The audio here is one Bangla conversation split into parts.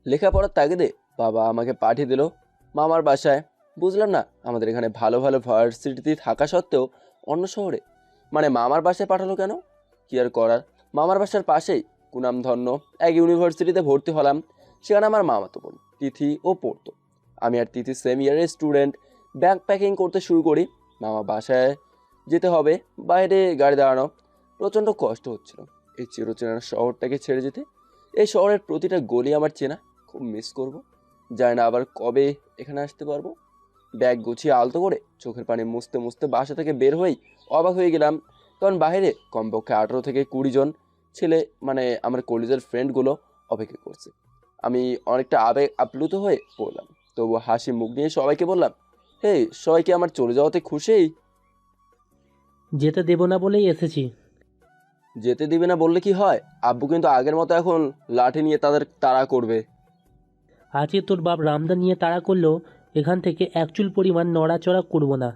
লেখাপড়ার তাগিদে বাবা আমাকে পাঠিয়ে দিল মামার বাসায়। বুঝলাম না, আমাদের এখানে ভালো ভালো ভার্সিটিতে থাকা সত্ত্বেও অন্য শহরে, মানে মামার বাসায় পাঠালো কেন? কি আর করার, মামার বাসার পাশেই কুনামধন্য এক ইউনিভার্সিটিতে ভর্তি হলাম। সেখানে আমার মামাতো বোন তিথি ও পড়তো। আমি আর তিথি সেম ইয়ারের স্টুডেন্ট। ব্যাগ প্যাকিং করতে শুরু করি। মামা বাসায় যেতে হবে, বাইরে গাড়ি দাঁড়ানো, প্রচণ্ড কষ্ট হচ্ছিল এই চিরচেনা শহরটাকে ছেড়ে যেতে। এই শহরের প্রতিটা গলি আমার চেনা, খুব মিস করব। জানি না আবার কবে এখানে আসতে পারবো। ব্যাগ গুছিয়ে আলতো করে চোখের পানি মুছতে মুছতে বাসা থেকে বের হয়েই অবাক হয়ে গেলাম, কারণ বাইরে কমপক্ষে 18 থেকে 20 জন ছেলে, মানে আমার কলেজের ফ্রেন্ডগুলো অপেক্ষা করছে। আমি অনেকটা আবেগ আপ্লুত হয়ে পড়লাম, তবু হাসি মুখ নিয়ে সবাইকে বললাম, হে, সবাইকে আমার চলে যাওয়াতে খুশি? যেতে দেব না বলেই এসেছি। যেতে দিবে না বললে কি হয়? আব্বু কিন্তু আগের মতো এখন লাঠি নিয়ে তাদের তাড়া করবে। আজকে তোর বাপ রামদা নিয়ে তাড়া করলেও এখান থেকে এক চুল পরিমাণ নড়াচড়া করব না।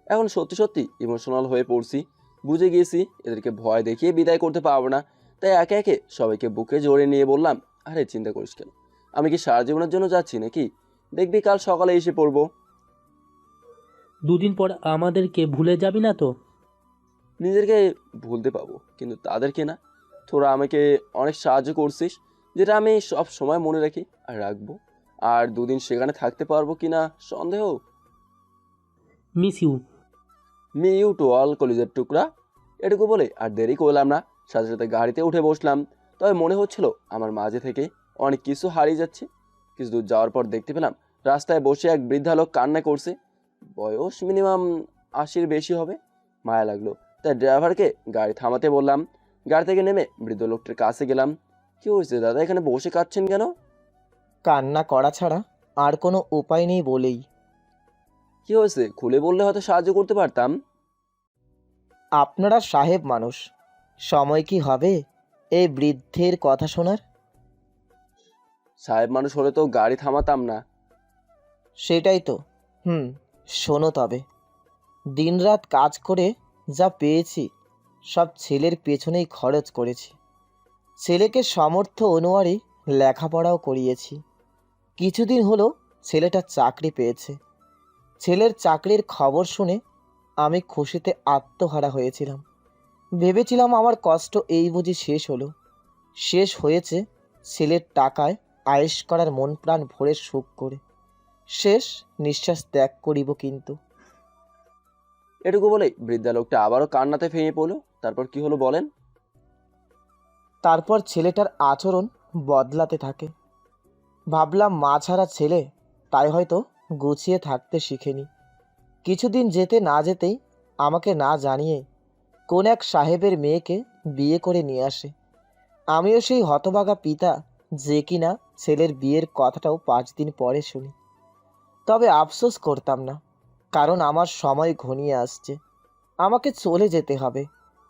এখন সত্যি সত্যি ইমোশনাল হয়ে পড়ছি। বুঝে গিয়েছি এদেরকে ভয় দেখিয়ে বিদায় করতে পারবো না। তাই একে একে সবাইকে বুকে জড়িয়ে নিয়ে বললাম, আরে চিন্তা করিস কেন, আমি কি সারা জীবনের জন্য যাচ্ছি নাকি? দেখবি কাল সকালে এসে পড়বো। দুদিন পর আমাদেরকে ভুলে যাবি না তো? নিজেকে ভুলতে পাবো, কিন্তু তাদেরকে না। তোরা আমাকে অনেক সাহায্য করছিস, যেটা আমি সব সময় মনে রাখি আর রাখবো। আর দুদিন সেখানে থাকতে পারবো কিনা সন্দেহ। Miss you. Me you to all কলিজের টুকরা। এটুকু বলে আর দেরি করলাম না, সাথে সাথে গাড়িতে উঠে বসলাম। তবে মনে হচ্ছিল আমার মাঝে থেকে অনেক কিছু হারিয়ে যাচ্ছে। কিছু দূর যাওয়ার পর দেখতে পেলাম রাস্তায় বসে এক বৃদ্ধা লোক কান্না করছে। বয়স মিনিমাম 80-র বেশি হবে। মায়া লাগলো, তাই ড্রাইভারকে গাড়ি থামাতে বললাম। গাড়ি থেকে নেমে বৃদ্ধ লোকটির কাছে গেলাম। কি হয়েছে দাদা, এখানে বসে কাঁদছেন কেন? কান্না করা ছাড়া আর কোনো উপায় নেই বলেই। কি হয়েছে খুলে বললে হয়তো সাহায্য করতে পারতাম। আপনারা সাহেব মানুষ, সময় কি হবে এই বৃদ্ধের কথা শোনার? সাহেব মানুষ হলে তো গাড়ি থামাতাম না। সেটাই তো। শোনো তবে, দিনরাত কাজ করে যা পেয়েছি সব ছেলের পেছনেই খরচ করেছি। ছেলেকে সামর্থ্য অনুযায়ী লেখাপড়াও করিয়েছি। কিছুদিন হলো ছেলেটা চাকরি পেয়েছে। ছেলের চাকরির খবর শুনে আমি খুশিতে আত্মহারা হয়েছিলাম। ভেবেছিলাম আমার কষ্ট এই বুঝি শেষ হলো। শেষ হয়েছে ছেলের টাকায় আয়েশ করার মন প্রাণ ভরে সুখ করে। শেষ নিঃশ্বাস ত্যাগ করিব কিন্তু। এটুকু বলেই বৃদ্ধা লোকটা আবারও কান্নাতে ভেঙে পড়লো। তারপর কি হলো বলেন? তারপর ছেলেটার আচরণ বদলাতে থাকে। ভাবলাম মা ছাড়া ছেলে, তাই হয়তো গুছিয়ে থাকতে শিখেনি। কিছুদিন যেতে না যেতেই আমাকে না জানিয়ে কোন এক সাহেবের মেয়েকে বিয়ে করে নিয়ে আসে। আমিও সেই হতভাগা পিতা, যে কিনা ছেলের বিয়ের কথাটাও 5 দিন পরে শুনি। তবে আফসোস করতাম না, কারণ আমার সময় ঘনিয়ে আসছে। আমাকে চলে যেতে হবে।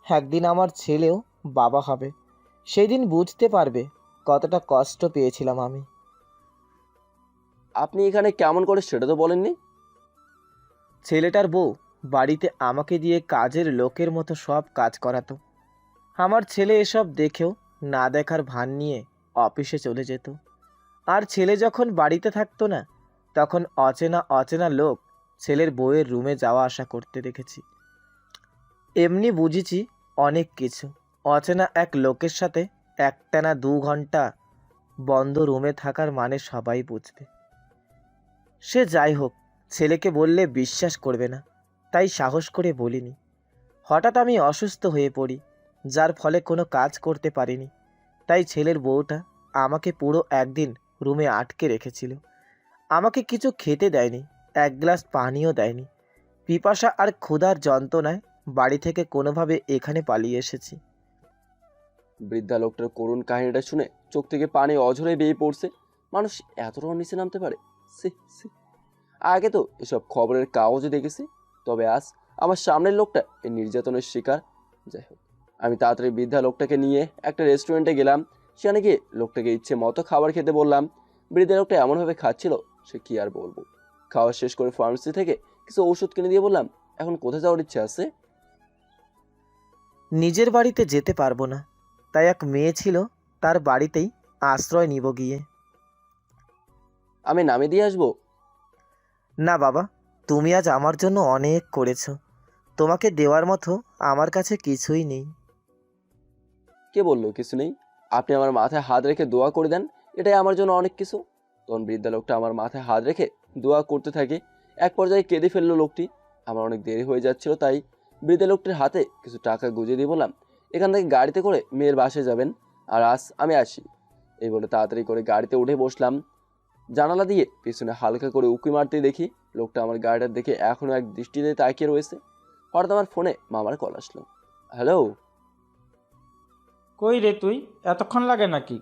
একদিন আমার ছেলেও বাবা হবে। সেই দিন বুঝতে পারবে কতটা কষ্ট পেয়েছিলাম আমি। আপনি এখানে কেমন করে সেটা তো বলেননি। ছেলেটার বউ বাড়িতে আমাকে দিয়ে কাজের লোকের মতো সব কাজ করাতো। আমার ছেলে এসব দেখেও না দেখার ভান নিয়ে অফিসে চলে যেত। আর ছেলে যখন বাড়িতে থাকতো না, তখন অচেনা অচেনা লোক ছেলের বউয়ের রুমে যাওয়া আসা করতে দেখেছি। এমনি বুঝেছি অনেক কিছু। অচেনা এক লোকের সাথে একটানা 2 ঘন্টা বন্ধ রুমে থাকার মানে সবাই বুঝবে। সে যাই হোক, ছেলেকে বললে বিশ্বাস করবে না, তাই সাহস করে বলিনি। হঠাৎ আমি অসুস্থ হয়ে পড়ি, যার ফলে কোনো কাজ করতে পারিনি। তাই ছেলের বউটা আমাকে পুরো একদিন রুমে আটকে রেখেছিল। আমাকে কিছু খেতে দেয়নি, এক গ্লাস পানিও দেয়নি। পিপাসা আর ক্ষুধার যন্ত্রণায় বাড়ি থেকে কোনোভাবে এখানে পালিয়ে এসেছি। বৃদ্ধা লোকটার করুণ কাহিনীটা শুনে চোখ থেকে পানি অঝরে বেয়ে পড়ছে। মানুষ এতটাও নিচে নামতে পারে? সি সি। আগে তো এসব খবরের কাগজে দেখেছি, তবে আজ আমার সামনের লোকটা এই নির্যাতনের শিকার। যাই হোক, আমি তাড়াতাড়ি বৃদ্ধা লোকটাকে নিয়ে একটা রেস্টুরেন্টে গেলাম। সেখানে গিয়ে লোকটাকে ইচ্ছে মতো খাবার খেতে বললাম। বৃদ্ধা লোকটা এমনভাবে খাচ্ছিল, সে কি আর বলবো। খাওয়া শেষ করে ফার্মেসি থেকে কিছু ওষুধ কিনে দিয়ে বললাম, এখন কোথায় যাওয়ার ইচ্ছে আছে? নিজের বাড়িতে যেতে পারবো না, তাই এক মেয়ে ছিল, তার বাড়িতেই আশ্রয় নিব গিয়ে। আমি নামিয়ে দিয়ে আসবো? না বাবা, তুমি আজ আমার জন্য অনেক করেছো, তোমাকে দেওয়ার মতো আমার কাছে কিছুই নেই। কে বললো কিছু নেই? আপনি আমার মাথায় হাত রেখে দোয়া করে দেন, এটাই আমার জন্য অনেক কিছু। তখন বৃদ্ধা লোকটা আমার মাথায় হাত রেখে দোয়া করতে থাকে। এক পর্যায়ে কেঁদে ফেললো লোকটি। আমার অনেক দেরি হয়ে যাচ্ছিল, তাই বৃদ্ধা লোকটির হাতে কিছু টাকা গুঁজে দিয়ে বললাম, এখান থেকে গাড়িতে করে মেয়ের বাসায় যাবেন, আর আমি আসি। এই বলে তাড়াতাড়ি করে গাড়িতে উঠে বসলাম। জানালা দিয়ে পিছনে হালকা করে উঁকি মারতেই দেখি লোকটা আমার গাড়িটার দেখে এখনো এক দৃষ্টিতে তাকিয়ে রয়েছে। হঠাৎ আমার ফোনে মামার কল আসলো। হ্যালো। কই রে তুই, এতক্ষণ লাগে নাকি?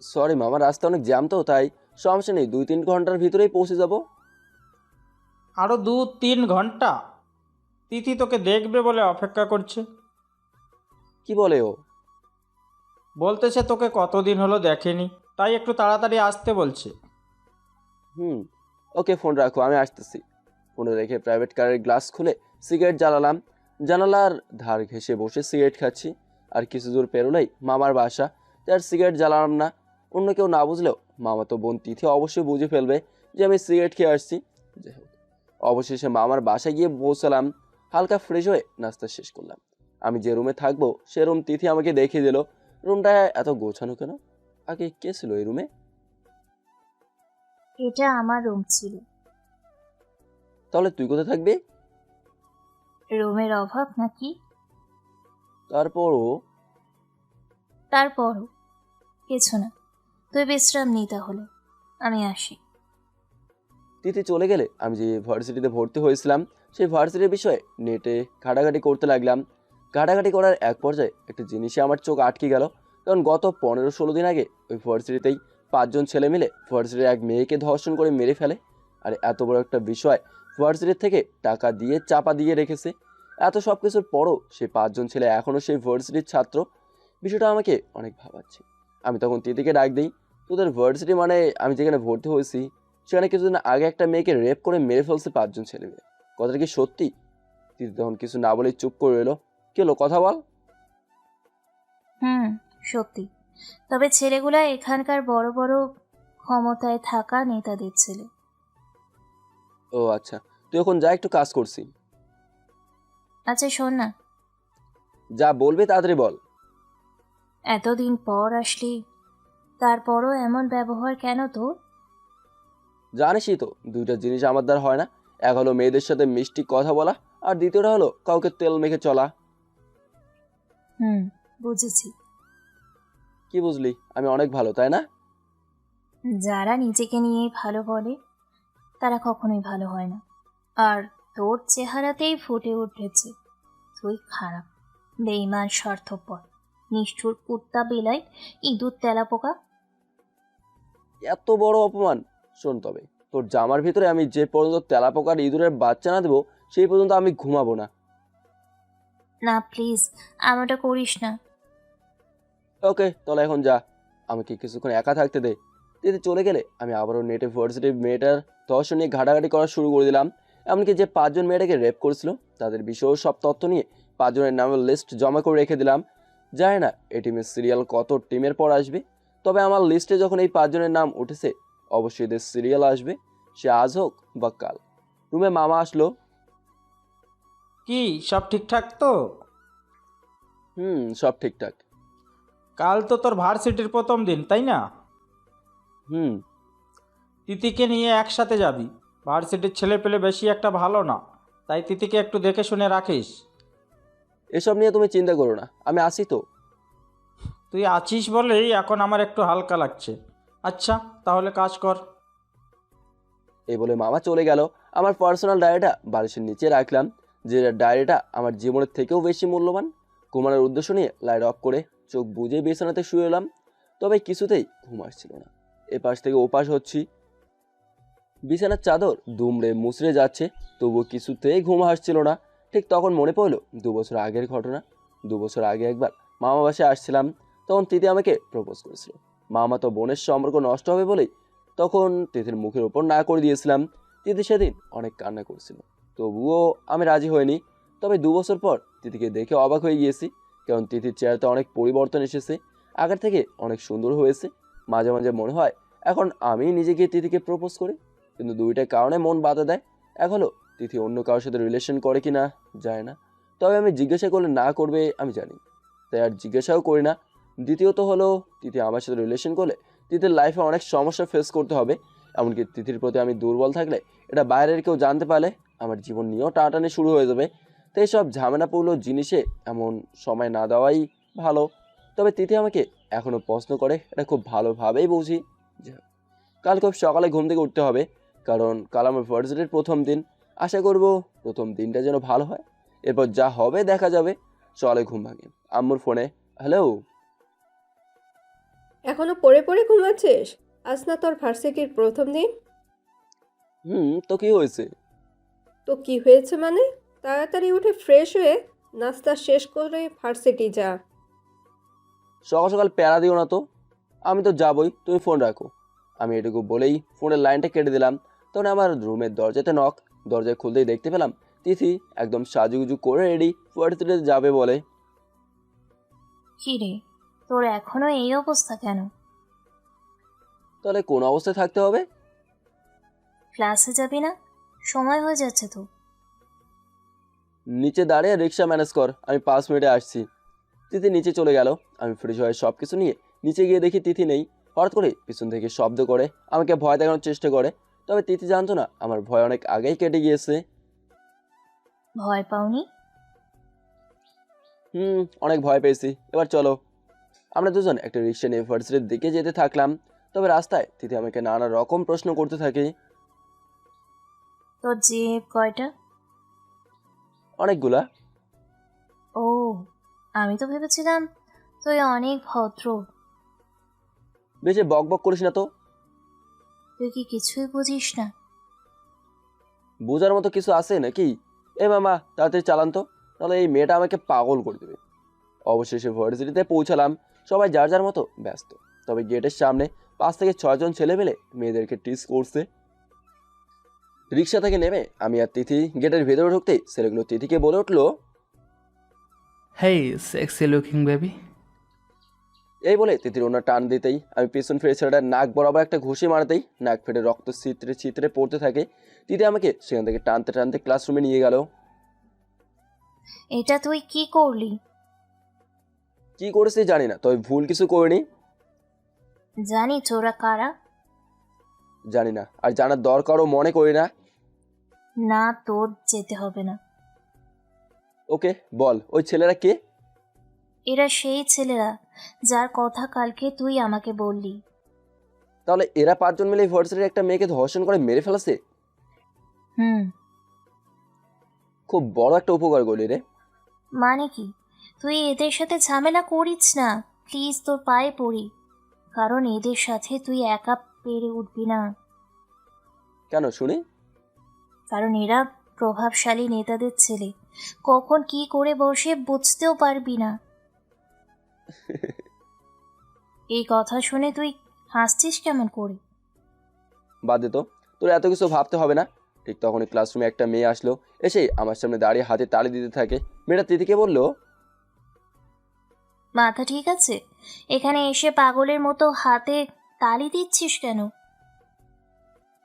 সরি মামা, রাস্তা অনেক জ্যাম তো, তাই সমস্যা নেই, 2-3 ঘন্টার ভিতরেই পৌঁছে যাব। আরও 2-3 ঘন্টা? তিথি তোকে দেখবে বলে অপেক্ষা করছে। কি বলে ও? বলতেছে তোকে কতদিন হলো দেখেনি, তাই একটু তাড়াতাড়ি আসতে বলছে। হুম, ওকে, ফোন রাখো, আমি আসতেছি। ফোনে রেখে প্রাইভেট কারের গ্লাস খুলে সিগারেট জ্বালালাম। জানালার ধার ঘেঁষে বসে সিগারেট খাচ্ছি। আর কিছু দূর পেরোলেই মামার বাসা, তার সিগারেট জ্বালালাম না। অন্য কেউ না বুঝলেও মামা তো বোন তিথি অবশ্যই বুঝে ফেলবে যে আমি সিগারেট খেয়ে আসছি। যাই হোক, অবশেষে মামার বাসায় গিয়ে পৌঁছালাম। হালকা ফ্রেশ হয়ে নাস্তা শেষ করলাম। আমি যে রুমে থাকবো সে রুম তিথি আমাকে দেখিয়ে দিল। রুমটা এত গোছানো কেন? আগে কে ছিল এই রুমে? এটা আমার রুম ছিল। তাহলে তুই কোথায় থাকবি? রুমের অভাব নাকি? তারপরও তারপরও কিছু না, তুই বিশ্রাম নি তাহলে, আমি আসি। তিথি চলে গেলে আমি যে ভার্সিটিতে ভর্তি হয়েছিলাম সেই ভার্সিটির বিষয়ে নেটে ঘাটাঘাটি করতে লাগলাম। ঘাটাঘাটি করার এক পর্যায়ে একটা জিনিসে আমার চোখ আটকে গেল। কারণ গত 15-16 দিন আগে ওই ভার্সিটিতেই 5 জন ছেলে মিলে ভার্সিটির এক মেয়েকে ধর্ষণ করে মেরে ফেলে। আর এত বড় একটা বিষয় ভার্সিটির থেকে টাকা দিয়ে চাপা দিয়ে রেখেছে। এত সব কিছুর পরও সেই 5 জন ছেলে এখনও সেই ভার্সিটির ছাত্র। বিষয়টা আমাকে অনেক ভাবাচ্ছে। আমি তখন তিথিকে ডাক দিই, তোদের ভার্সিটি মানে আমি যেখানে ভর্তি হয়েছি সেখানে কিছুদিন আগে একটা মেয়েকে রেপ করে মেরে ফেলছে 5 জন ছেলে মেয়ে। কথাটা কি সত্যি? তিথি তখন কিছু না বলেই চুপ করে রইল। কি হলো, কথা বল। হুম, সত্যি। তবে ছেলেগুলা এখানকার বড় বড় ক্ষমতায় থাকা নেতাদের ছেলে। ও আচ্ছা, তুই এখন যা, একটু কাজ করছি। আচ্ছা শোন না, যা বলবি তাড়াতাড়ি বল। এতদিন পর আসলি, তারপরও এমন ব্যবহার কেন তোর? জানিসই তো, দুইটা জিনিস আমার দ্বারা হয় না। এক হলো মেয়েদের সাথে মিষ্টি কথা বলা, আর দ্বিতীয়টা হলো কাউকে তেল মেখে চলা। হুম, বুঝেছি। কি বুঝলি? আমি অনেক ভালো, তাই না? যারা নিজেকে নিয়ে ভালো বলে তারা কখনোই ভালো হয় না। আর তোর চেহারাতেই ফুটে উঠেছে তুই খারাপ, বেঈমান, স্বার্থপর, নিষ্ঠুর, কুত্তা, বিলাই, ইঁদুর, তেলাপোকা। এত বড় অপমান! শোন, তবে তোর জামার ভিতরে আমি যে পর্যন্ত তেলাপোকার ইঁদুরের বাচ্চা না দেবো সেই পর্যন্ত আমি ঘুমাবো না। না প্লিজ, এমনটা করিস না। ওকে, তাহলে এখন যা, আমাকে কিছুক্ষণ একা থাকতে দে। দিদি চলে গেলে আমি আবারও নেটে ভার্সিটির মেয়েটার ধর্ষণ নিয়ে ঘাটাঘাটি করা শুরু করে দিলাম। এমনকি যে 5 জন মেয়েটাকে রেপ করেছিল তাদের বিষয়েও সব তথ্য নিয়ে 5 জনের নামের লিস্ট জমা করে রেখে দিলাম। জানি না এই টিমের সিরিয়াল কত টিমের পর আসবে, তবে আমার লিস্টে যখন এই 5 জনের নাম উঠেছে অবশ্যই এদের সিরিয়াল আসবে, সে আজ হোক বা কাল। রুমে মামা আসলো। কি সব ঠিকঠাক তো? সব ঠিকঠাক। কাল তো তোর ভার্সিটির প্রথম দিন, তাই না? হুম। তিথিকে নিয়ে একসাথে যাবি। ভার্সিটির ছেলে পেলে বেশি একটা ভালো না, তাই তিথিকে একটু দেখে শুনে রাখিস। এসব নিয়ে তুমি চিন্তা করো না, আমি আসি তো। তুই আছিস বলেই এখন আমার একটু হালকা লাগছে। আচ্ছা তাহলে কাজ কর। এই বলে মামা চলে গেল। আমার পার্সোনাল ডায়েরিটা বালিশের নিচে রাখলাম, যে ডায়েরিটা আমার জীবনের থেকেও বেশি মূল্যবান। ঘুমানোর উদ্দেশ্য নিয়ে লাইট অফ করে চোখ বুজে বিছানাতে শুয়ে এলাম। তবে কিছুতেই ঘুম আসছিল না। এপাশ থেকে ওপাশ হচ্ছি, বিছানার চাদর দুমড়ে মুচড়ে যাচ্ছে, তবুও কিছুতেই ঘুম আসছিল না। ঠিক তখন মনে পড়লো 2 বছর আগের ঘটনা। 2 বছর আগে একবার মামা বাসায় আসছিলাম, তখন তিথি আমাকে প্রপোজ করেছিল। মামা তো বোনের সম্পর্ক নষ্ট হবে বলেই তখন তিথির মুখের উপর না করে দিয়েছিলাম। তিথি সেদিন অনেক কান্না করছিল, তবুও আমি রাজি হইনি। তবে 2 বছর পর তিথিকে দেখে অবাক হয়ে গিয়েছি, কারণ তিথির চেহারাতে অনেক পরিবর্তন এসেছে, আগের থেকে অনেক সুন্দর হয়েছে। মাঝে মাঝে মনে হয় এখন আমি নিজে গিয়ে তিথিকে প্রপোজ করি, কিন্তু দুইটা কারণে মন বাধা দেয়। এক হলো তিথি অন্য কারোর সাথে রিলেশন করে কি না যায় না, তবে আমি জিজ্ঞাসা করলে না করবে আমি জানি, তাই আর জিজ্ঞাসাও করি না। দ্বিতীয়ত হলো তিথি আমার সাথে রিলেশন করলে তিথির লাইফে অনেক সমস্যা ফেস করতে হবে, এমনকি তিথির প্রতি আমি দুর্বল থাকলে এটা বাইরের কেউ জানতে পারলে আমার জীবন নিয়েও টানাটানি শুরু হয়ে যাবে। তো এইসব ঝামেলাপূর্ণ জিনিসে এমন সময় না দেওয়াই ভালো। তবে তিথি আমাকে এখনও প্রশ্ন করে, এটা খুব ভালোভাবেই বুঝি। কাল খুব সকালে ঘুম থেকে উঠতে হবে, কারণ কাল আমার ভার্সিটির প্রথম দিন। আশা করব প্রথম দিনটা যেন ভালো হয়, এরপর যা হবে দেখা যাবে। চলে ঘুম ভাঙে আম্মুর ফোনে। হ্যালো। এখনো পড়ে পড়ে ঘুমাচ্ছিস? আজ না তোর ভার্সিটির প্রথম দিন? তো কি হয়েছে? তো কি হয়েছে মানে? তাড়াতাড়ি উঠে ফ্রেশ হয়ে নাস্তা শেষ করে ভার্সিটি যা। সকাল সকাল প্যারা দিও না তো, আমি তো যাবই, তুমি ফোন রাখো। আমি এটুকু বলেই ফোনের লাইনটা কেটে দিলাম। তখন আমার রুমের দরজাতে নক, দরজায় খুলতেই দেখতে পেলাম তিথি একদম সাজুগুজু করে রেডি ভার্সিটিতে যাবে বলে। কি রে, তোর এখনো এই অবস্থা কেন? তাহলে কোন অবস্থায় থাকতে হবে? ক্লাসে যাবি না? সময় হয়ে যাচ্ছে তো। নিচে দাঁড়িয়ে রিক্সা ম্যানেজ কর, আমি 5 মিনিটে আসছি। তিথি নিচে চলে গেল। আমি ফ্রেশ হয়ে সব কিছু নিয়ে নিচে গিয়ে দেখি তিথি নেই। হঠাৎ করে পিছন থেকে শব্দ করে আমাকে ভয় দেখানোর চেষ্টা করে, তবে তিথি জানতো না আমার ভয় অনেক আগেই কেটে গিয়েছে। ভয় পাওনি? অনেক ভয় পেয়েছি। এবার চলো। আমরা দুজন একটা রিক্সা নিয়ে ভার্সিটির দিকে যেতে থাকলাম। তবে রাস্তায় তিথি আমাকে নানা রকম প্রশ্ন করতে থাকে। তোর জিভ কয়টা? অনেকগুলা। ও, আমি তো ভেবেছিলাম তুই অনেক ভদ্র। বেশি বক বক করিস না তো। তুই কি কিছুই বুঝিস না? বোঝার মতো কিছু আছে নাকি? এ মামা তাড়াতাড়ি চালান তো, তাহলে এই মেয়েটা আমাকে পাগল করে দেবে। অবশেষে ভার্সিটিতে পৌঁছালাম। সবাই যার যার মতো ব্যস্ত, তবে গেটের সামনে 5 থেকে 6 জন ছেলে মেলে মেয়েদেরকে টিস করছে। রিক্সা থেকে নেমে আমি আর তিথি গেটের ভেতরে ঢুকতেই ছেলেগুলো তিথিকে বলে উঠলো, Hey, sexy looking baby. এই বলে তিথির ওনার টান দিতেই আমি পিছন ফিরে ছেলেটার নাক বরাবর একটা ঘুষি মারতেই নাক ফেটে রক্ত ছিতরে ছিতরে পড়তে থাকে। তিথি আমাকে সেখান থেকে টানতে টানতে ক্লাসরুমে নিয়ে গেল। এটা তুই কি করলি? কি করেছি জানি না, তবে ভুল কিছু করিনি। জানি তোরা কারা? জানি না, আর জানার দরকারও মনে করি না। না, তোর যেতে হবে না। ওকে বল, ওই ছেলেরা কে? এরা সেই ছেলেরা যার কথা কালকে তুই আমাকে বললি। তাহলে এরা 5 জন মিলে ভার্সিটির একটা মেয়েকে ধর্ষণ করে মেরে ফেলেছে। হুম। খুব বড় একটা উপকার করলি রে। মানে কি? তুই এদের সাথে ঝামেলা করিস না প্লিজ, তোর পায়ে পড়ি। কারণ এদের সাথে তুই একা পেরে উঠবি না। কেন শুনি? কারণ এরা প্রভাবশালী নেতাদের ছেলে, কখন কি করে বসে বুঝতেও পারবি না। এই কথা শুনে তুই হাসছিস কেমন করে? বাদ দে তো, তোর এত কিছু ভাবতে হবে না। ঠিক তখনই ক্লাসরুমে একটা মেয়ে আসলো, এসে আমার সামনে দাঁড়িয়ে হাতে তালি দিতে থাকে। মেয়েটা তিথিকে বলল, মাথা ঠিক আছে? এখানে এসে পাগলের মতো হাতে তালি দিচ্ছিস কেন?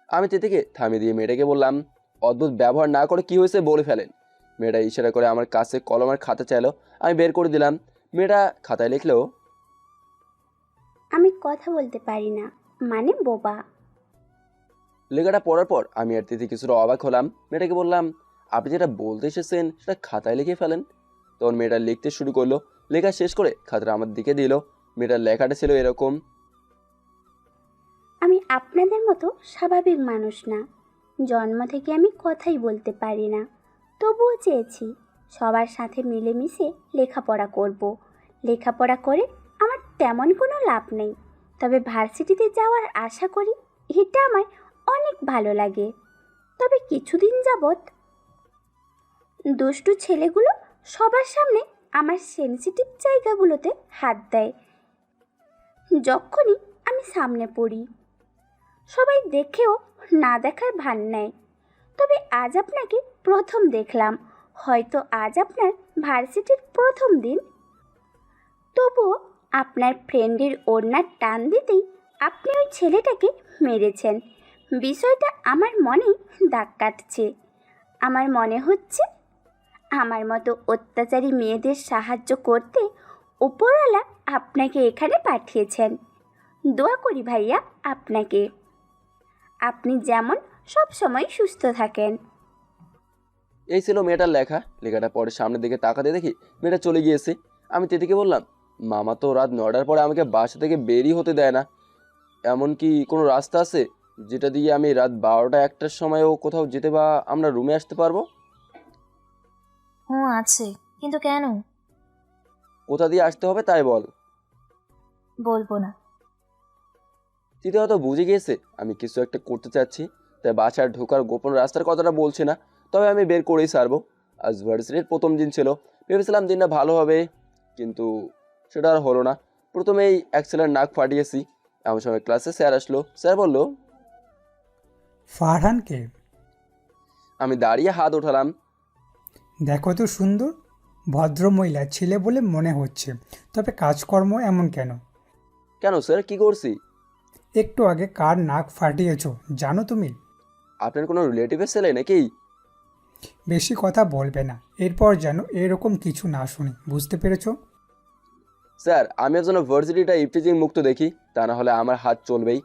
আমি তিথিকে থামিয়ে দিয়ে মেয়েটাকে বললাম, অদ্ভুত ব্যবহার না করে কি হয়েছে বলে ফেলেন। মেয়েটা ইশারা করে আমার কাছে কলম আর খাতা চাইলো, আমি বের করে দিলাম। মেয়েটা খাতায় লিখলো, আমি কথা বলতে পারি না, মানে বোবা। লেখাটা পড়ার পর আমি আর তিথি কিছুটা অবাক হলাম। মেয়েটাকে বললাম, আপনি যেটা বলতে এসেছেন সেটা খাতায় লিখে ফেলেন। তখন মেয়েটা লিখতে শুরু করলো। লেখা শেষ করে খাতাটা আমার দিকে দিল। মেয়েটার লেখাটা ছিল এরকম, আমি আপনাদের মতো স্বাভাবিক মানুষ না, জন্ম থেকে আমি কথাই বলতে পারি না, তবুও চেয়েছি সবার সাথে মিলেমিশে লেখাপড়া করব। লেখাপড়া করে আমার তেমন কোনো লাভ নেই, তবে ভার্সিটিতে যাওয়ার আশা করি, এটা আমার অনেক ভালো লাগে। তবে কিছুদিন যাবৎ দুষ্টু ছেলেগুলো সবার সামনে আমার সেনসিটিভ জায়গাগুলোতে হাত দেয়। যখনই আমি সামনে পড়ি সবাই দেখেও না দেখার ভান নেয়। তবে আজ আপনাকে প্রথম দেখলাম, হয়তো আজ আপনার ভার্সিটির প্রথম দিন, তবুও আপনার ফ্রেন্ডের ওড়নার টান দিতেই আপনি ওই ছেলেটাকে মেরেছেন। বিষয়টা আমার মনে দাগ কাটছে। আমার মনে হচ্ছে আমার মতো অত্যাচারী মেয়েদের সাহায্য করতে উপরওয়ালা আপনাকে এখানে পাঠিয়েছেন। দোয়া করি ভাইয়া আপনাকে। আপনি যেমন সব সময় সুস্থ থাকেন। এই ছিল মেয়েটার লেখাটা পরে সামনের দিকে তাকাতে দেখি মেয়েটা চলে গিয়েছে। আমি তিতিকে বললাম, মামা তো রাত 9টার পরে আমাকে বাসা থেকে বেরই হতে দেয় না। এমন কি কোনো রাস্তা আছে যেটা দিয়ে আমি রাত 12টা 1টার সময়ও কোথাও যেতে বা আমরা রুমে আসতে পারবো? হুঁ আছে, কিন্তু কেন? কোথা দিয়ে আসতে হবে তাই বল। বলবো না। তিতি হয়তো বুঝে গিয়েছে আমি কিছু একটা করতে চাচ্ছি, তাই বাসার ঢোকার গোপন রাস্তার কথাটা বলছি না, তবে আমি বের করেই ছাড়বো। আজ ভার্সিটির প্রথম দিন ছিল, ভেবেছিলাম দিনটা ভালো হবে, কিন্তু সেটা আর হলো না। প্রথমেই এক ছেলের নাক ফাটিয়েছি। এমন সময় ক্লাসে স্যার আসলো। স্যার বলল, ফারহানকে আমি দাঁড়িয়ে হাত উঠালাম। দেখো তো সুন্দর, ভদ্র মহিলা ছেলে বলে মনে হচ্ছে, তবে কাজকর্ম এমন কেন? কেন স্যার, কি করছি? একটু আগে কার নাক ফাটিয়েছো জানো তুমি? আপনার কোনো রিলেটিভের ছেলে নাকি? বেশি কথা বলবে না, এরপর যেন এরকম কিছু না শুনি, বুঝতে পেরেছো? স্যার, আমি যেন ভার্সিটিটা ইফটিজিং মুক্ত দেখি, তা না হলে আমার হাত চলবেই।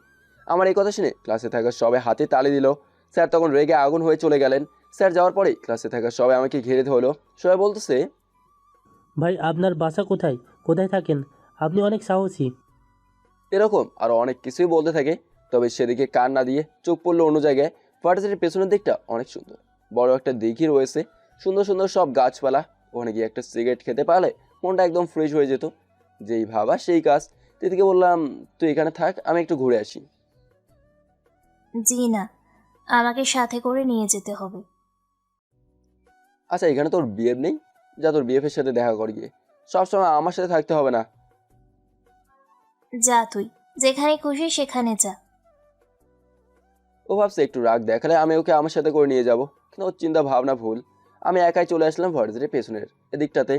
আমার এই কথা শুনে ক্লাসে থাকা সবাই হাতে তালি দিল। স্যার তখন রেগে আগুন হয়ে চলে গেলেন। স্যার যাওয়ার পরেই ক্লাসে থাকা সবাই আমাকে ঘিরে ধরলো। সবাই বলতেছে, ভাই আপনার বাসা কোথায়? কোথায় থাকেন? আপনি অনেক সাহসী। এরকম আরও অনেক কিছুই বলতে থাকে। তবে সেদিকে কান না দিয়ে চোখ পড়লো অন্য জায়গায়। ভার্সিটির পেছনের দিকটা অনেক সুন্দর, বড় একটা দিঘি রয়েছে, সুন্দর সুন্দর সব গাছপালা। ওখানে গিয়ে একটা সিগারেট খেতে পারলে মনটা একদম ফ্রেশ হয়ে যেত। যেই ভাবা সেই কাজ। দিদিকে বললাম, তুই এখানে থাক, আমি একটু ঘুরে আসি। জি না, আমাকে সাথে করে নিয়ে যেতে হবে। আচ্ছা, এখানে তোর বিএফ নেই? যা তোর বিএফের সাথে দেখা কর গিয়ে, সবসময় আমার সাথে থাকতে হবে না। যা তুই, যেখানে খুশি সেখানে যা। ও ভাবছে একটু রাগ দেখালে আমি ওকে আমার সাথে করে নিয়ে যাব, কিন্তু ওর চিন্তা ভাবনা ভুল। আমি একাই চলে আসলাম ভার্সিটির পেছনের এদিকটাতে।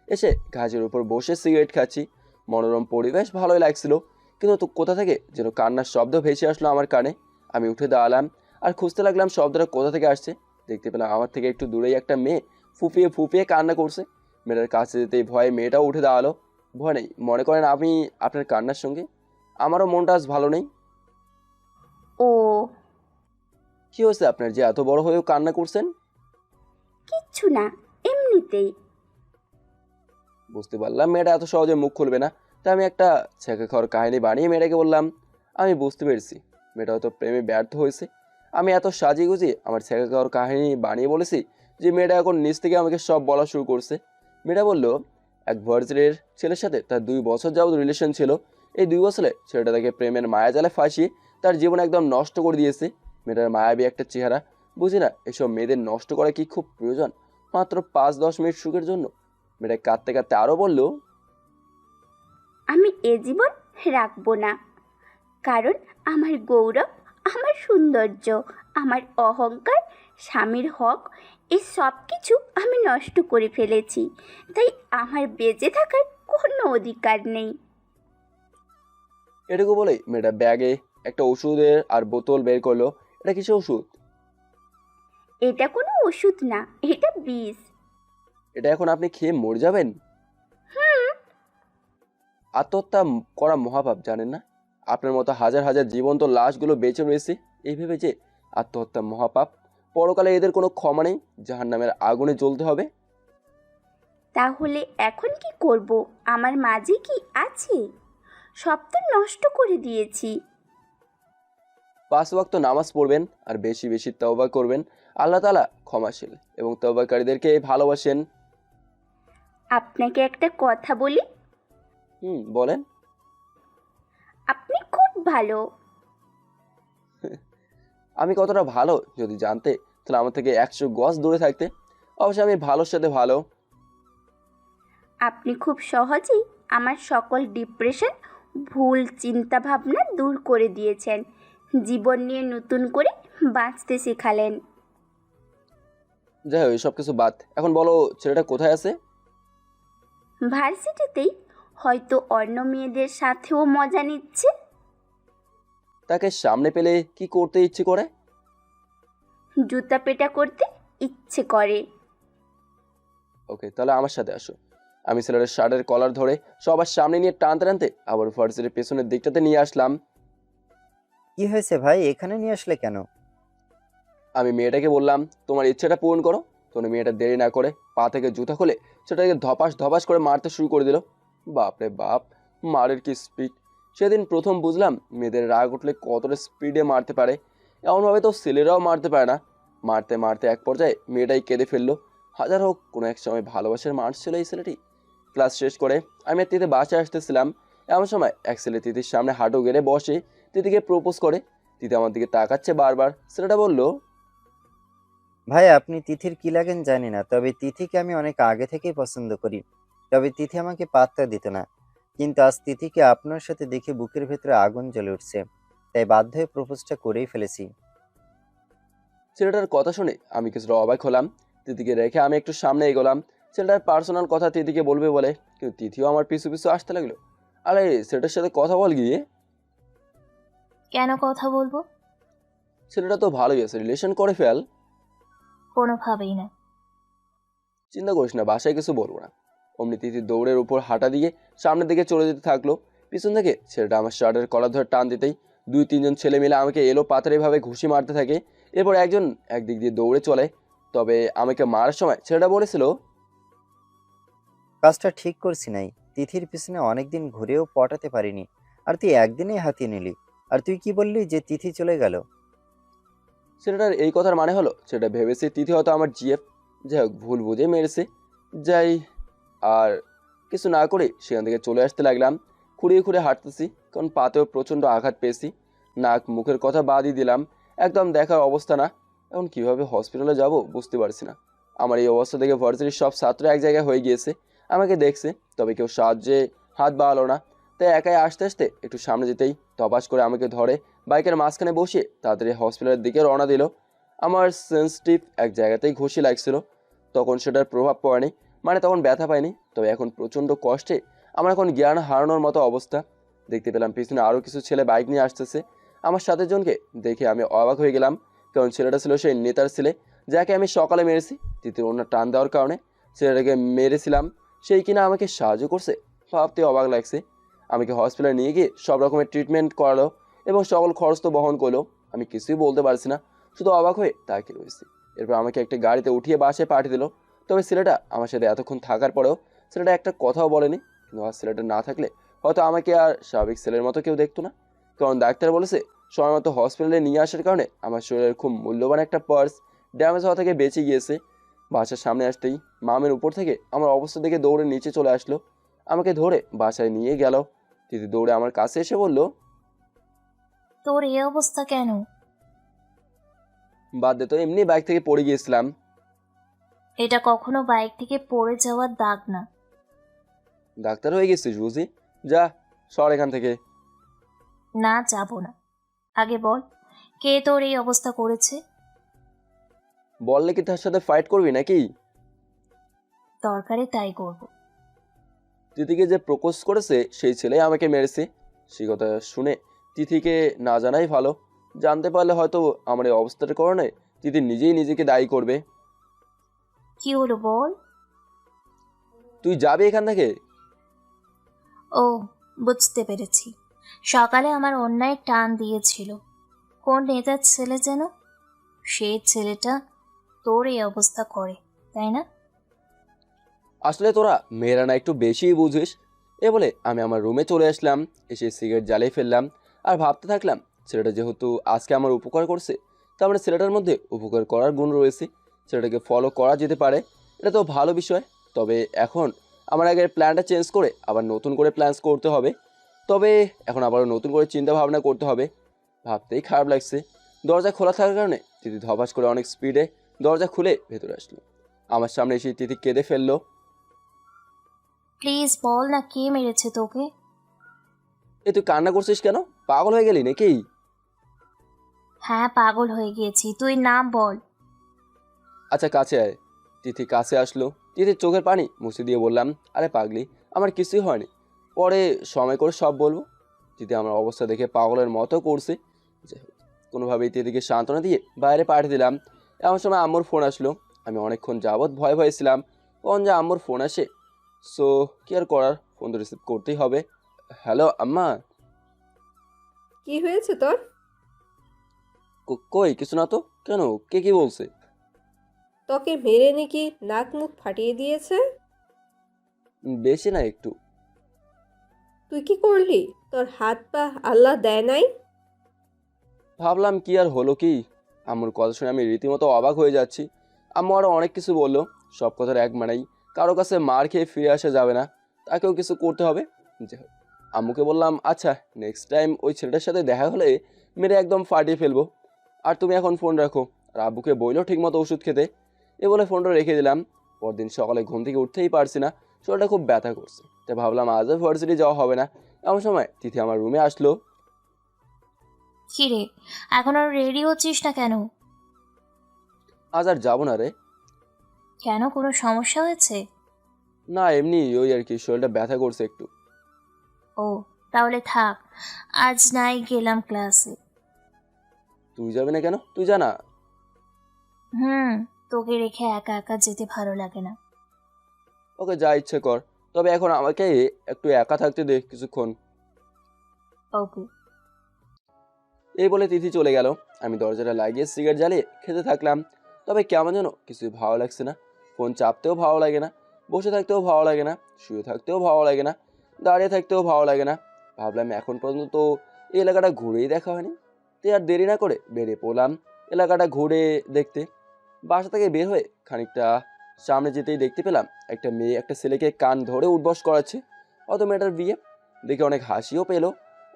এসে গাছের উপর বসে সিগারেট খাচ্ছি। মনোরম পরিবেশ, ভালোই লাগছিল, কিন্তু তো কোথা থেকে যেন কান্নার শব্দ ভেসে আসলো আমার কানে। আমি উঠে দাঁড়ালাম আর খুঁজতে লাগলাম শব্দটা কোথা থেকে আসছে। দেখতে পেলাম আমার থেকে একটু দূরেই একটা মেয়ে ফুপিয়ে ফুপিয়ে কান্না করছে। মেয়েটার কাছে যেতেই ভয়ে মেয়েটাও উঠে দাঁড়ালো। ভয় নেই, মনে করেন আমি আপনার কান্নার সঙ্গে আমারও মনটা আজ ভালো নেই। ও, কি হয়েছে আপনার যে এত বড় হয়েও কান্না করছেন? কিচ্ছু না, এমনিতেই। বুঝতে পারলাম মেয়েটা এত সহজে মুখ খুলবে না, তাই আমি একটা ছেঁকা খাওয়ার কাহিনী বানিয়ে মেয়েটাকে বললাম, আমি বুঝতে পেরেছি মেয়েটা হয়তো প্রেমে ব্যর্থ হয়েছে। আমি এত সাজিয়ে গুজিয়ে আমার ছেঁকা খাওয়ার কাহিনী বানিয়ে বলেছি যে মেয়েটা এখন নিজ থেকে আমাকে সব বলা শুরু করছে। মেয়েটা বলল, এক ভার্সিটির ছেলের সাথে তার 2 বছর যাবত রিলেশন ছিল। এই 2 বছরে ছেলেটা তাকে প্রেমের মায়াজালে ফাঁসিয়ে তার জীবন একদম নষ্ট করে দিয়েছে। মেয়েটার মায়াবী একটা চেহারা, বুঝি না এসব মেয়েদের নষ্ট করা কি খুব প্রয়োজন মাত্র 5-10 মিনিট সুখের জন্য? মেয়েটা কাঁদতে কাঁদতে আরও বলল, আমি এ জীবন রাখবো না, কারণ আমার গৌরব, আমার সৌন্দর্য, আমার অহংকার, স্বামীর হক, এই সব কিছু আমি নষ্ট করে ফেলেছি। তাই আমার বেঁচে থাকার কোনো অধিকার নেই। এটুকু বলেই মেয়েটা ব্যাগে একটা ওষুধের আর বোতল বের করলো। এটা কিছু ওষুধ? এটা কোনো ওষুধ না, এটা বিষ। এটা এখন আপনি খেয়ে মরে যাবেন? আত্মহত্যা করা মহাপাপ, জানেন না? আপনার মতো হাজার হাজার জীবন্ত লাশগুলো বেঁচে রয়েছে এই ভেবে যে আত্মহত্যা মহাপাপ। পরকালে এদের কোনো ক্ষমা নেই, জাহান্নামের আগুনে জ্বলতে হবে। তাহলে এখন কি করব? আমার মাঝে কি আছে? সব তো নষ্ট করে দিয়েছি। 5 ওয়াক্ত নামাজ পড়বেন আর বেশি বেশি তওবা করবেন। আল্লাহ তাআলা ক্ষমাশীল এবং তওবাকারীদেরকে ভালোবাসেন। আপনাকে একটা কথা বলি, বলেন। আপনি খুব ভালো। আমি কতটা ভালো যদি জানতে, তাহলে আমার থেকে 100 গজ দূরে থাকতে। অবশ্যই আমি ভালোর সাথে ভালো। আপনি খুব সহজেই আমার সকল ডিপ্রেশন, ভুল চিন্তা ভাবনা দূর করে দিয়েছেন। জীবন নিয়ে নতুন করে বাঁচতে শেখালেন। যাই হোক সব কিছু বাদ, এখন বলো ছেলেটা কোথায় আছে? ভার্সিটিতেই, হয়তো অন্য মেয়েদের সাথেও মজা নিচ্ছে। তাকে সামনে পেলে কি করতে ইচ্ছে করে? জুতা পেটা করতে ইচ্ছে করে। ওকে, তাহলে আমার সাথে আসো। আমি ছেলেটার শার্টের কলার ধরে সবার সামনে নিয়ে টানতে টানতে আবার ভার্সিটির পেছনের দিকটাতে নিয়ে আসলাম। কি হয়েছে ভাই, এখানে নিয়ে আসলে কেন? আমি মেয়েটাকে বললাম, তোমার ইচ্ছেটা পূরণ করো। তখন মেয়েটা দেরি না করে পা থেকে জুতা খুলে সেটাকে ধপাস ধপাস করে মারতে শুরু করে দিল। বাপরে বাপ, মারের কি স্পিড! সেদিন প্রথম বুঝলাম মেয়েদের রাগ উঠলে কতটা স্পিডে মারতে পারে। এমনভাবে তো ছেলেরাও মারতে পারে না। মারতে মারতে এক পর্যায়ে মেয়েটাই কেঁদে ফেললো। হাজার হোক, কোনো এক সময় ভালোবাসার মানুষ ছিল এই ছেলেটি। ক্লাস শেষ করে আমি আর তিথি বাসায় আসতেছিলাম। এমন সময় এক ছেলে তিথির সামনে হাঁটু গেড়ে বসে তিথিকে প্রপোজ করে। তিথি আমার দিকে তাকাচ্ছে বারবার। ছেলেটা বলল, ভাই আপনি তিথির কি লাগেন জানি না, তবে তিথিকে আমি অনেক আগে থেকেই পছন্দ করি। তবে তিথি আমাকে পাত্তা দিত না, কিন্তু আজ তিথিকে আপনার সাথে দেখে বুকের ভেতরে আগুন জ্বলে উঠছে, তাই বাধ্য হয়ে প্রপোজটা করেই ফেলেছি। ছেলেটার কথা শুনে আমি কিছুটা অবাক হলাম। তিথিকে রেখে আমি একটু সামনে এগোলাম। ছেলেটার পার্সোনাল কথা তিথিকে বলবে বলে, কিন্তু তিথিও আমার পিছু পিছু আসতে লাগলো। আরে ছেলেটার সাথে কথা বল গিয়ে। কেন কথা বলবো? ছেলেটা তো ভালোই আছে, রিলেশন করে ফেল। কোনোভাবেই না। চিন্তা করিস না, বাসায় কিছু বলবো না। অমনি তিথি দৌড়ের উপর হাঁটা দিয়ে সামনের দিকে চলে যেতে থাকলো। পিছন থেকে ছেলেটা আমার শার্টের কলার ধরে টান দিতেই 2-3 জন ছেলে মিলে আমাকে এলো পাতারে ভাবে ঘুষি মারতে থাকে। এরপর একজন একদিক দিয়ে দৌড়ে চলে। তবে আমাকে মারার সময় ছেলেটা বলেছিল, কাজটা ঠিক করছি নাই, তিথির পিছনে অনেকদিন ঘুরেও পটাতে পারিনি, আর তুই একদিনেই হাতিয়ে নিলি। আর তুই কি বললি যে তিথি চলে গেল? ছেলেটার এই কথার মানে হলো সেটা ভেবেছে তিথি হয়তো আমার জিএফ। যাই হোক, ভুল বুঝে মেরেছে। যাই, আর কিছু না করে সেখান থেকে চলে আসতে লাগলাম। খুঁড়িয়ে খুঁড়িয়ে হাঁটতেছি, কারণ পাতেও প্রচণ্ড আঘাত পেয়েছি। নাক মুখের কথা বাদই দিলাম, একদম দেখার অবস্থা না। এখন কিভাবে হসপিটালে যাব বুঝতে পারছি না। আমার এই অবস্থা দেখে ভার্সিটির সব ছাত্র এক জায়গায় হয়ে গিয়েছে, আমাকে দেখছে। তবে কেউ সাহায্যে হাত বাড়ালো না। তাই একাই আসতে আসতে একটু সামনে যেতেই তপাস করে আমাকে ধরে বাইকের মাঝখানে বসিয়ে তাড়াতাড়ি হসপিটালের দিকে রওনা দিল। আমার সেন্সিটিভ এক জায়গাতেই ঘষি লাগছিল। তখন সেটার প্রভাব পড়েনি, মানে তখন ব্যথা পাইনি। তবে এখন প্রচণ্ড কষ্টে আমার এখন জ্ঞান হারানোর মতো অবস্থা। দেখতে পেলাম পিছনে আরও কিছু ছেলে বাইক নিয়ে আসতেছে। আমার সাথে জনকে দেখে আমি অবাক হয়ে গেলাম, কারণ ছেলেটা ছিল সেই নেতার ছেলে যাকে আমি সকালে মেরেছি। তৃতীয় অন্য টান দেওয়ার কারণে ছেলেটাকে মেরেছিলাম, সেই কিনা আমাকে সাহায্য করছে। ভাবতে অবাক লাগছে। আমাকে হসপিটালে নিয়ে গিয়ে সব রকমের ট্রিটমেন্ট করালো এবং সকল খরচ তো বহন করলো। আমি কিছুই বলতে পারছি না, শুধু অবাক হয়ে তাকিয়ে রয়েছি। এরপর আমাকে একটা গাড়িতে উঠিয়ে বাসায় পাঠিয়ে দিল। তবে ছেলেটা আমার সাথে এতক্ষণ থাকার পরেও ছেলেটা একটা কথাও বলেনি। কিন্তু আর ছেলেটা না থাকলে হয়তো আমাকে আর স্বাভাবিক ছেলের মতো কেউ দেখতো না, কারণ ডাক্তার বলেছে সময় মতো হসপিটালে নিয়ে আসার কারণে আমার শরীরের খুব মূল্যবান একটা পার্স ড্যামেজ হওয়া থেকে বেঁচে গিয়েছে। বাসার সামনে আসতেই মামের উপর থেকে আমার অবস্থা দেখে দৌড়ে নিচে চলে আসলো। আমাকে ধরে বাসায় নিয়ে গেল। দিদি দৌড়ে আমার কাছে এসে বলল, তোর এই অবস্থা কেন? বাদ দে তো, এমনি বাইক থেকে পড়ে গিয়েছিলাম। এটা কখনো বাইক থেকে পড়ে যাওয়ার দাগ না। ডাক্তার হয়ে গেছিস বুঝি? যা, সর এখান থেকে। না, যাব না। আগে বল, কে তোর এই অবস্থা করেছে? বললে কি তার সাথে ফাইট করবি নাকি? দরকারে তাই করব। তিথিকে যে প্রপোজ করেছে সেই ছেলেই আমাকে মেরেছে। সেই কথা শুনে তিথিকে না জানাই ভালো। জানতে পারলে হয়তো আমার এই অবস্থার কারণে তিথি নিজেই নিজেকে দায়ী করবে। কি হলো বল? তুই যাবি এখান থেকে? ও, বুঝতে পেরেছি। সকালে আমার অন্যায় টান দিয়েছিল কোন নেতার ছেলে যেন, সেই ছেলেটা তোর এই অবস্থা করে, তাই না? আসলে তোরা মেয়েরা না একটু বেশিই বুঝিস। এ বলে আমি আমার রুমে চলে আসলাম। এসে সিগারেট জ্বালিয়ে ফেললাম আর ভাবতে থাকলাম, ছেলেটা যেহেতু আজকে আমার উপকার করছে, তার মানে ছেলেটার মধ্যে উপকার করার গুণ রয়েছে। ছেলেটাকে ফলো করা যেতে পারে, এটা তো ভালো বিষয়। তবে এখন আমার আগের প্ল্যানটা চেঞ্জ করে আবার নতুন করে প্ল্যান্স করতে হবে। তবে এখন আবারও নতুন করে চিন্তা ভাবনা করতে হবে। ভাবতেই খারাপ লাগছে। দরজা খোলা থাকার কারণে তিথি ধপাস করে অনেক স্পিডে দরজা খুলে ভেতরে আসলো। আমার সামনে এসে তিথি কেঁদে ফেললো। প্লিজ বল না, কে মেরেছে তোকে? এ তুই কান্না করছিস কেন? পাগল হয়ে গেলি নাকি? হ্যাঁ, পাগল হয়ে গিয়েছি। তুই নাম বল। আচ্ছা কাছে আয়। তিথি কাছে আসলো। তিথির চোখের পানি মুছে দিয়ে বললাম, আরে পাগলি, আমার কিছুই হয়নি, পরে সময় করে সব বলবো। তিথি আমার অবস্থা দেখে পাগলের মতো করছে। যাই হোক, কোনোভাবেই তিথিকে সান্ত্বনা দিয়ে বাইরে পাঠিয়ে দিলাম। এমন সময় আম্মুর ফোন আসলো। আমি অনেকক্ষণ যাবৎ ভয় ভয়ে ছিলাম কখন যে আম্মুর ফোন আসে। সো কি আর করার, ফোন তো রিসিভ করতেই হবে। হ্যালো আম্মা। কি হয়েছে তোর? কই কিছু না তো। কেন, কে কি বলছে? তোকে মেরে নাকি নাক মুখ ফাটিয়ে দিয়েছে? বেশি না, একটু। তুই কি করলি? তোর হাত পা আল্লাহ দেয় নাই? ভাবলাম কি আর হলো কি। আম্মুর কথা শুনে আমি রীতিমতো অবাক হয়ে যাচ্ছি। আম্মু আরও অনেক কিছু বললো, সব কথার এক মানেই কারো কাছে মার খেয়ে ফিরে আসা যাবে না, তাকেও কিছু করতে হবে। যাই হোক, আম্মুকে বললাম, আচ্ছা নেক্সট টাইম ওই ছেলেটার সাথে দেখা হলে মেরে একদম ফাটিয়ে ফেলবো। আর তুমি এখন ফোন রাখো, আর আব্বুকে বইলো ঠিক মতো ওষুধ খেতে। এ বলে ফোনটা রেখে দিলাম। পরদিন সকালে ঘুম থেকে উঠতেই পারছি না, শরীরটা খুব ব্যথা করছে। তাই ভাবলাম আজও ভার্সিটি যাওয়া হবে না। এমন সময় তিথি আমার রুমে আসলো। কি রে, এখন আর রেডি হচ্ছিস না কেন? আজ আর যাবো না রে। কেন, কোনো সমস্যা হয়েছে? না এমনি, ওই আর কি, শরীরটা ব্যথা করছে একটু। ও, তাহলে থাক, আজ নাই গেলাম ক্লাসে। তুই যাবি না কেন? তুই জানা। তোকে রেখে একা একা যেতে ভালো লাগে না। ওকে, যা ইচ্ছে কর, তবে এখন আমাকে একটু একা থাকতে দে কিছুক্ষণ। ওকে। এই বলে তিথি চলে গেল। আমি দরজাটা লাগিয়ে সিগারেট জ্বালিয়ে খেতে থাকলাম। তবে কেমন যেন কিছুই ভালো লাগছে না। ফোন চাপতেও ভালো লাগে না, বসে থাকতেও ভালো লাগে না, শুয়ে থাকতেও ভালো লাগে না, দাঁড়িয়ে থাকতেও ভালো লাগে না। ভাবলাম এখন পর্যন্ত তো এই এলাকাটা ঘুরেই দেখা হয়নি। তাই আর দেরি না করে বেরিয়ে পড়লাম এলাকাটা ঘুরে দেখতে। বাসা থেকে বের হয়ে খানিকটা সামনে যেতেই দেখতে পেলাম একটা মেয়ে একটা ছেলেকে কান ধরে উঠবস করাচ্ছে। অত মেয়েটার বিয়ে দেখে অনেক হাসিও পেলো।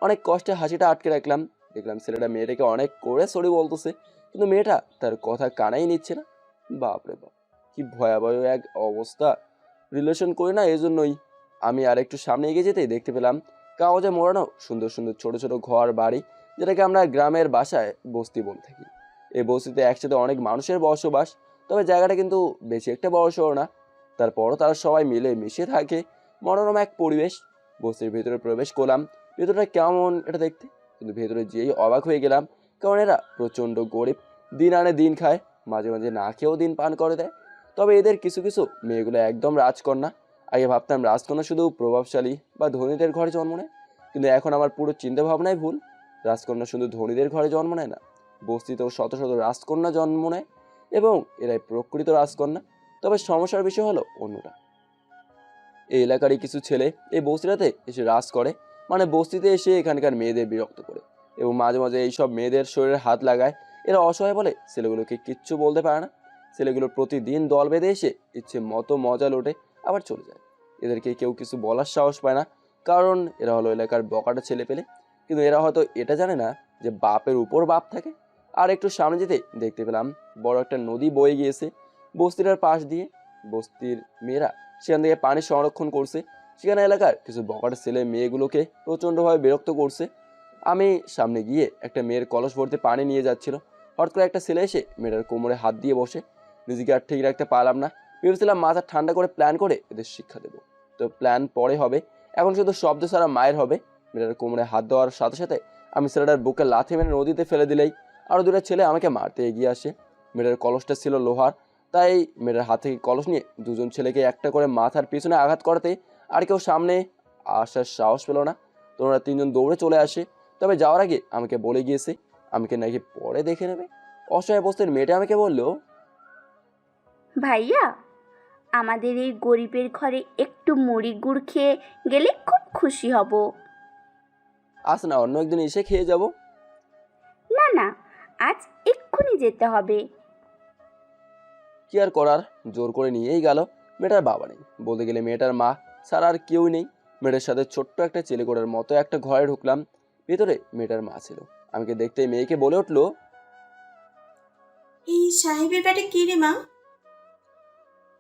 অনেক কষ্টে হাসিটা আটকে রাখলাম। দেখলাম ছেলেটা মেয়েটাকে অনেক করে সরি বলতেছে, কিন্তু মেয়েটা তার কথা কানাই নিচ্ছে না। বাপরে বাপ, কি ভয়াবহ এক অবস্থা। রিলেশন করি না, এই জন্যই। আমি আর একটু সামনে এগিয়ে যেতেই দেখতে পেলাম কাগজে মোড়ানো সুন্দর সুন্দর ছোট ছোট ঘর বাড়ি, যেটাকে আমরা গ্রামের বাসায় বস্তি বলে থাকি। এই বস্তিতে একসাথে অনেক মানুষের বসবাস, তবে জায়গাটা কিন্তু বেশি একটা বড় সড়ো না। তারপরও তারা সবাই মিলে মিশে থাকে। মনোরম এক পরিবেশ। বস্তির ভেতরে প্রবেশ করলাম। ভেতরটা কেমন এটা দেখতে, কিন্তু ভেতরে যেই অবাক হয়ে গেলাম, কারণ এরা প্রচণ্ড গরিব, দিন আনে দিন খায়, মাঝে মাঝে না খেয়েও দিন পান করে দেয়। তবে এদের কিছু কিছু মেয়েগুলো একদম রাজকন্যা। আগে ভাবতাম রাজকন্যা শুধু প্রভাবশালী বা ধনীদের ঘরে জন্ম নেয়, কিন্তু এখন আমার পুরো চিন্তা ভাবনাই ভুল। রাজকন্যা শুধু ধনীদের ঘরে জন্ম নেয় না, বস্তিতেও শত শত রাজকন্যা জন্ম নেয়, এবং এরাই প্রকৃত রাজকন্যা। তবে সমস্যার বিষয় হলো অন্যটা। এই এলাকারই কিছু ছেলে এই বস্তিটাতে এসে রাজ করে, মানে বস্তিতে এসে এখানকার মেয়েদের বিরক্ত করে, এবং মাঝে মাঝে এইসব মেয়েদের শরীরে হাত লাগায়। এরা অসহায় বলে ছেলেগুলোকে কিচ্ছু বলতে পারে না। ছেলেগুলো প্রতিদিন দল বেঁধে এসে ইচ্ছে মতো মজা লোটে, আবার চলে যায়। এদেরকে কেউ কিছু বলার সাহস পায় না, কারণ এরা হলো এলাকার বকাটা ছেলে পেলে। কিন্তু এরা হয়তো এটা জানে না যে বাপের উপর বাপ থাকে। আর একটু সামনে যেতে দেখতে পেলাম বড় একটা নদী বয়ে গিয়েছে বস্তিটার পাশ দিয়ে। বস্তির মেয়েরা সেখান থেকে পানি সংরক্ষণ করছে। সেখানে এলাকার কিছু বকাটা ছেলে মেয়েগুলোকে প্রচণ্ডভাবে বিরক্ত করছে। আমি সামনে গিয়ে একটা মেয়ের কলস ভর্তি পানি নিয়ে যাচ্ছিল। হঠাৎ করে একটা ছেলে এসে মেয়েটার কোমরে হাত দিয়ে বসে। নিজেকে আর ঠিক রাখতে পারলাম না। ভেবেছিলাম মাথা ঠান্ডা করে প্ল্যান করে এদের শিক্ষা দেবো, তো প্ল্যান পরে হবে, এখন শুধু শব্দ ছাড়া মায়ের হবে। মেয়েটার কোমরে হাত দেওয়ার সাথে সাথে আমি ছেলেটার বুকে লাথি মেরে নদীতে ফেলে দিলেই আরও দুটো ছেলে আমাকে মারতে এগিয়ে আসে। মেয়েটার কলসটা ছিল লোহার, তাই মেয়েটার হাত থেকে কলস নিয়ে দুজন ছেলেকে একটা করে মাথার পিছনে আঘাত করাতে আর কেউ সামনে আসার সাহস পেল না। তোমরা তিনজন দৌড়ে চলে আসে। তবে যাওয়ার আগে আমাকে বলে গিয়েছে আমাকে নাকি পরে দেখে নেবে। অসহায় অবস্থার মেয়েটা আমাকে বললো, ভাইয়া, আমাদের এই গরিবের ঘরে একটু মুড়ি গুড় খেয়ে গেলে খুব খুশি হব। আস না, অন্য একদিন এসে খেয়ে যাব। না না, আজ এক্ষুনি যেতে হবে। কি আর করার, জোর করে নিয়েই গেল। মেয়েটার বাবা নেই, বলতে গেলে মেয়েটার মা ছাড়া আর কেউই নেই। মেয়েটার সাথে ছোট্ট একটা ছেলেকোড়ার মতো একটা ঘরে ঢুকলাম। ভেতরে মেয়েটার মা ছিল। আমাকে দেখতেই মেয়েকে বলে উঠলো, এই সাহেবের ব্যাটে কি রে মা?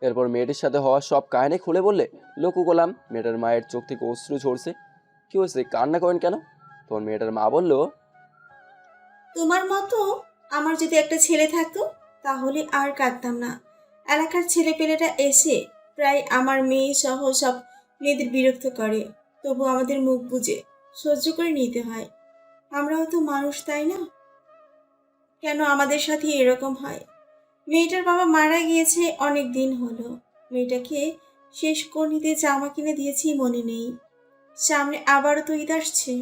এরপর মেয়েটির সাথে হওয়া সব কাহিনী খুলে বললে লক্ষ্য করলাম মেয়েটার মায়ের চোখ থেকে অশ্রু ঝরছে। কি হয়েছে, কান্না করেন কেন? তখন মেয়েটার মা বলল, তোমার মতো আমার যদি একটা ছেলে থাকতো তাহলে আর কাঁদতাম না। এলাকার ছেলেপেলেরা এসে প্রায় আমার মেয়ে সহ সব মেয়েদের বিরক্ত করে, তবু আমাদের মুখ বুজে সহ্য করে নিতে হয়। আমরাও তো মানুষ, তাই না? কেন আমাদের সাথে এরকম হয়? মেয়েটার বাবা মারা গিয়েছে অনেক দিন হলো। মেয়েটাকে শেষ কর্ণিতে জামা কিনে দিয়েছি মনে নেই। সামনে আবারও তো ঈদ আসছে।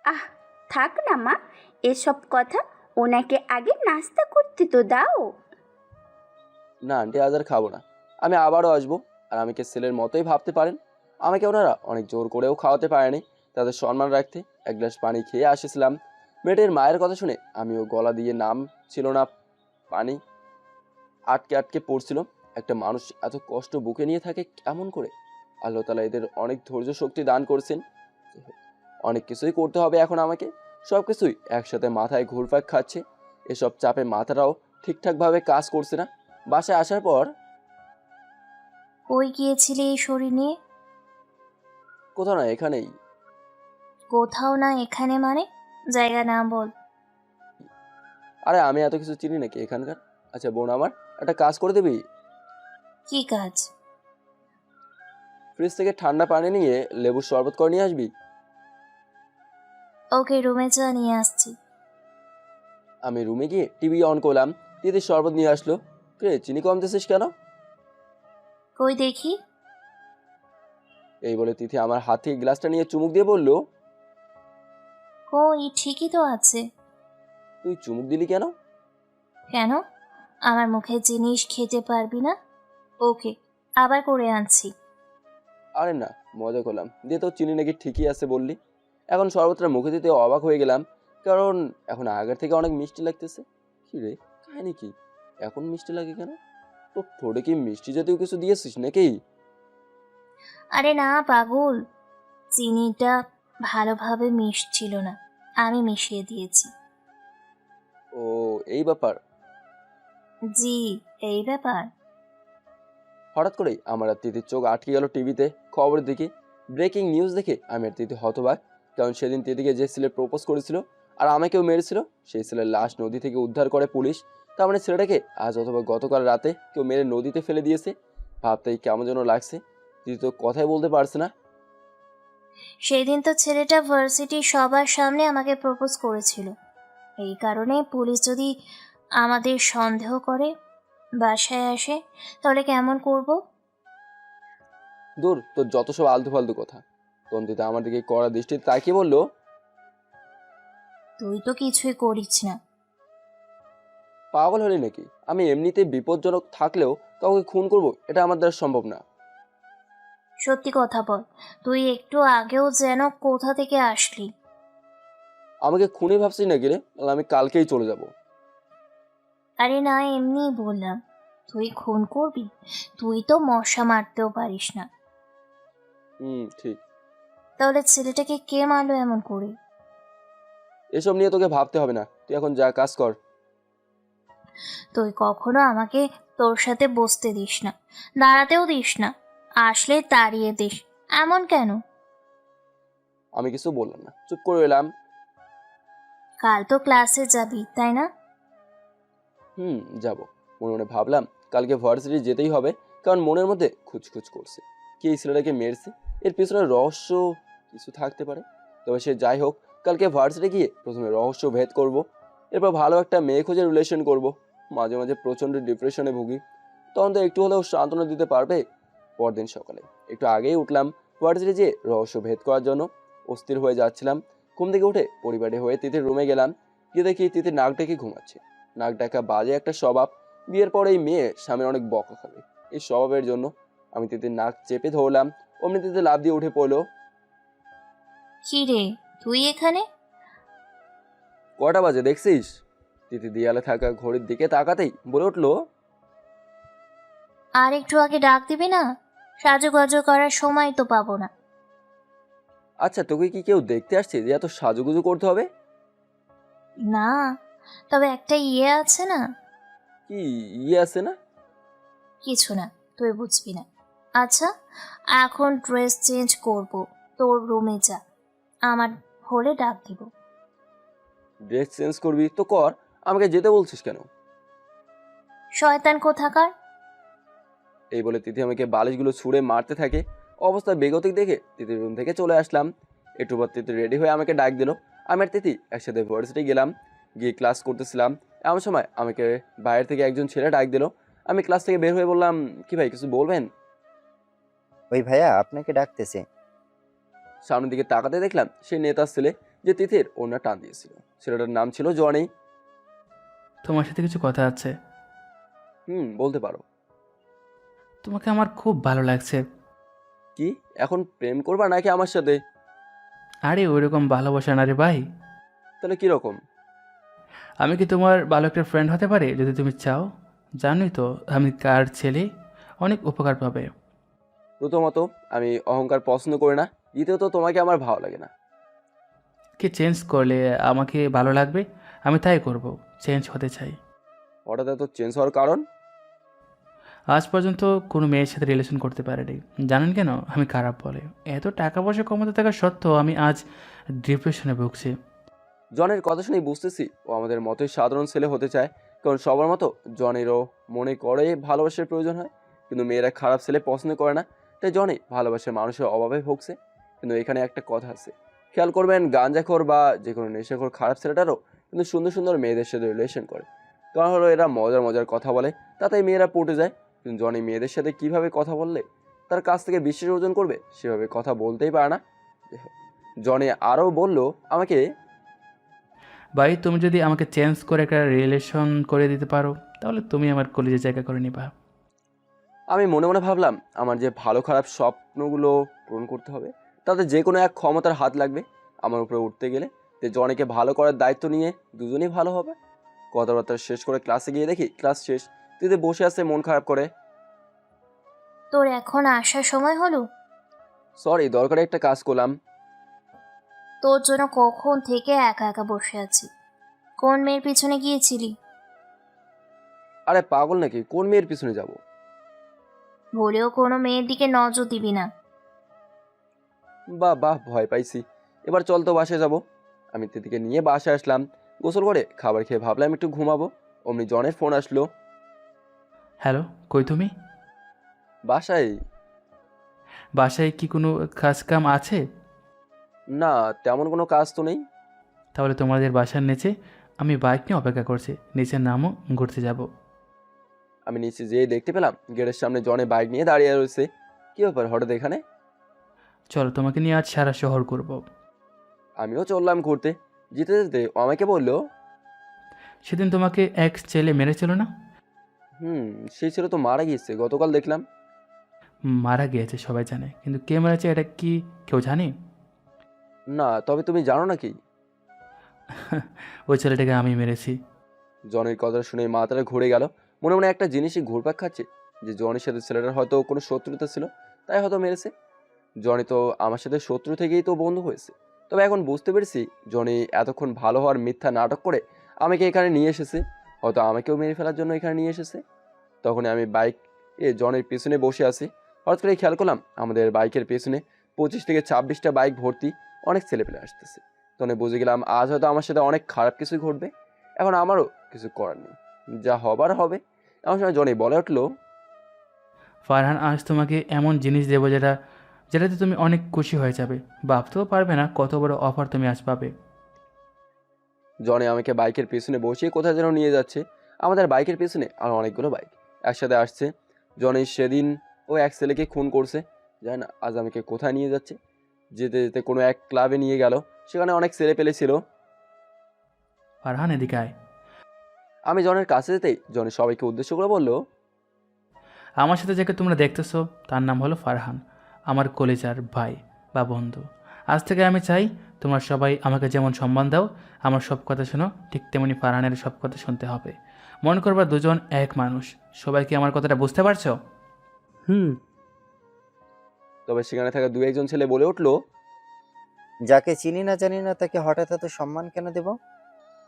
আহ, থাক না মা, এসব কথা। ওনাকে আগে নাস্তা করতে তো দাও। না আন্টি, আজ আর খাবো না। আমি আবারও আসবো। আর আমাকে ছেলের মতোই ভাবতে পারেন। আমাকে ওনারা অনেক জোর করেও খাওয়াতে পারেনি। তাদের সম্মান রাখতে এক গ্লাস পানি খেয়ে আসেছিলাম। মেয়েটির মায়ের কথা শুনে আমিও গলা দিয়ে নাম ছিল না, পানি আটকে আটকে পড়ছিল। একটা মানুষ এত কষ্ট বুকে নিয়ে থাকে কেমন করে? আল্লাহ তাআলা এদের অনেক ধৈর্য শক্তি দান করেছেন। অনেক কিছুই করতে হবে এখন আমাকে। সব কিছুই একসাথে মাথায় ঘুরপাক খাচ্ছে। এসব চাপে মাথাটাও ঠিকঠাকভাবে কাজ করছে না। বাসায় আসার পর কই গিয়েছিলে এই শরীর নিয়ে? কোথাও না, এখানেই। কোথাও না এখানে মানে? জায়গা নাম বল। আরে আমি এত কিছু চিনি নাকি এখানকার? আচ্ছা বোন আমার, একটা কাজ করে দিবি? কি কাজ? ফ্রিজ থেকে ঠান্ডা পানি নিয়ে লেবুর শরবত করে নিয়ে আসবি। ওকে, রুমে যা, নিয়ে আসছি। আমি রুমে গিয়ে টিভি অন করলাম। দিদি শরবত নিয়ে আসলো। রে, চিনি কম দিছিস কেন? কই দেখি। এই বলে তিথি আমার হাত থেকে গ্লাসটা নিয়ে চুমুক দিয়ে বলল, কই, ঠিকই তো আছে। তুই চুমুক দিলি কেন? কেন? আমার মুখের জিনিস খেতে পারবি না? ওকে, আবার করে আনছি। আরে না, মজা করলাম। দিয়ে তো চিনি নাকি ঠিকই আছে বললি। এখন শরবতটা মুখে দিতে অবাক হয়ে গেলাম, কারণ এখন আগের থেকে অনেক মিষ্টি লাগতেছে। কি রে, কাহিনি কি? এখন মিষ্টি লাগে কেন? তোর ঠোঁটে কি মিষ্টি জাতীয় কিছু দিয়েছিস নাকি? আরে না পাগল, চিনিটা ভালোভাবে মিশছিল না, আমি মিশিয়ে দিয়েছি। ও, এই ব্যাপার। জি, এই ব্যাপার। হঠাৎ করেই আমার আর তিথির চোখ আটকে গেল টিভিতে খবরের দিকে। ব্রেকিং নিউজ দেখে আমি আর তিথি হতবাক। কারণ সেদিন তিথিকে যে ছেলে প্রপোজ করেছিল আর আমাকেও মেরেছিল, সেই ছেলের লাশ নদী থেকে উদ্ধার করে পুলিশ। তার মানে ছেলেটাকে আজ অথবা গতকাল রাতে কেউ মেরে নদীতে ফেলে দিয়েছে। ভাবতেই কেমন যেন লাগছে। তিথি তো কথাই বলতে পারছে না। সেদিন তো ছেলেটা ভার্সিটির সবার সামনে আমাকে প্রপোজ করেছিল। এই কারণে পুলিশ যদি আমাদের সন্দেহ করে, বাসায় আসে, তাহলে কেমন করব? দূর, তোর যত সব আলতু ফালতু কথা। তন্দিতা আমার দিকে কড়া দৃষ্টিতে তাকিয়ে বলল, তুই তো কিছুই করিস না। পাগল হলি নাকি? আমি এমনিতে বিপজ্জনক থাকলেও কাউকে খুন করব, এটা আমার দ্বারা সম্ভব না। সত্যি কথা বল, তুই একটু আগেও যেন কোথা থেকে আসলি। আমাকে খুনি ভাবছিস নাকি রে? তাহলে আমি কালকেই চলে যাব। আরে না, এমনিই বললাম। তুই খুন করবি? তুই তো মশা মারতেও পারিস না। ঠিক। তাহলে ছেলেটাকে কে মারলো এমন করে? এসব নিয়ে তোকে ভাবতে হবে না, তুই এখন যা কাজ কর। তুই কখনো আমাকে তোর সাথে বসতে দিস না, দাঁড়াতেও দিস না, আসলে তাড়িয়ে দিস। এমন কেন? আমি কিছু বললাম না, চুপ করে এলাম। কাল তো ক্লাসে যাবি, তাই না? যাব। মনে মনে ভাবলাম কালকে ভার্সিটি যেতেই হবে, কারণ মনের মধ্যে খুঁজখুঁজ করছে। কে এই ছেলেটাকে মেরেছে? এর পিছনে রহস্য কিছু থাকতে পারে। তবে সে যাই হোক, কালকে ভার্সিটি গিয়ে প্রথমে রহস্য ভেদ করব। এরপর ভালো একটা মেয়ে খুঁজে রিলেশন করব। মাঝে মাঝে প্রচণ্ড ডিপ্রেশনে ভুগি, তখন তো একটু হলেও সান্ত্বনা দিতে পারবে। পরদিন সকালে একটু আগেই উঠলাম ভার্সিটি যেয়ে রহস্য ভেদ করার জন্য। অস্থির হয়ে যাচ্ছিলাম। ঘুম থেকে উঠে পরিবারে হয়ে তিথির রুমে গেলাম। গিয়ে দেখি তিথির নাক ডেকে ঘুমাচ্ছে। নাক ডাকা বাজে একটা স্বভাব। বিয়ের পর এই মেয়ে স্বামীর অনেক বকা খাবে। এই স্বভাবের জন্য আমি তিথির নাক চেপে ধরলাম। অমনি তিথি লাফ দিয়ে উঠে পড়লো। কি রে, তুই এখানে? কটা বাজে দেখছিস? তিথি দেয়ালে থাকা ঘড়ির দিকে তাকাতেই বলে উঠলো, আর একটু আগে ডাক দিবি না? সাজুগুজু করার সময় তো পাবো না। আচ্ছা তোকে কি কেউ দেখতে আসছে যে এত সাজুগুজু করতে হবে? না, তবে একটা ইয়ে আছে না। কি ইয়ে আছে না? কিছু না, তুই বুঝবি না। আচ্ছা, এখন ড্রেস চেঞ্জ করব, তোর রুমে যা, আমার হলে ডাক দিব। ড্রেস চেঞ্জ করবি তো কর, আমাকে যেতে বলছিস কেন? শয়তান কোথাকার। এই বলে তিথি আমাকে বালিশগুলো ছুঁড়ে মারতে থাকে। অবস্থা বেগতিক দেখে তিথির রুম থেকে চলে আসলাম। একটু পর তিথি রেডি হয়ে আমাকে ডাক দিল। আমি আর তিথি একসাথে ভার্সিটি গেলাম। গিয়ে ক্লাস করতেছিলাম, এমন সময় আমাকে বাইরে থেকে একজন ছেলে ডাক দিল। আমি ক্লাস থেকে বের হয়ে বললাম, কি ভাই কিছু বলবেন? ওই ভাইয়া আপনাকে ডাকতেছে। সামনের দিকে তাকাতে দেখলাম সেই নেতার ছেলে যে তিথির ওড়না টান দিয়েছিল। ছেলেটার নাম ছিল জনি। তোমার সাথে কিছু কথা আছে। বলতে পারো। তোমাকে আমার খুব ভালো লাগছে। কি এখন প্রেম করবা নাকি আমার সাথে? আরে ওইরকম ভালোবাসা না রে ভাই। তাহলে কিরকম? আমি কি তোমার ভালো একটা ফ্রেন্ড হতে পারি যদি তুমি চাও? জানোই তো আমি কার ছেলে, অনেক উপকার পাবে। প্রথমত আমি অহংকার পছন্দ করি না, দ্বিতীয়ত তোমাকে আমার ভালো লাগে না। কি চেঞ্জ করলে আমাকে ভালো লাগবে? আমি তাই করব, চেঞ্জ হতে চাই। হঠাৎ এত চেঞ্জ হওয়ার কারণ? আজ পর্যন্ত কোনো মেয়ের সাথে রিলেশন করতে পারিনি। জানেন কেন? আমি খারাপ বলে। এত টাকা পয়সা কমাতে থাকা সত্ত্বেও আমি আজ ডিপ্রেশনে ভুগছি। জনের কথা শুনেই বুঝতেছি ও আমাদের মতোই সাধারণ ছেলে হতে চায়, কারণ সবার মতো জনেরও মনে করে ভালোবাসার প্রয়োজন হয়, কিন্তু মেয়েরা খারাপ ছেলে পছন্দ করে না, তাই জনে ভালোবাসার মানুষের অভাবে ভুগছে। কিন্তু এখানে একটা কথা আছে, খেয়াল করবেন, গাঁজাখোর বা যে কোনো নেশাখোর খারাপ ছেলেটারও কিন্তু সুন্দর সুন্দর মেয়েদের সাথে রিলেশন করে। কারণ হলো এরা মজার মজার কথা বলে, তাতে মেয়েরা পটে যায়। কিন্তু জনি মেয়েদের সাথে কিভাবে কথা বললে তার কাছ থেকে বিশ্বাস অর্জন করবে সেভাবে কথা বলতেই পারে না। জনি আরও বলল আমাকে, ভাই তুমি যদি আমাকে চেঞ্জ করে একটা রিলেশন করে দিতে পারো তাহলে তুমি আমার কলেজে জায়গা করে নিবা। আমি মনে মনে ভাবলাম আমার যে ভালো খারাপ স্বপ্নগুলো পূরণ করতে হবে, তাতে যে কোনো এক ক্ষমতার হাত লাগবে আমার উপরে উঠতে গেলে। যে জনিকে ভালো করার দায়িত্ব নিয়ে দুজনেই ভালো হবে। কথাবার্তা শেষ করে ক্লাসে গিয়ে দেখি ক্লাস শেষ, তুই বসে আছে মন খারাপ করে। তোর এখন আসার সময় হলো? সরি, দরকারি একটা কাজ করলাম। তোর জন্য কখন থেকে একা একা বসে আছি। কোন মেয়ের পিছনে গিয়েছিলি? আরে পাগল নাকি, কোন মেয়ের পিছনে যাব? বলেও কোনো মেয়ের দিকে নজর দিবি না। বাহ বাহ, ভয় পাইছি। এবার চল তো বাসায় যাব। আমি তিথিকে নিয়ে বাসায় আসলাম। গোসল করে খাবার খেয়ে ভাবলাম একটু ঘুমাবো, অমনি জনের ফোন আসলো। হ্যালো, কই তুমি? বাসায়। বাসায় কি কোনো কাজ কাম আছে? না, তেমন কোনো কাজ তো নেই। তাহলে তোমাদের বাসার নিচে আমি বাইক নিয়ে অপেক্ষা করছি, নিচে নামো, ঘুরতে যাব। আমি নিচে যেয়ে দেখতে পেলাম গেটের সামনে জনে বাইক নিয়ে দাঁড়িয়ে রয়েছে। কি ব্যাপার হঠাৎ এখানে? চলো তোমাকে নিয়ে আজ সারা শহর করব। আমিও চললাম ঘুরতে। যেতে যেতে ও আমাকে বললো, সেদিন তোমাকে এক ছেলে মেরেছিল না? সেই ছেলে তো মারা গিয়েছে, গতকাল দেখলাম। মারা গিয়েছে সবাই জানে, কিন্তু কে মেরেছে এটা কি কেউ জানে? না, তবে তুমি জানো নাকি? ওই ছেলেটাকে আমি মেরেছি। জনের কথা শুনে মাথাটা ঘুরে গেল। মনে মনে একটা জিনিসই ঘুরপাক খাচ্ছে, যে জনের সাথে ছেলেটার হয়তো কোনো শত্রুতা ছিল, তাই হয়তো মেরেছে। জনি তো আমার সাথে শত্রু থেকেই তো বন্ধু হয়েছে। তবে এখন বুঝতে পেরেছি জনি এতক্ষণ ভালো হওয়ার মিথ্যা নাটক করে আমাকে এখানে নিয়ে এসেছে, হয়তো আমাকেও মেরে ফেলার জন্য এখানে নিয়ে এসেছে। তখন আমি বাইক জনের পেছনে বসে আছি। হঠাৎ করে খেয়াল করলাম আমাদের বাইকের পেছনে 25 থেকে 26টা বাইক ভর্তি অনেক ছেলেপেলে আসতেছে। তখন বুঝে গেলাম আজ হয়তো আমার সাথে অনেক খারাপ কিছু ঘটবে। এখন আমারও কিছু করার নেই, যা হবার হবে। এমন সময় জনি বলে উঠলো, ফারহান, আজ তোমাকে এমন জিনিস দেবো যেটাতে তুমি অনেক খুশি হয়ে যাবে। ভাবতেও পারবে না কত বড় অফার তুমি আজ পাবে। জনি আমাকে বাইকের পেছনে বসিয়ে কোথায় যেন নিয়ে যাচ্ছে। আমাদের বাইকের পেছনে আর অনেকগুলো বাইক একসাথে আসছে। জনি সেদিন ও এক ছেলেকে খুন করছে, জানি না আজ আমাকে কোথায় নিয়ে যাচ্ছে। যেতে যেতে কোনো এক ক্লাবে নিয়ে গেল, সেখানে অনেক ছেলে পেলে ছিল। ফারহান এদিকে আয়। আমি জনের কাছে যেতেই জনি সবাইকে উদ্দেশ্য করে বলল, আমার সাথে যাকে তোমরা দেখতেছো তার নাম হলো ফারহান, আমার কলেজার ভাই বা বন্ধু। আজ থেকে আমি চাই তোমরা সবাই আমাকে যেমন সম্মান দাও, আমার সব কথা শোনো, ঠিক তেমনি ফারহানের সব কথা শুনতে হবে। মনে করবা দুজন এক মানুষ। সবাই কি আমার কথাটা বুঝতে পারছো? তবে সেখানে থাকা দু একজন ছেলে বলে উঠলো, যাকে চিনি না জানি না তাকে হঠাৎ এত সম্মান কেন দেব?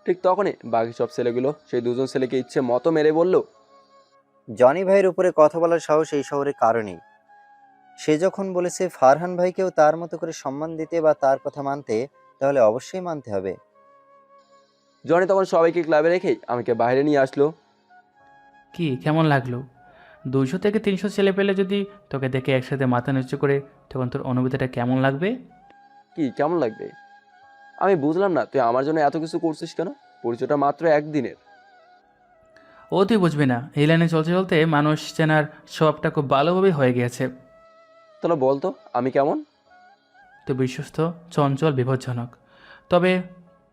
ঠিক তখনই বাকি সব ছেলেগুলো সেই দুজন ছেলেকে ইচ্ছে মতো মেরে বলল, জনি ভাইয়ের উপরে কথা বলার সাহস এই শহরে কারো নেই। সে যখন বলেছে ফারহান ভাইকেও তার মতো করে সম্মান দিতে বা তার কথা মানতে, তাহলে অবশ্যই মানতে হবে। জনি তখন সবাইকে ক্লাবে রেখেই আমাকে বাইরে নিয়ে আসলো। কি কেমন লাগলো? 200 থেকে 300 ছেলে পেলে যদি তোকে দেখে একসাথে মাথা নিচু করে, তখন তোর অনুভূতিটা কেমন লাগবে? কি কেমন লাগবে? আমি বুঝলাম না তুই আমার জন্য এত কিছু করছিস কেন? পরিচয়টা মাত্র একদিনের। ও তুই বুঝবি না, এই লাইনে চলতে চলতে মানুষ চেনার স্বভাবটা খুব ভালোভাবেই হয়ে গিয়েছে। তাহলে বলতো আমি কেমন? তো বিশ্বস্ত, চঞ্চল, বিপজ্জনক। তবে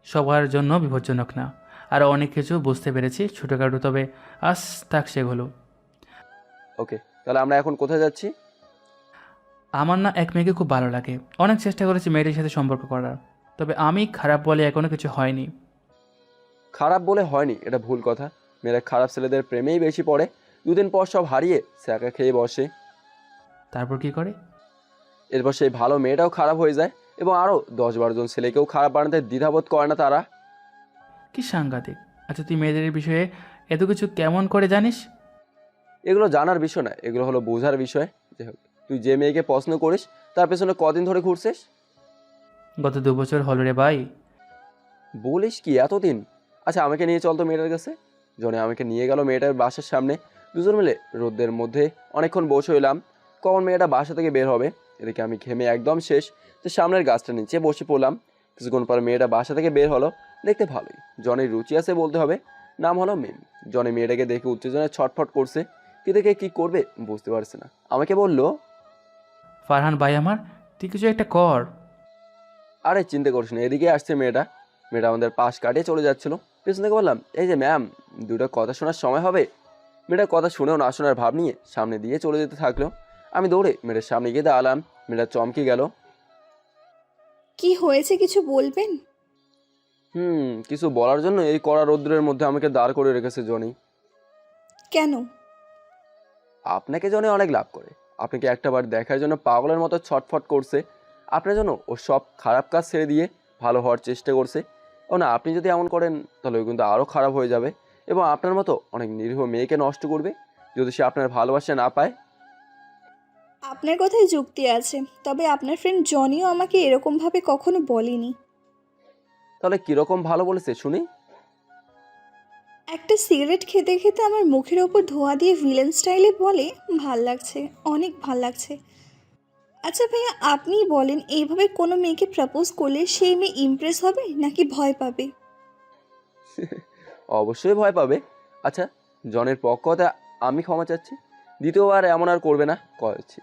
সবার জন্য বিপজ্জনক না। আর অনেক কিছু বুঝতে পেরেছি, ছোটোখাটো, তবে আজ থাক সেগুলো। ওকে, তাহলে আমরা এখন কোথায় যাচ্ছি? আমার না এক মেয়েকে খুব ভালো লাগে। অনেক চেষ্টা করেছি মেয়েটির সাথে সম্পর্ক করার, তবে আমি খারাপ বলে এখনও কিছু হয়নি। খারাপ বলে হয়নি এটা ভুল কথা। মেয়েরা খারাপ ছেলেদের প্রেমেই বেশি পড়ে, 2 দিন পর সব হারিয়ে স্যাকা খেয়ে বসে। তারপর কি করে? এরপর সেই ভালো মেয়েটাও খারাপ হয়ে যায় এবং আরও 10-12 জন ছেলেকেও খারাপ বানাতে দ্বিধাবোধ করে না তারা। কি সাংঘাতিক। আচ্ছা, তুই মেয়েদের বিষয়ে এত কিছু কেমন করে জানিস? এগুলো জানার বিষয় না, এগুলো হলো বোঝার বিষয়। যাই হোক, তুই যে মেয়েকে পছন্দ করিস তার পেছনে কদিন ধরে ঘুরছিস? গত 2 বছর হলো রে ভাই। বলিস কি, এতদিন? আচ্ছা, আমাকে নিয়ে চল তো মেয়েটার কাছে। জনে আমাকে নিয়ে গেল মেয়েটার বাসার সামনে। দুজন মিলে রোদের মধ্যে অনেকক্ষণ বসে হইলাম। কখন মেয়েটা বাসা থেকে বের হবে, এদিকে আমি ঘেমে একদম শেষ। তো সামনের গাছটা নিচে বসে পড়লাম। কিছুক্ষণ পর মেয়েটা বাসা থেকে বের হলো। দেখতে ভালোই, জনের রুচি আছে বলতে হবে। নাম হলো মিম। জনে মেয়েটাকে দেখে উত্তেজনায় ছটফট করছে। কি দেখে কি করবে বুঝতে পারছে না। আমাকে বলল, ফারহান ভাই আমার, তুই কিছু একটা কর। আরে চিন্তা করিস না, এদিকে আসছে মেয়েটা। মেয়েটা আমাদের পাশ কাটিয়ে চলে যাচ্ছিল। পেছন থেকে বললাম, এই যে ম্যাম, দুটো কথা শোনার সময় হবে। মেয়েটার কথা শুনেও না শোনার ভাব নিয়ে সামনে দিয়ে চলে যেতে থাকলো। আমি দৌড়ে মেয়েটার সামনে গিয়ে দাঁড়ালাম। মেয়েটা চমকে গেল। কি হয়েছে কিছু বলবেন? কিছু বলার জন্য এই কড়া রৌদ্রের মধ্যে আমাকে দাঁড় করে রেখেছে জনি। কেন? আপনাকে জনে অনেক লাভ করে। আপনাকে একটাবার দেখার জন্য পাগলের মতো ছটফট করছে। আপনার জন্য ও সব খারাপ কাজ ছেড়ে দিয়ে ভালো হওয়ার চেষ্টা করছে। ও না, আপনি যদি এমন করেন তাহলে ও কিন্তু আরও খারাপ হয়ে যাবে এবং আপনার মতো অনেক নিরীহ মেয়েকে নষ্ট করবে যদি সে আপনার ভালোবাসা না পায়। আপনার কথায় যুক্তি আছে, তবে আপনার ফ্রেন্ড জনিও আমাকে এরকমভাবে কখনো বলেনি। তাহলে কীরকম ভালো বলেছে শুনি? একটা সিগারেট খেতে খেতে আমার মুখের ওপর ধোঁয়া দিয়ে ভিলেন স্টাইলে বলে, ভাল লাগছে, অনেক ভাল লাগছে। আচ্ছা ভাইয়া, আপনিই বলেন, এইভাবে কোনো মেয়েকে প্রপোজ করলে সেই মেয়ে ইমপ্রেস হবে নাকি ভয় পাবে? অবশ্যই ভয় পাবে। আচ্ছা, জনের পক্ষ হতে আমি ক্ষমা চাচ্ছি। দ্বিতীয়বার এমন আর করবে না করেছি।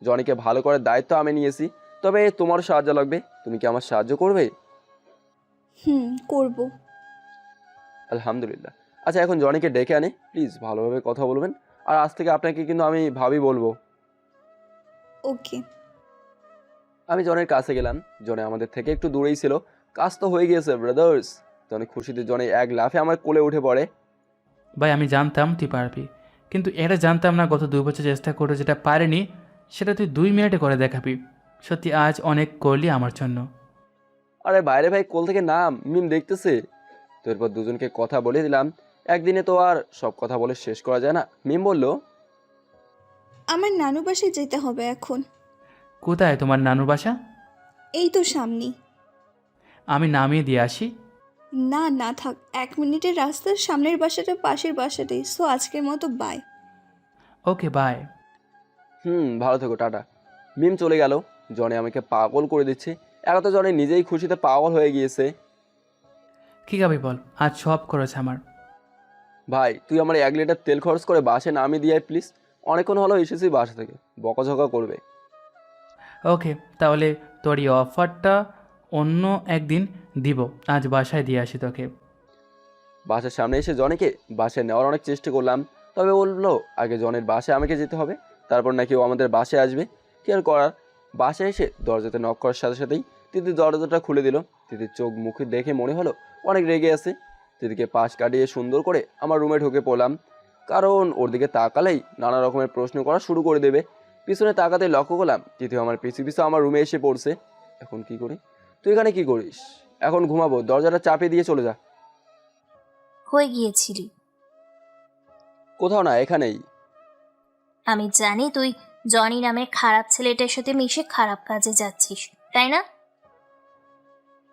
জনিকে ভালো করার দায়িত্ব আমি নিয়েছি। তবে তোমারও সাহায্য লাগবে। তুমি কি আমার সাহায্য করবে? করব। আলহামদুলিল্লাহ। আচ্ছা, এখন জনিকে ডেকে আনি, প্লিজ ভালোভাবে কথা বলবেন। আর আজ থেকে আপনাকে কিন্তু আমি ভাবি বলবো। ওকে। আমি জনের কাছে গেলাম। জনে আমাদের থেকে একটু দূরেই ছিল। কাজ তো হয়ে গিয়েছে ব্রাদার্স। জনে খুশিতে জনে এক লাফে আমার কোলে উঠে পড়ে। ভাই আমি জানতাম তুই পারবি, কিন্তু এটা জানতাম না গত 2 বছর চেষ্টা করে যেটা পারিনি সেটা তুই 2 মিনিটে করে দেখাবি। সত্যি আজ অনেক করলি আমার জন্য। আরে বাইরে ভাই, কোল থেকে নাম, মিম দেখতেছে তো। এরপর দুজনকে কথা বলে দিলাম। একদিনে তো আর সব কথা বলে শেষ করা যায় না। মিম বলল, আমার নানু বাসায় যেতে হবে এখন। কোথায় তোমার নানুর বাসা? এই তো সামনেই। আমি নামিয়ে দিয়ে আসি। না না থাক, 1 মিনিটের রাস্তার সামনের বাসাটা পাশের বাসাটাই। সো আজকের মতো বাই। Okay bye. ভালো থেকো, টাটা। মিম চলে গেল। জনে আমাকে পাগল করে দিচ্ছে। একা তো জনে নিজেই খুশিতে পাগল হয়ে গিয়েছে। কী খাবি বল, আজ সব করেছে আমার। ভাই, তুই আমার 1 লিটার তেল খরচ করে বাসে নামিয়ে দিয়ে প্লিজ। অনেকক্ষণ হলো এসেছি বাসা থেকে, বকাঝকা করবে। ওকে, তাহলে তোর এই অফারটা অন্য একদিন দিব, আজ বাসায় দিয়ে আসি তোকে। বাসার সামনে এসে জনেকে বাসায় নেওয়ার অনেক চেষ্টা করলাম। তবে বললো আগে জনের বাসায় আমাকে যেতে হবে, তারপর নাকি ও আমাদের বাসায় আসবে। কি আর করার। বাসায় এসে দরজাতে নক করার সাথে সাথেই তিথি দরজাটা খুলে দিল। তিথির চোখ মুখে দেখে মনে হলো অনেক রেগে আছে। তিথিকে পাশ কাটিয়ে সুন্দর করে আমার রুমে ঢুকে পড়লাম, কারণ ওর দিকে তাকালেই নানা রকমের প্রশ্ন করা শুরু করে দেবে। পিছনে তাকাতেই লক্ষ্য করলাম তিথি আমার পিছু পিছু আমার রুমে এসে পড়ছে। এখন কি করি? তুই এখানে কি করিস? এখন ঘুমাবো, দরজাটা চাপিয়ে দিয়ে চলে যা। হয়ে গিয়েছিলি। কোথাও না, এখানেই। আমি জানি তুই জনি নামের খারাপ ছেলেটার সাথে মিশে খারাপ কাজে যাচ্ছিস, তাই না?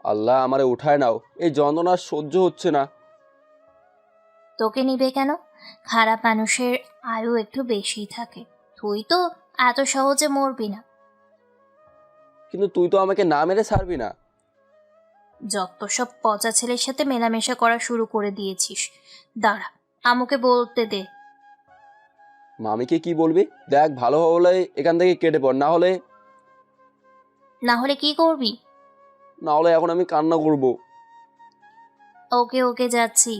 আল্লাহ, আমারে উঠায় নাও, এই যন্ত্রণা সহ্য হচ্ছে না। তোকে নিবে কেন? খারাপ মানুষের আয়ু একটু বেশিই থাকে। তুই তো এত সহজে মরবি না। কিন্তু তুই তো আমাকে না মেরে ছাড়বি না। যত সব পচা ছেলের সাথে মেলামেশা করা শুরু করে দিয়েছিস। দাঁড়া, আমাকে বলতে দে। মামিকে কি বলবি? দেখ, ভালো হলে এখান থেকে কেটে পড়, না হলে কি করবি? না হলে এখন আমি কান্না করব। ওকে ওকে, যাচ্ছি।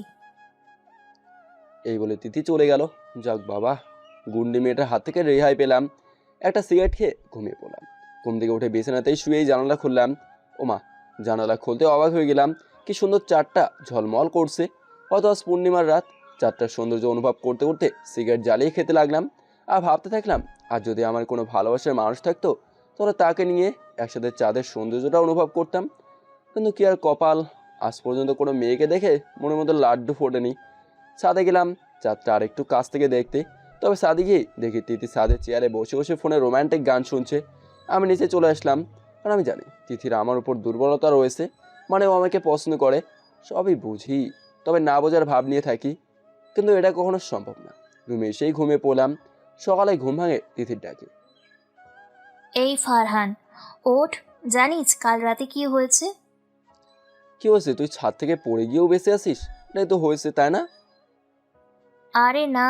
এই বলে তিথি চলে গেল। যাক বাবা, গুন্ডি মেয়েটার হাত থেকে রেহাই পেলাম। একটা সিগারেট খেয়ে ঘুমিয়ে পড়লাম। ঘুম থেকে উঠে বিছানাতেই শুয়েই জানালা খুললাম। ওমা, জানালা খুলতে অবাক হয়ে গেলাম। কি সুন্দর চাঁদটা ঝলমল করছে। হয়তো আজ পূর্ণিমার রাত। চাঁদটার সৌন্দর্য অনুভব করতে করতে সিগারেট জ্বালিয়ে খেতে লাগলাম। আর ভাবতে থাকলাম, আর যদি আমার কোনো ভালোবাসার মানুষ থাকতো তাহলে তাকে নিয়ে একসাথে চাঁদের সৌন্দর্যটা অনুভব করতাম। কিন্তু কি আর কপাল, আজ পর্যন্ত কোনো মেয়েকে দেখে মনের মধ্যে লাড্ডু ফোটেনি। ছাদে গেলাম চাঁদটা আর একটু কাছ থেকে দেখতে। তবে ছাদে গিয়ে দেখি তিথি ছাদের চেয়ারে বসে বসে ফোনে রোম্যান্টিক গান শুনছে। আমি নিচে চলে আসলাম, কারণ আমি জানি তিথির আমার উপর দুর্বলতা রয়েছে। মানে ও আমাকে পছন্দ করে, সবই বুঝি, তবে না বোঝার ভাব নিয়ে থাকি। কিন্তু এটা কখনো সম্ভব না। রুমে এসেই ঘুমিয়ে পড়লাম। সকালে ঘুম ভাঙে তিথির ডাকে। এই ফারহান, ওঠ। জানিস কাল রাতে কি হয়েছে? কি হয়েছে? তুই ছাদ থেকে পড়ে গিয়েও বেঁচে আসিস? এটাই তো হয়েছে, তাই না? আরে না,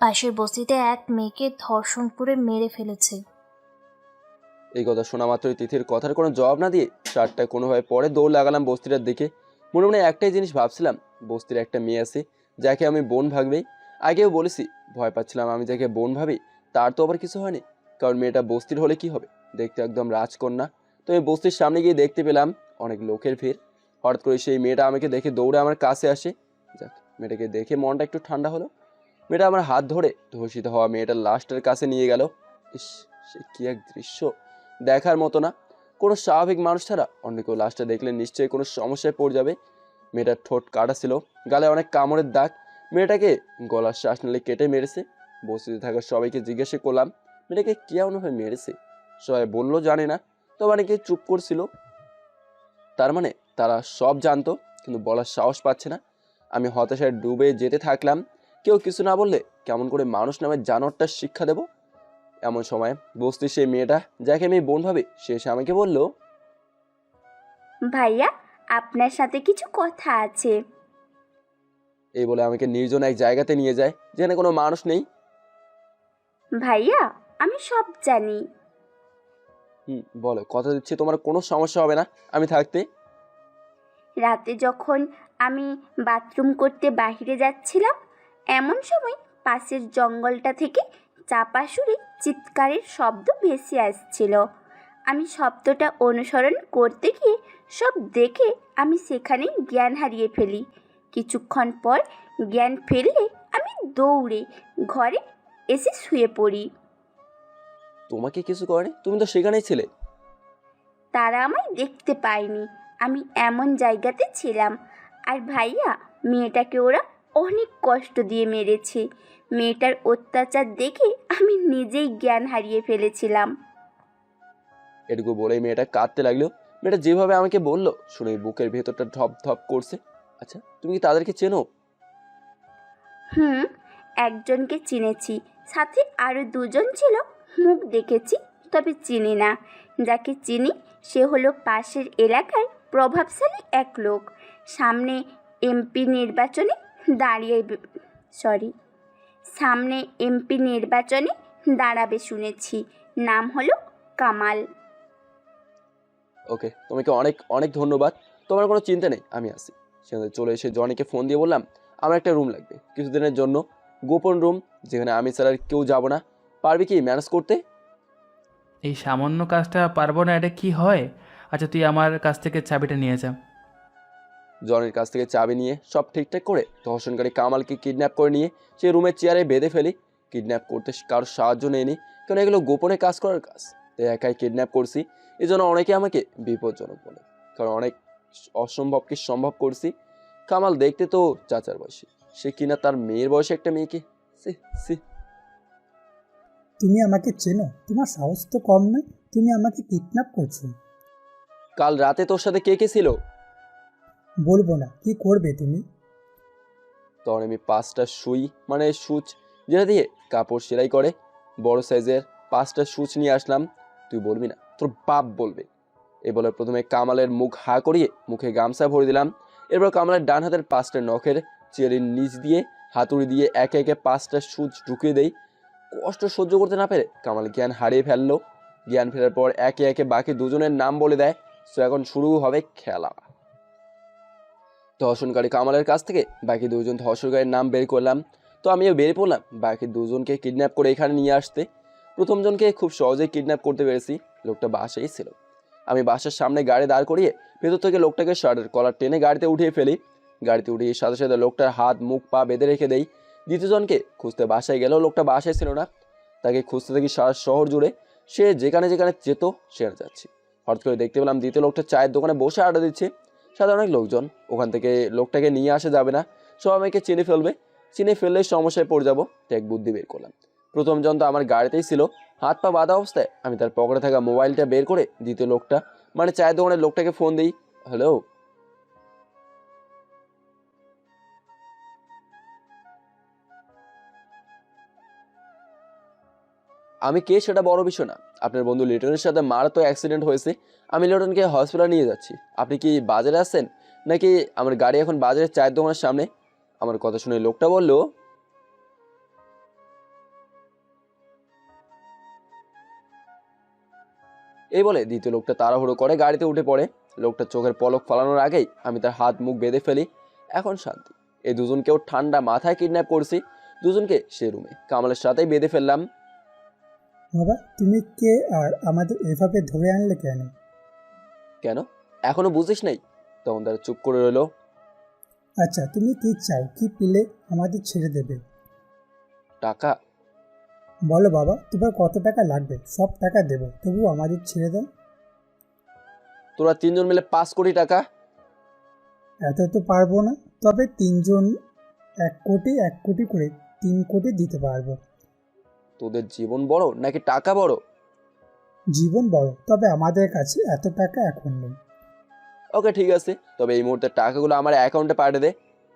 পাশের বস্তিতে এক মেয়েকে ধর্ষণ করে মেরে ফেলেছে। এই কথা শোনা মাত্রই তিথির কথার কোনো জবাব না দিয়ে শার্টটায় কোনোভাবে পরে দৌড় লাগালাম বস্তিটার দিকে। মনে মনে একটাই জিনিস ভাবছিলাম, বস্তির একটা মেয়ে আছে যাকে আমি বোন ভাববেই। আগেও বলেছি, ভয় পাচ্ছিলাম আমি যাকে বোন ভাবি তার তো আবার কিছু হয়নি। কারণ মেয়েটা বস্তির হলে কি হবে, দেখতে একদম রাজকন্যা। তো আমি বস্তির সামনে গিয়ে দেখতে পেলাম অনেক লোকের ভিড়। হঠাৎ করে সেই মেয়েটা আমাকে দেখে দৌড়ে আমার কাছে আসে। যাক, মেয়েটাকে দেখে মনটা একটু ঠান্ডা হলো। মেয়েটা আমার হাত ধরে ধর্ষিত হওয়া মেয়েটার লাশটার কাছে নিয়ে গেল। ইস, সে কি এক দৃশ্য, দেখার মতো না। কোনো স্বাভাবিক মানুষ ছাড়া অন্য কেউ লাশটা দেখলে নিশ্চয়ই কোনো সমস্যায় পড়ে যাবে। মেয়েটার ঠোঁট কাটা ছিল, গালে অনেক কামড়ের দাগ। মেয়েটাকে গলার শ্বাস নালে কেটে মেরেছে। বস্তিতে থাকা সবাইকে জিজ্ঞাসা করলাম মেয়েটাকে কে এমনভাবে মেরেছে। সবাই বললো জানে না, তবে অনেকে চুপ করছিল। তার মানে তারা সব জানতো, কিন্তু বলার সাহস পাচ্ছে না। আমি হতাশায় ডুবে যেতে থাকলাম। কেউ কিছু না বললে কেমন করে মানুষ নামে জানোয়ারটা শিক্ষা দেব? এমন সময় বস্তির সেই মেয়েটা যাকে আমি বোন ভাবি সে এসে আমাকে বলল, ভাইয়া, আপনার সাথে কিছু কথা আছে। এই বলে আমাকে নির্জন এক জায়গাতে নিয়ে যায় যেখানে কোনো মানুষ নেই। ভাইয়া, আমি সব জানি। বলো, কথা দিচ্ছি তোমার কোনো সমস্যা হবে না আমি থাকতে। রাতে যখন আমি বাথরুম করতে বাইরে যাচ্ছিলাম, এমন সময় পাশের জঙ্গলটা থেকে চাপা সুরে চিৎকারের শব্দ ভেসে আসছিল। আমি শব্দটা অনুসরণ করতে গিয়ে সব দেখে আমি সেখানেই জ্ঞান হারিয়ে ফেলি। কিছুক্ষণ পর জ্ঞান ফেললে আমি দৌড়ে ঘরে এসে শুয়ে পড়ি। তোমাকে কিছু করেনি? তুমি তো সেখানেই ছিলে। তারা আমায় দেখতে পায়নি, আমি এমন জায়গাতে ছিলাম। আর ভাইয়া, মেয়েটাকে ওরা অনেক কষ্ট দিয়ে মেরেছে। মেয়েটার অত্যাচার দেখে আমি নিজেই জ্ঞান হারিয়ে ফেলেছিলাম। এটুকু বলেই মেয়েটা কাঁদতে লাগলো। মেয়েটা যেভাবে আমাকে বললো শুনে বুকের ভেতরটা ধপ ধপ করছে। আচ্ছা, তুমি কি তাদেরকে চেনো? একজনকে চিনেছি, সাথে আরও দুজন ছিল। মুখ দেখেছি, তবে চিনি না। যাকে চিনি সে হলো পাশের এলাকার প্রভাবশালী এক লোক। সামনে এমপি নির্বাচনে দাঁড়াবে শুনেছি। নাম হলো কামাল। ওকে, তোমাকে অনেক অনেক ধন্যবাদ। তোমার কোনো চিন্তা নেই, আমি আসি। সেখানে চলে এসে জনিকে ফোন দিয়ে বললাম আমার একটা রুম লাগবে কিছুদিনের জন্য, গোপন রুম, যেখানে আমি ছাড়া আর কেউ যাব না। পারবি কি ম্যানেজ করতে? এই সামান্য কাজটা পারবো না, এটা কি হয়? আচ্ছা, তুই আমার কাছ থেকে চাবিটা নিয়ে যা। জনের কাছ থেকে চাবি নিয়ে সব ঠিকঠাক করে ধর্ষণকারী কামালকে কিডন্যাপ করে নিয়ে সে রুমের চেয়ারে বেঁধে ফেলি। কিডন্যাপ করতে কারোর সাহায্য নেয়নি, কারণ এগুলো গোপনে কাজ করার কাজ। তাই একাই কিডন্যাপ করছি। এই জন্য অনেকে আমাকে বিপজ্জনক বলে, কারণ অনেক অসম্ভবকে সম্ভব করছি। কামাল দেখতে তো চাচার বয়সী, সে কিনা তার মেয়ের বয়সে একটা মেয়েকে। সি সি। তুমি আমাকে চেনো? তোমার সাহস তো কম নয়, তুমি আমাকে কিডন্যাপ করছো। কাল রাতে তোর সাথে কে কে ছিল? বলবো না, কি করবে তুমি? তখন আমি 5টা সুই মানে সুচ যেটা দিয়ে কাপড় সেলাই করে বড় সাইজের 5টা সুচ নিয়ে আসলাম। তুই বলবি না, তোর বাপ বলবে। এই বলে প্রথমে কামালের মুখ হা করিয়ে মুখে গামছা ভরে দিলাম। এরপর কামালের ডান হাতের 5টা নখের চেরির নিচ দিয়ে হাতুড়ি দিয়ে একে একে 5টা সুচ ঢুকিয়ে দেই। কষ্ট সহ্য করতে না পেরে কামাল জ্ঞান হারিয়ে ফেললো। জ্ঞান ফেরার পর একে একে বাকি দুজনের নাম বলে দেয়। সো এখন শুরু হবে খেলা। ধর্ষণকারী কামালের কাছ থেকে বাকি দুজন ধর্ষণকারীর নাম বের করলাম। তো আমিও বের পড়লাম বাকি দুজনকে কিডন্যাপ করে এখানে নিয়ে আসতে। প্রথমজনকে খুব সহজেই কিডন্যাপ করতে পেরেছি, লোকটা বাসায় ছিল। আমি বাসার সামনে গাড়ি দাঁড় করিয়ে ভেতর থেকে লোকটাকে শার্টের কলার টেনে গাড়িতে উঠিয়ে ফেলি। গাড়িতে উঠিয়ে সাথে সাথে লোকটার হাত মুখ পা বেঁধে রেখে দেই। দ্বিতীয়জনকে খুঁজতে বাসায় গেলেও লোকটা বাসায় ছিল না। তাকে খুঁজতে থাকি সারা শহর জুড়ে। সে যেখানে যেখানে যেত সেখানে যাচ্ছি। হঠাৎ করে দেখতে পেলাম দ্বিতীয় লোকটা চায়ের দোকানে বসে আড্ডা দিচ্ছে। সাথে অনেক লোকজন। ওখান থেকে লোকটাকে নিয়ে আসা যাবে না, সব আমাকে চিনে ফেলবে। চিনে ফেললে সমস্যায় পড়ে যাবো। এক বুদ্ধি বের করলাম। প্রথমজন তো আমার গাড়িতেই ছিল, হাত পা বাঁধা অবস্থায় আমি তার পকেটে থাকা মোবাইলটা বের করে দ্বিতীয় লোকটা মানে চায়ের দোকানের লোকটাকে ফোন দিই। হ্যালো। আমি কে সেটা বড় বিষয় না। আপনার বন্ধু লিটনের সাথে মারাত্মক অ্যাক্সিডেন্ট হয়েছে। আমি লিটনকে হসপিটাল নিয়ে যাচ্ছি। আপনি কি বাজারে আছেন নাকি? আমার গাড়ি এখন বাজারের চায়ের দোকানের সামনে। আমার কথা শুনে লোকটা বলল, এই বলে দ্বিতীয় লোকটা তাড়াহুড়ো করে গাড়িতে উঠে পড়ে। লোকটা চোখের পলক ফালানোর আগেই আমি তার হাত মুখ বেঁধে ফেলি। এখন শান্তি। এই দুজনকেও ঠান্ডা মাথায় কিডন্যাপ করছি। দুজনকে সে রুমে কামালের সাথেই বেঁধে ফেললাম। বাবা তুমি কে আর আমাদের এভাবে ধরে আনলে কেন? কেন এখনো বুঝিস নাই? তখন তারা চুপ করে রইল। আচ্ছা তুমি কি চাও, কি পেলে আমাদের ছেড়ে দেবে? টাকা। বলো বাবা, তোমার কত টাকা লাগবে? সব টাকা দেবো, তবু আমাদের ছেড়ে দাও। তোরা 3জন মিলে 5 কোটি টাকা। এত তো পারবো না, তবে 3জন 1 কোটি করে 3 কোটি দিতে পারবো। তোদের জীবন বড় নাকি টাকা বড়? জীবন বড়, তবে আমাদের কাছে এত টাকা এখন নেই। ওকে ঠিক আছে, তবে এই মুহূর্তে টাকাগুলো আমার অ্যাকাউন্টে পাঠিয়ে দে।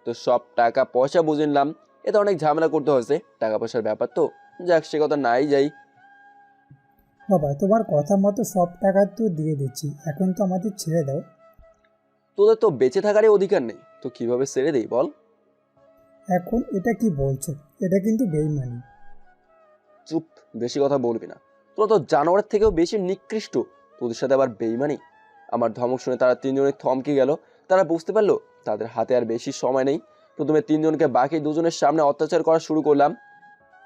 তো সব টাকা পয়সা বুঝে নিলাম। এতে অনেক ঝামেলা করতে হয়েছে, টাকা পয়সার ব্যাপার তো। যাক, সে কথা নাই যাই। বাবা তোমার কথা মতো সব টাকা তো দিয়ে দিচ্ছি, এখন তো আমাদের ছেড়ে দাও। তোদের তো বেঁচে থাকারই অধিকার নেই, তো কিভাবে ছেড়ে দেই বল? এখন এটা কি বলছো? এটা কিন্তু বেইমানি। চুপ, বেশি কথা বলবি না। তোরা তো জানোয়ারের থেকেও বেশি নিকৃষ্ট, তোদের সাথে আবার বেইমানি। আমার ধমক শুনে তারা 3জনে থমকে গেল। তারা বুঝতে পারলো তাদের হাতে আর বেশি সময় নেই। প্রথমে 3জনকে বাকি দুজনের সামনে অত্যাচার করা শুরু করলাম,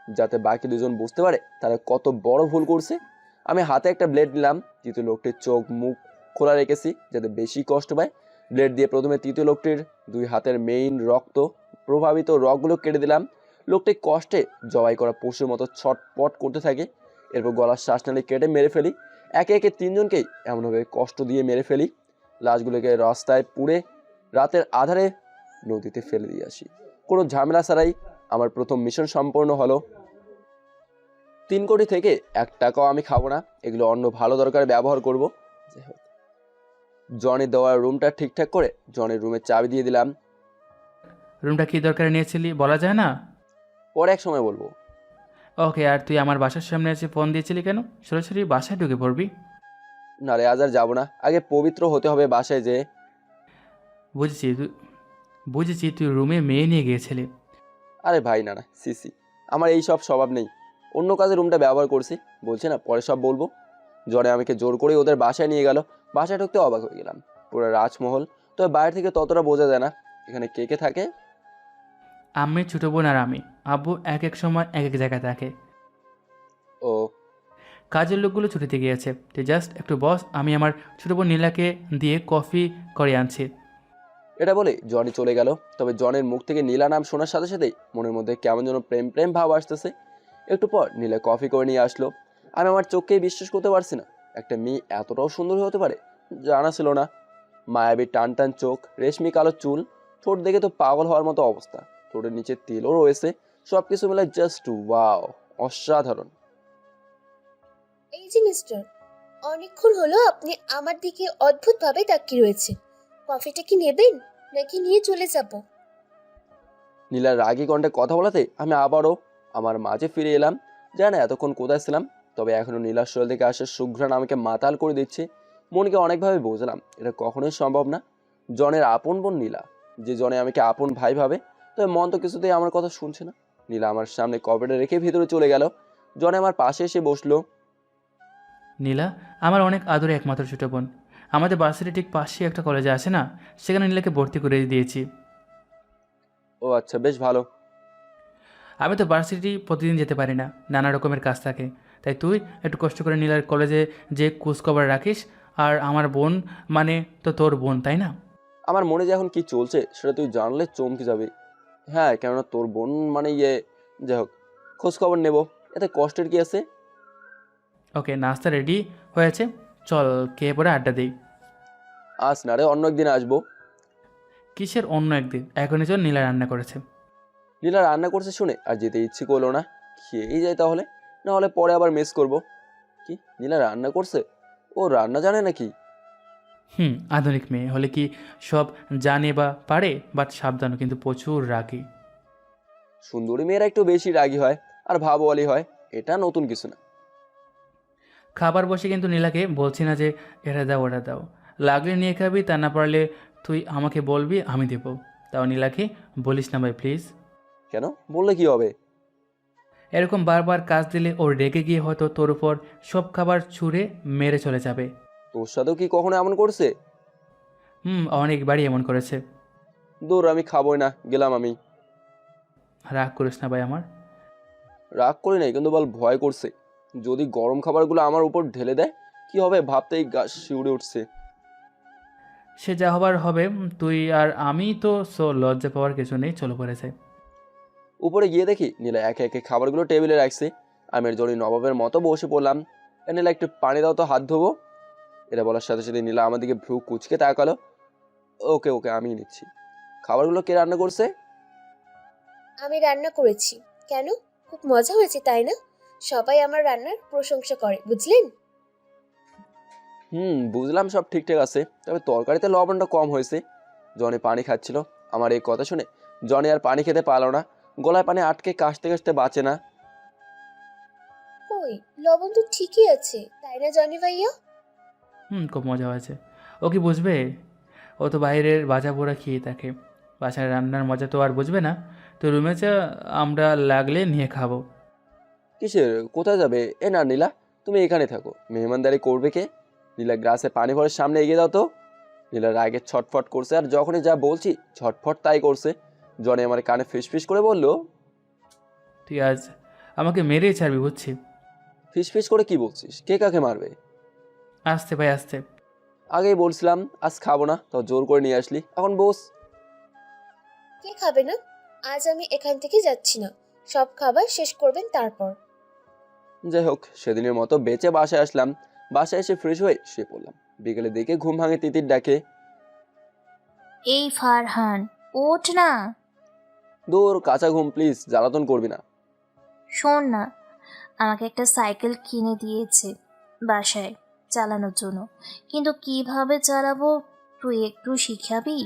যাতে বাকি দুজন বুঝতে পারে তারা কত বড় ভুল করছে। আমি হাতে একটা ব্লেড নিলাম। তৃতীয় লোকটির চোখ মুখ খোলা রেখেছি যাতে বেশি কষ্ট পায়। ব্লেড দিয়ে প্রথমে তৃতীয় লোকটির 2 হাতের মেইন রক্ত প্রভাবিত রগগুলো কেটে দিলাম। লোকটি কষ্টে জবাই করা পশুর মতো ছটপট করতে থাকে। এরপর গলার শ্বাসনালী কেটে মেরে ফেলি। একে একে 3জনকেই এমনভাবে কষ্ট দিয়ে মেরে ফেলি। লাশগুলোকে রাস্তায় পুড়ে রাতের আধারে নদীতে ফেলে দিয়ে আসি। কোনো ঝামেলা ছাড়াই আমার প্রথম মিশন সম্পন্ন হলো। 3 কোটি থেকে 1 টাকাও আমি খাবো না, এগুলো অন্য ভালো দরকারে ব্যবহার করব। জনি দেওয়ার রুমটা ঠিকঠাক করে জনির রুমের চাবি দিয়ে দিলাম। রুমটা কী দরকারে নিয়েছিলি বলা যায় না? পরে এক সময় বলবো। ওকে, আর তুই আমার বাসার সামনে এসে ফোন দিয়েছিলি কেন? সরাসরি বাসায় ঢুকে পড়বি। না রে, আজ আর যাবো না, আগে পবিত্র হতে হবে বাসায় যেয়ে। বুঝেছি তুই রুমে মেয়ে নিয়ে গিয়েছিলি। আরে ভাই না না, সিসি, আমার এই সব স্বভাব নেই। অন্য কাজে রুমটা ব্যবহার করছি, বলছি না পরে সব বলবো। জনে আমাকে জোর করে ওদের বাসায় নিয়ে গেল। বাসায় ঢুকতে অবাক হয়ে গেলাম, পুরো রাজমহল। তবে বাইরে থেকে ততটা বোঝা যায় না এখানে কে কে থাকে। আমি, ছোটো বোন আর আমি। আব্বু এক এক সময় এক এক জায়গায় থাকে। ও, কাজের লোকগুলো ছুটিতে গিয়েছে, তুই জাস্ট একটু বস, আমি আমার ছোটো বোন নীলাকে দিয়ে কফি করে আনছি। এটা বলে জনি চলে গেল। তবে জনের মুখ থেকে নীলা নাম শোনার সাথে সাথেই মনের মধ্যে কেমন যেন প্রেম প্রেম ভাব আসতেছে। একটু পর নীলা কফি করে নিয়ে আসলো। আমি আমার চোখকেই বিশ্বাস করতে পারছি না, একটা মেয়ে এতটাও সুন্দর হতে পারে জানা ছিল না। মায়াবী টান টান চোখ, রেশমি কালো চুল, ঠোঁট দেখে তো পাগল হওয়ার মতো অবস্থা। ঠোঁটের নিচে তিলও রয়েছে। সবকিছু মিলে জাস্ট ওয়াও, অসাধারণ। এই যে মিস্টার, অনেকক্ষণ হলো আপনি আমার দিকে অদ্ভুতভাবে তাকিয়ে রয়েছেন। কফিটা কি নেবেন নাকি নিয়ে চলে যাব? নীলার রাগী কণ্ঠে কথা বলাতে আমি আবারও আমার মাঝে ফিরে এলাম। জানি না এতক্ষণ কোথায় ছিলাম, তবে এখনও নীলার শরীর থেকে আসা সুঘ্রাণ আমাকে মাতাল করে দিচ্ছে। মনকে অনেকভাবে বুঝলাম এটা কখনোই সম্ভব না। জনের আপন বোন নীলা, যে জনে আমাকে আপন ভাই ভাবে, তবে মন তো কিছুতেই আমার কথা শুনছে না। নীলা আমার সামনে কপেটে রেখে ভিতরে চলে গেল। জনে আমার পাশে এসে বসলো। নীলা আমার অনেক আদরে একমাত্র ছোটো বোন। আমাদের বার্সিটি ঠিক পাশে একটা কলেজে আছে না, সেখানে নীলাকে ভর্তি করে দিয়েছি। ও আচ্ছা, বেশ ভালো। আমি তো ভার্সিটি প্রতিদিন যেতে পারি না, নানা রকমের কাজ থাকে। তাই তুই একটু কষ্ট করে নীলার কলেজে যে খোঁজখবর রাখিস। আর আমার বোন মানে তো তোর বোন, তাই না? আমার মনে যে এখন কি চলছে সেটা তুই জানলে চমকে যাবে। হ্যাঁ, কেননা তোর বোন মানে যাই হোক, খোঁজ খবর নেব, এতে কষ্টের কি আছে? ওকে, নাস্তা রেডি হয়েছে, চল খেয়ে পরে আড্ডা দিই। আজ না রে, অন্য একদিন আসবো। কিসের অন্য একদিন? এখনই চল, নীলা রান্না করেছে। নীলা রান্না করছে শুনে আর যেতে ইচ্ছে করলো না। খেয়েই যাই তাহলে, না হলে পরে আবার মিস করব। কি, নীলা রান্না করছে? ও রান্না জানে নাকি? আধুনিক মেয়ে হলে কি সব জানে বা পারে, বাট সাবধান, কিন্তু প্রচুর রাগী। সুন্দরী মেয়েরা একটু বেশি রাগী হয় আর ভাবওয়ালি হয়, এটা নতুন কিছু না। খাবার বসে কিন্তু নীলাকে বলছি না যে এটা দাও ওটা দাও, লাগলে নিয়ে খাবি, তা না পারলে তুই আমাকে বলবি, আমি দেবো। তাও নীলাকে বলিস না ভাই প্লিজ। কেন, বললে কি হবে? এরকম বারবার কাজ দিলে ওর রেগে গিয়ে হয়তো তোর উপর সব খাবার ছুঁড়ে মেরে চলে যাবে। তোর সাথেও কি কখনো এমন করছে? অনেকবারই এমন করেছে। দূর, আমি খাবোই না, গেলাম আমি। রাগ করিস না ভাই আমার। রাগ করি নাই, কিন্তু বল ভয় করছে। যদি গরম খাবারগুলো আমার উপর ঢেলে দেয় কি হবে ভাবতেই গা শিউরে উঠছে। সে যা হবার হবে, তুই আর আমি তো, লজ্জা পাওয়ার কিছু নেই, চলো পড়েছে। উপরে গিয়ে দেখি নীলা একে একে খাবারগুলো টেবিলে রাখছে। আমি এর জন্য নবাবের মতো বসে পড়লাম। নীলা, একটু পানি দাও তো, হাত ধোবো। এটা বলার সাথে সাথে নীলা আমার দিকে ভ্রু কুচকে তাকালো। ওকে ওকে, আমি নিচ্ছি। খাবারগুলো কে রান্না করছে? আমি রান্না করেছি। কেন? খুব মজা হয়েছে তাই না? সবাই আমার রান্নার প্রশংসা করে, বুঝলেন? বুঝলাম, সব ঠিকঠাক আছে, তবে তরকারিতে লবণটা কম হয়েছে। জনি পানি খাচ্ছিল। আমার এই কথা শুনে জনি আর পানি খেতে পারলো না। গলায় পানি আটকে কাশতে কাশতে বাঁচে না। কই, লবণ তো ঠিকই আছে, তাই না জনি ভাইয়া? খুব মজা হয়েছে। ও কি বুঝবে? ও তো বাইরের ভাজা পোড়া খেয়ে থাকে, বাসায় রান্নার মজা তো আর বুঝবে না। তো রুমে যা, আমরা লাগলে নিয়ে খাবো। কিসের, কোথায় যাবে? এ না নীলা, তুমি এখানে থাকো, মেহমানদারি করবে কে? নীলা গ্লাসে পানি ভরে সামনে এগিয়ে দাও তো। নীলা রাগে ছটফট করছে, আর যখনই যা বলছি ছটফট তাই করছে। জনি আমার কানে ফিসফিস করে বলল, তুই আজ আমাকে মেরেই ছাড়বি বুঝছি। ফিসফিস করে কি বলছিস? কে কাকে মারবে? আসতে ভাই আসতে। আগেই বলছিলাম আজ খাবো না, তাও জোর করে নিয়ে আসলি, এখন বস। কে খাবে না? আজ আমি এখান থেকে যাচ্ছি না, সব খাবার শেষ করবেন তারপর। যাই হোক, সেদিনের মতো বেঁচে বাসায় আসলাম। বাসায় এসে ফ্রেশ হয়ে শুয়ে পড়লাম। বিকেলে দেখে ঘুম ভাঙে তিতির ডাকে। এই ফারহান, ওঠ না। দূর, কাঁচা ঘুম, প্লিজ জ্বালাতন করবি না। শোন না, আমাকে একটা সাইকেল কিনে দিয়েছে বাসায় চালানোর জন্য, কিন্তু কিভাবে চালাবো তুই একটু শিখাবি?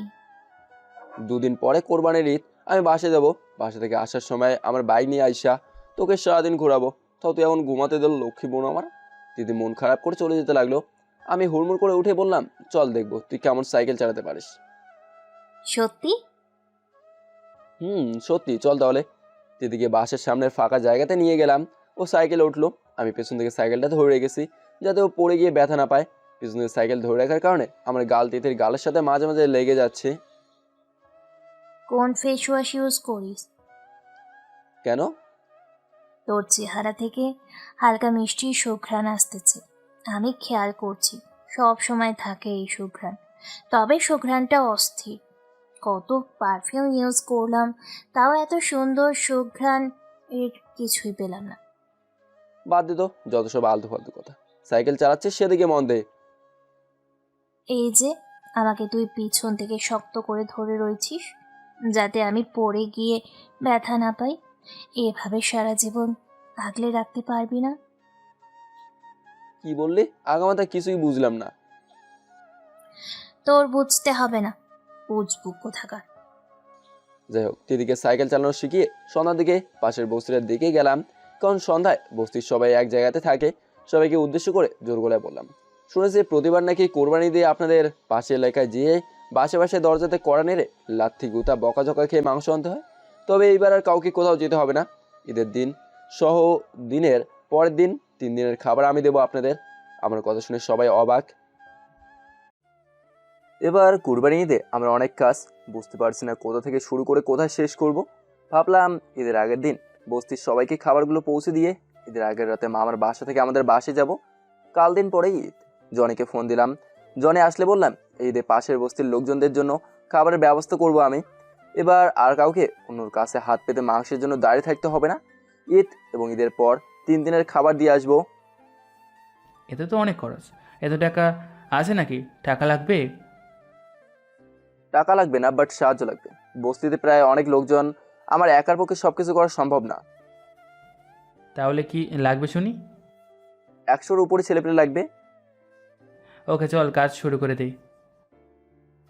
দুদিন পরে কোরবানির ঈদ, আমি বাসায় যাব। বাসা থেকে আসার সময় আমার বাইক নিয়ে আইসা তোকে সারাদিন ঘোরাবো। তাও তুই এখন ঘুমাতে দিল, লক্ষ্মী বোন আমার। দিদি মন খারাপ করে চলে যেতে লাগলো। আমি হুড়মুড় করে উঠে বললাম, চল দেখবো তুই কেমন সাইকেল চালাতে পারিস। সত্যি? সত্যি, চল তাহলে। দিদিকে বাসের সামনের ফাঁকা জায়গাতে নিয়ে গেলাম। ও সাইকেলে উঠলো। আমি পেছন থেকে সাইকেলটা ধরে রেখেছি, যাতে ও পড়ে গিয়ে ব্যথা না পায়। পেছন থেকে সাইকেল ধরে রাখার কারণে আমার গাল তিতির গালের সাথে মাঝে মাঝে লেগে যাচ্ছে। কোন ফেস ওয়াশ ইউজ করিস? কেন? তোর চেহারা থেকে হালকা মিষ্টি সুঘ্রাণ আসতেছে, আমি খেয়াল করছি। সব সময় থাকে এই সুঘ্রাণ, তবে সুঘ্রাণটা অস্থির। কত পারফিউম ইউজ করলাম, তাও এত সুন্দর সুঘ্রাণ এর কিছুই পেলাম না। বাদ দে তো, যত সব আলতু ফালতু কথা। সাইকেল চালাচ্ছিস সেদিকে মন দে। এই যে আমাকে তুই পিছন থেকে শক্ত করে ধরে রয়েছিস, যাতে আমি পড়ে গিয়ে ব্যথা না পাই। এভাবে সারা জীবন আগলে রাখতে পারবি না? কি বললি? আগামাথা কিছুই বুঝলাম না। তোর বুঝতে হবে না, বুঝবো কোথাকার। যাই হোক, তিথিকে সাইকেল চালানো শিখিয়ে সন্ধ্যার দিকে পাশের বস্তিটার দিকে গেলাম, কারণ সন্ধ্যায় বস্তির সবাই এক জায়গাতে থাকে। সবাইকে উদ্দেশ্য করে জোর গলায় বললাম, শুনেছি প্রতিবার নাকি কোরবানি দিয়ে আপনাদের পাশের এলাকায় যেয়ে বাসে বাসে দরজাতে কড়া নেড়ে লাথি গুতা বকাঝকা খেয়ে মাংস আনতে হয়। তবে এইবার আর কাউকে কোথাও যেতে হবে না। ঈদের দিন সহ দিনের পরের দিন 3 দিনের খাবার আমি দেবো আপনাদের। আমার কথা শুনে সবাই অবাক। এবার কুরবানি ঈদে আমরা অনেক কাজ, বুঝতে পারছি না কোথা থেকে শুরু করে কোথায় শেষ করব। ভাবলাম ঈদের আগের দিন বস্তির সবাইকে খাবারগুলো পৌঁছে দিয়ে ঈদের আগের রাতে মামার বাসা থেকে আমাদের বাসে যাব। কাল দিন পরেই ঈদ। জনিকে ফোন দিলাম, জনি আসলে বললাম এই ঈদে পাশের বস্তির লোকজনদের জন্য খাবারের ব্যবস্থা করব আমি। এবার আর কাউকে অন্যর কাছে হাত পেতে মাংসের জন্য দাঁড়িয়ে থাকতে হবে না। ঈদ এবং ঈদের পর 3 দিনের খাবার দিয়ে আসবো। এতে তো অনেক খরচ। এত টাকা আছে নাকি? টাকা লাগবে? টাকা লাগবে না, বাট সাহায্য লাগবে। বস্তিতে প্রায় অনেক লোকজন, আমার একার পক্ষে সবকিছু করা সম্ভব না। তাহলে কি লাগবে শুনি? 100-র উপরে ছেলেপেলে লাগবে। ওকে চল, কাজ শুরু করে দিই।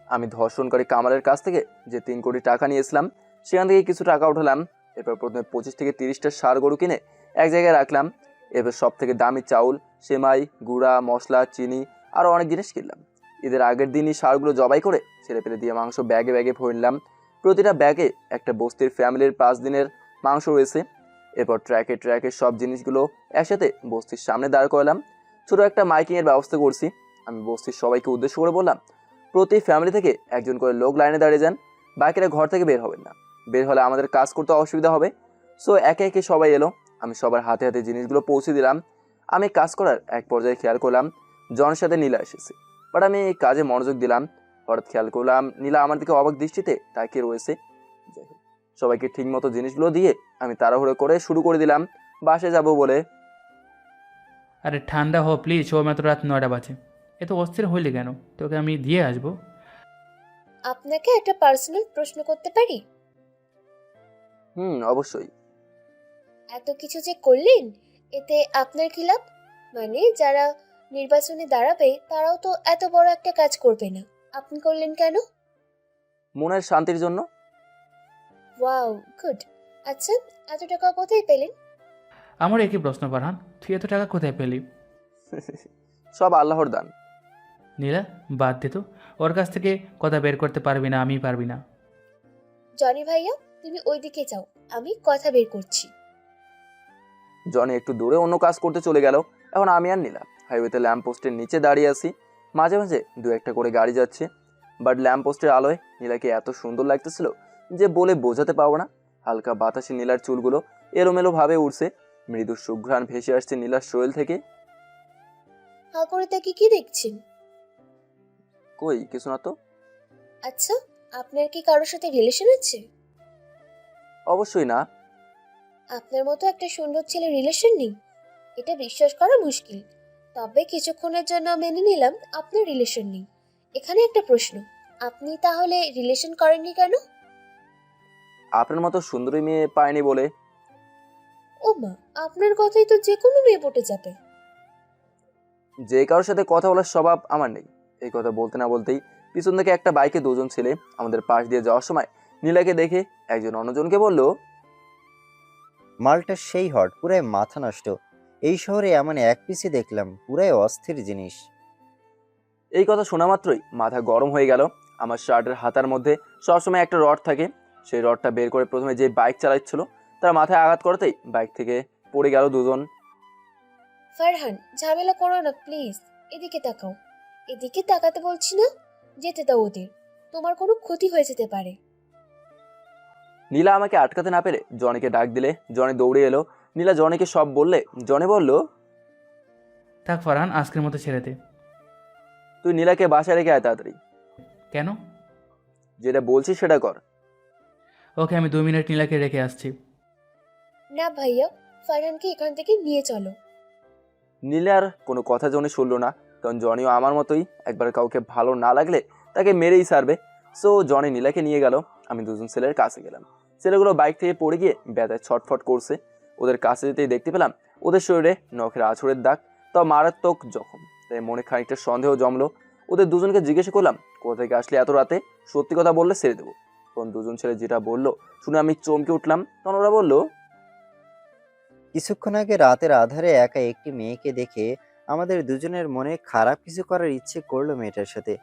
আমি ধর্ষণকারী কামালের কাছ থেকে যে 3 কোটি টাকা নিয়েছিলাম সেখান থেকে কিছু টাকা উঠালাম। এরপর প্রথমে 25 থেকে 30টা ষাঁড় গরু কিনে এক জায়গায় রাখলাম। এবার সব থেকে দামি চাউল, সেমাই, গুঁড়া মশলা, চিনি আরও অনেক জিনিস কিনলাম। ঈদের আগের দিনই ষাঁড়গুলো জবাই করে ছেলেপেলে দিয়ে মাংস ব্যাগে ব্যাগে ভরলাম। প্রতিটা ব্যাগে একটা বস্তির ফ্যামিলির 5 দিনের মাংস রয়েছে। এরপর ট্র্যাকে ট্র্যাকে সব জিনিসগুলো একসাথে বস্তির সামনে দাঁড় করালাম। ছোট একটা মাইকিংয়ের ব্যবস্থা করছি। আমি বস্তির সবাইকে উদ্দেশ্য করে বললাম, প্রতি ফ্যামিলি থেকে একজন করে লোক লাইনে দাঁড়িয়ে যান, বাকিরা ঘর থেকে বের হবেন না। বের হলে আমাদের কাজ করতে অসুবিধা হবে। সো একে একে সবাই এলো। আমি সবার হাতে হাতে জিনিসগুলো পৌঁছে দিলাম। আমি কাজ করার এক পর্যায়ে খেয়াল করলাম জনের সাথে নীলা এসেছে, বাট আমি কাজে মনোযোগ দিলাম। হঠাৎ খেয়াল করলাম নীলা আমার দিকে অবাক দৃষ্টিতে তাকিয়ে রয়েছে। যাই হোক, সবাইকে ঠিক মতো জিনিসগুলো দিয়ে আমি তাড়াহুড়ো করে শুরু করে দিলাম বাসে যাব বলে। আরে ঠান্ডা হো প্লিজ, ও মাত্র রাত 9টা বাজে। এত অস্থির হইলে কেন? তোকে আমি দিয়ে আসবো। আপনাকে একটা পার্সোনাল প্রশ্ন করতে পারি? অবশ্যই। এত কিছু যে করলেন, এতে আপনার কি লাভ? মানে যারা নির্বাচনে দাঁড়াবে তারাও তো এত বড় একটা কাজ করবে না, আপনি করলেন কেন? মনের শান্তির জন্য। Wow, good. আচ্ছা, এত টাকা কোথায় পেলেন? আমার একই প্রশ্ন ফারহান, তুই এত টাকা কোথায় পেলি? সব আল্লাহর দান। নীলা বাদ দে তো, ওর কাছ থেকে কথা বের করতে পারবি না, আমি পারবি না। জনি ভাইয়া, তুমি ওইদিকে যাও, আমি কথা বের করছি। জনি একটু দূরে অন্য কাজ করতে চলে গেল। এখন আমি আর নীলা হাইওয়েতে ল্যাম্প পোস্টের নিচে দাঁড়িয়ে আছি। মাঝে মাঝে 2-1টা করে গাড়ি যাচ্ছে, বাট ল্যাম্প পোস্টের আলোয় নীলাকে এত সুন্দর লাগতেছিল যে বলে বোঝাতে পারবো না। হালকা বাতাসে নীলার চুলগুলো এলোমেলো ভাবে উড়ছে। মৃদু সুঘ্রাণ ভেসে আসছে নীলার শরীর থেকে। হা করে তাকে কি দেখছেন? কই কিছু না তো। আচ্ছা, আপনার কি কারোর সাথে রিলেশন আছে? অবশ্যই না। আপনার মতো একটা সুন্দর ছেলে রিলেশন নেই? এটা বিশ্বাস করা মুশকিল। তবে কিছুক্ষণের জন্য মেনে নিলাম আপনার রিলেশন নেই। এখানে একটা প্রশ্ন, আপনি তাহলে রিলেশন করেননি কেন? আপনার মতো সুন্দরী মেয়ে পায়নি বলে। ও মা, আপনার কথাই তো যে কোনো মেয়ে পটে যাবে। যে কারোর সাথে কথা বলার স্বভাব আমার নেই। এই কথা বলতে না বলতেই পিছন থেকে একটা বাইকে 2 জন ছেলে আমাদের পাশ দিয়ে যাওয়ার সময় নীলাকে দেখে একজন অন্যজনকে বলল, মালটা সেই হট, পুরাই মাথা নষ্ট। এই শহরে এমন এক পিসি দেখলাম, পুরাই অস্থির জিনিস। এই কথা শোনা মাত্রই মাথা গরম হয়ে গেল। আমার শার্টের হাতার মধ্যে সবসময় একটা রড থাকে। সেই রডটা বের করে প্রথমে যে বাইক চালাচ্ছিল তার মাথায় আঘাত করতেই বাইক থেকে পড়ে গেল 2 জন। ফারহান, ঝামেলা করো না প্লিজ, এদিকে তাকাও। এদিকে তাকাতে বলছি না, যেতে দাও ওদের, তোমার কোনো ক্ষতি হয়ে যেতে পারে। নীলা আমাকে আটকাতে না পেরে জনিকে ডাক দিলে জনি দৌড়ে এলো। নীলা জনিকে সব বললে জনি বলল, থাক ফারহান, আজকের মতো ছেড়ে দে। তুই নীলাকে বাসায় রেখে আয় তাড়াতাড়ি। কেন? যেটা বলছি সেটা কর। ওকে, আমি 2 মিনিট নীলাকে রেখে আসছি। না ভাইয়া, ফারহানকে এখান থেকে নিয়ে চলো। নীলার কোনো কথা জনি শুনলো না, কারণ জনিও আমার মতোই একবার কাউকে ভালো না লাগলে তাকে মেরেই ছাড়বে। সো জনি নীলাকে নিয়ে গেল। আমি 2 জন ছেলের কাছে গেলাম। ছেলেগুলো বাইক থেকে পড়ে গিয়ে ব্যথায় ছটফট করছে। ওদের কাছে যেতেই দেখতে পেলাম ওদের শরীরে নখের আঁচড়ের দাগ, তাও মারাত্মক জখম। তাই মনে খানিকটা সন্দেহ জমলো। ওদের 2 জনকে জিজ্ঞেস করলাম, কোথা থেকে আসলে এত রাতে? সত্যি কথা বললে ছেড়ে দেবো, তখন দুজন ছেলে যেটা বললো শুনে আমি চমকে উঠলাম। তখন ওরা বলল, কিছুক্ষণ আগে রাতের আধারে একা একটি মেয়েকে দেখে আমাদের দুজনের মনে খারাপ কিছু করার ইচ্ছে করলো মেয়েটার সাথে।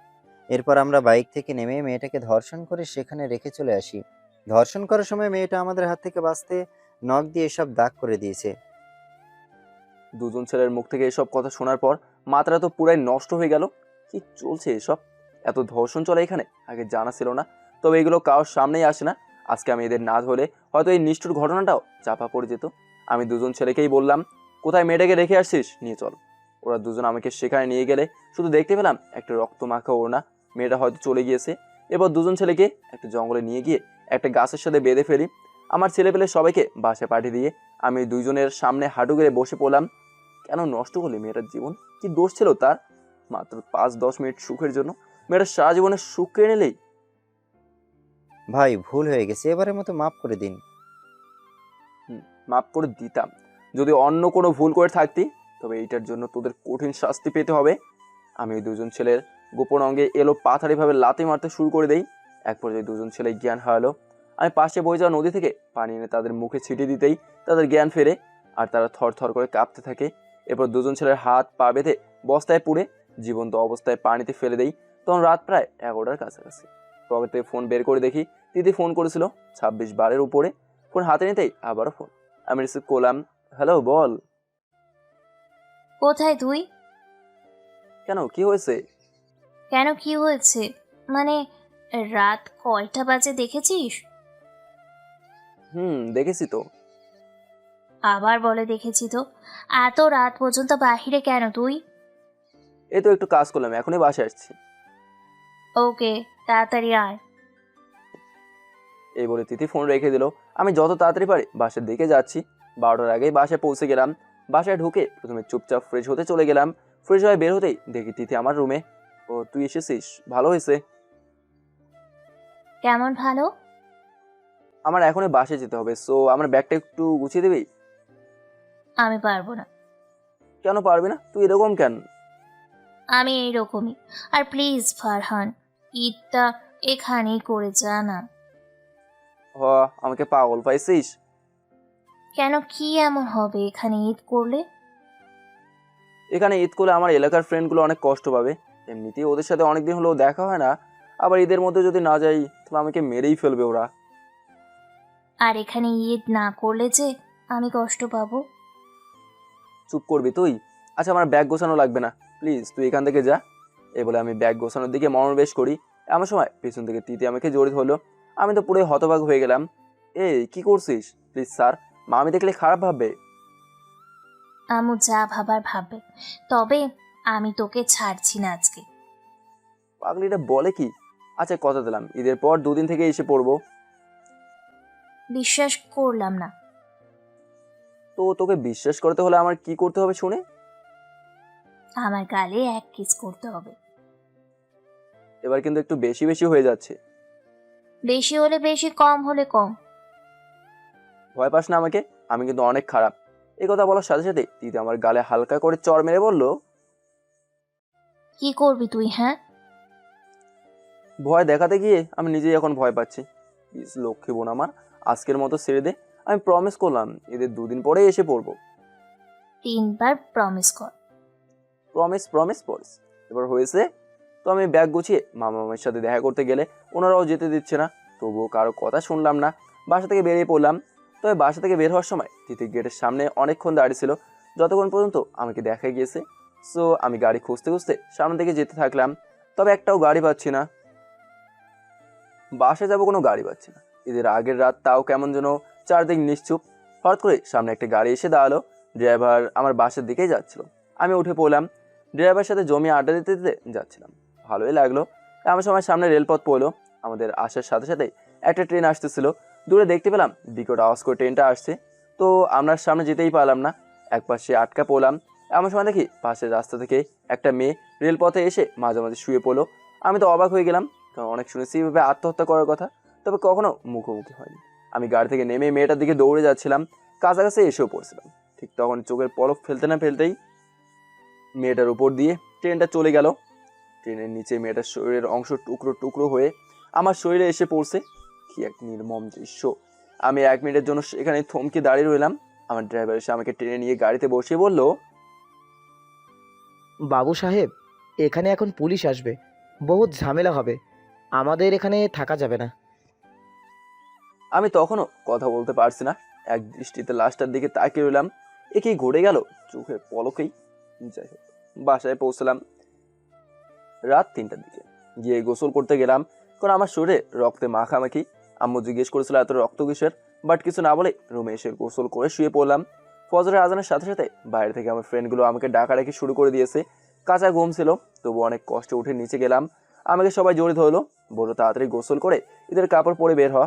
এরপর আমরা বাইক থেকে নেমে মেয়েটাকে ধর্ষণ করে সেখানে রেখে চলে আসি। ধর্ষণ করার সময় মেয়েটা আমাদের হাত থেকে বাঁচতে নখ দিয়ে সব দাগ করে দিয়েছে। দুজন ছেলের মুখ থেকে এসব কথা শোনার পর মাথাটা তো পুরাই নষ্ট হয়ে গেল। কি চলছে এসব? এত ধর্ষণ চলে এখানে, আগে জানা ছিল না। তবে এগুলো কারোর সামনেই আসে না। আজকে আমি এদের না ধরলে হয়তো এই নিষ্ঠুর ঘটনাটাও চাপা পড়ে যেত। আমি দুজন ছেলেকেই বললাম, কোথায় মেয়েটাকে রেখে আসছিস, নিয়ে চল। ওরা দুজন আমাকে সেখানে নিয়ে গেলে শুধু দেখতে পেলাম একটা রক্তমাখা ওড়না। মেয়েটা হয়তো চলে গিয়েছে। এবার দুজন ছেলেকে একটা জঙ্গলে নিয়ে গিয়ে একটা গাছের সাথে বেঁধে ফেলি। আমার ছেলেপেলে সবাইকে বাসায় পাঠিয়ে দিয়ে আমি দুজনের সামনে হাঁটু গেড়ে বসে পড়লাম। কেন নষ্ট করলে মেয়েটার জীবন? কি দোষ ছিল তার? মাত্র 5-10 মিনিট সুখের জন্য মেয়েটা সারা জীবনের সুখ কেড়ে নিলেই। ভাই, ভুল হয়ে গেছে, এবারের মতো মাফ করে দিন। মাফ করে দিতাম যদি অন্য কোনো ভুল করে থাকতি, তবে এইটার জন্য তোদের কঠিন শাস্তি পেতে হবে। আমি ওই দুজন ছেলের গোপন অঙ্গে এলো পাথারিভাবে লাথি মারতে শুরু করে দেই। এক পর্যায়ে দুজন ছেলে জ্ঞান হারালো। আমি পাশে বয়ে যাওয়া নদী থেকে পানি এনে তাদের মুখে ছিটিয়ে দিতেই তাদের জ্ঞান ফেরে, আর তারা থর থর করে কাঁপতে থাকে। এরপর দুজন ছেলের হাত পা বেঁধে বস্তায় পুড়ে জীবন্ত অবস্থায় পানিতে ফেলে দেই। তখন রাত প্রায় 11টার কাছাকাছি। পকেট থেকে ফোন বের করে দেখি দিদি ফোন করেছিল 26 বারের উপরে। ফোন হাতে নিতেই আবারও ফোন। আমি রিসিভ করলাম। হ্যালো, বল। কোথায় তুই? কেন, কি হয়েছে? কেন কি হয়েছে মানে, রাত কয়টা বাজে দেখেছিস? দেখেছি তো। আবার বলে দেখেছি তো। এত রাত পর্যন্ত বাহিরে কেন তুই? এই তো একটু কাজ করলাম, এখনই বাসায় আসছি। ওকে, তাড়াতাড়ি আয়। এই বলে তিথি ফোন রেখে দিল। আমি যত তাড়াতাড়ি পারি বাসার দিকে যাচ্ছি। 12টার আগেই বাসায় পৌঁছে গেলাম। বাসায় ঢুকে প্রথমে চুপচাপ ফ্রেশ হতে চলে গেলাম। ফ্রেশ হয়ে বের হতেই দেখি তিথি আমার রুমে। ও, তুই এসেছিস, ভালো হয়েছে। কেমন ভালো? আমার এখনই বাসায় যেতে হবে, সো আমার ব্যাগটা একটু গুছিয়ে দিবি? আমি পারবো না। কেন পারবি না? তুই এরকম কেন? আমি এইরকমই। আর প্লিজ ফারহান, ঈদটা এখানেই করে যা না। আমাকে পাগল পাইছিস? কেন, কি এমন হবে এখানে ঈদ করলে? এখানে ঈদ করলে আমার এলাকার ফ্রেন্ডগুলো অনেক কষ্ট পাবে। এমনিতেই ওদের সাথে অনেকদিন হলেও দেখা হয় না। আবার ঈদের মধ্যে যদি না যাই তাহলে আমাকে মেরেই ফেলবে ওরা। আর এখানে ঈদ না করলে যে আমি কষ্ট পাবো। চুপ করবি তুই? আচ্ছা, আমার ব্যাগ গোছানো লাগবে না, প্লিজ তুই এখান থেকে যা। এই বলে আমি ব্যাগ গোছানোর দিকে মনোনিবেশ করি। এমন সময় পেছন থেকে তিতি আমাকে জড়িত হলো। আমি তো পুরো হতবাক হয়ে গেলাম। এই, কি করছিস? প্লিজ স্যার, মামি দেখলে খারাপ ভাববে। আমু যা ভাবার ভাববে, তবে আমি তোকে ছাড়ছি না আজকে। পাগলিটা বলে কি? আচ্ছা, কথা দিলাম ঈদের পর 2 দিন থেকে এসে পড়বো। বিশ্বাস করলাম না। তো তোকে বিশ্বাস করতে হলে আমার কি করতে হবে শুনে? আমার গালে এক কিস করতে হবে। এবার কিন্তু একটু বেশি বেশি হয়ে যাচ্ছে। বেশি হলে বেশি, কম হলে কম। ভয় পাস না আমাকে, আমি কিন্তু অনেক খারাপ। এই কথা বলার সাথে সাথে দিদি আমার গালে হালকা করে চড় মেরে বলল, কি করবি তুই? হ্যাঁ, ভয় দেখাতে গিয়ে আমি নিজেই এখন ভয় পাচ্ছি। প্লিজ লক্ষ্মী বোন আমার, আজকের মতো ছেড়ে দে। আমি প্রমিস করলাম এদের 2 দিন পরে এসে পড়বো। 3 বার প্রমিস কর। Promise promise promise. এবার হয়েছে তো। আমি ব্যাগ গুছিয়ে মামা মামির সাথে দেখা করতে গেলে ওনারাও যেতে দিচ্ছে না। তবুও কারো কথা শুনলাম না, বাসা থেকে বেরিয়ে পড়লাম। তবে বাসা থেকে বের হওয়ার সময় তিথি গেটের সামনে অনেকক্ষণ দাঁড়িয়ে ছিল, যতক্ষণ পর্যন্ত আমাকে দেখা গিয়েছে। সো আমি গাড়ি খুঁজতে খুঁজতে সামনের দিকে যেতে থাকলাম। তবে একটাও গাড়ি পাচ্ছি না। বাসে যাবো, কোনো গাড়ি পাচ্ছি না। ঈদের আগের রাত, তাও কেমন যেন চারদিক নিশ্চুপ। হঠাৎ করে সামনে একটা গাড়ি এসে দাঁড়ালো। ড্রাইভার আমার বাসের দিকেই যাচ্ছিল। আমি উঠে পড়লাম। ড্রাইভারের সাথে জমিয়ে আড্ডা দিতে দিতে যাচ্ছিলাম, ভালোই লাগলো। এমন সময় সামনে রেলপথ পড়লো। আমাদের আসার সাথে সাথে একটা ট্রেন আসতেছিল। দূরে দেখতে পেলাম বিকট আওয়াজ করে ট্রেনটা আসছে। তো আমরা সামনে যেতেই পারলাম না, একপাশে আটকা পড়লাম। এমন সময় দেখি পাশের রাস্তা থেকে একটা মেয়ে রেলপথে এসে মাঝামাঝি শুয়ে পড়লো। আমি তো অবাক হয়ে গেলাম, কারণ অনেক শুনেছি এভাবে আত্মহত্যা করার কথা, তবে কখনো মুখোমুখি হয়নি। আমি গাড়ি থেকে নেমে মেয়েটার দিকে দৌড়ে যাচ্ছিলাম, কাছাকাছি এসেও পড়ছিলাম। ঠিক তখন চোখের পলক ফেলতে না ফেলতেই মেয়েটার উপর দিয়ে ট্রেনটা চলে গেল। ট্রেনের নিচে মেয়েটার শরীরের অংশ টুকরো টুকরো হয়ে আমার শরীরে এসে পড়ছে। কি এক নির্মম দৃশ্য। আমি 1 মিনিটের জন্য সেখানে থমকে দাঁড়িয়ে রইলাম। আমার ড্রাইভার এসে আমাকে টেনে নিয়ে গাড়িতে বসিয়ে বলল, বাবু সাহেব, এখানে এখন পুলিশ আসবে, বহুত ঝামেলা হবে, আমাদের এখানে থাকা যাবে না। আমি তখনও কথা বলতে পারছি না, এক দৃষ্টিতে লাশটার দিকে তাকিয়ে রইলাম। এ কি ঘটে গেল চোখের পলকেই। যাই হোক, বাসায় পৌঁছলাম রাত 3টার দিকে। গিয়ে গোসল করতে গেলাম, কারণ আমার শরীরে রক্তে মাখামাখি। আম্মু জিজ্ঞেস করেছিল এত রক্ত কিসের, বাট কিছু না বলে রুমে এসে গোসল করে শুয়ে পড়লাম। ফজরের আজানের সাথে সাথে বাইরে থেকে আমার ফ্রেন্ডগুলো আমাকে ডাকাডাকি শুরু করে দিয়েছে। কাঁচা ঘুম ছিল, তবু অনেক কষ্টে উঠে নিচে গেলাম। আমাকে সবাই জড়িত হলো, বললো তাড়াতাড়ি গোসল করে ঈদের কাপড় পরে বের হ।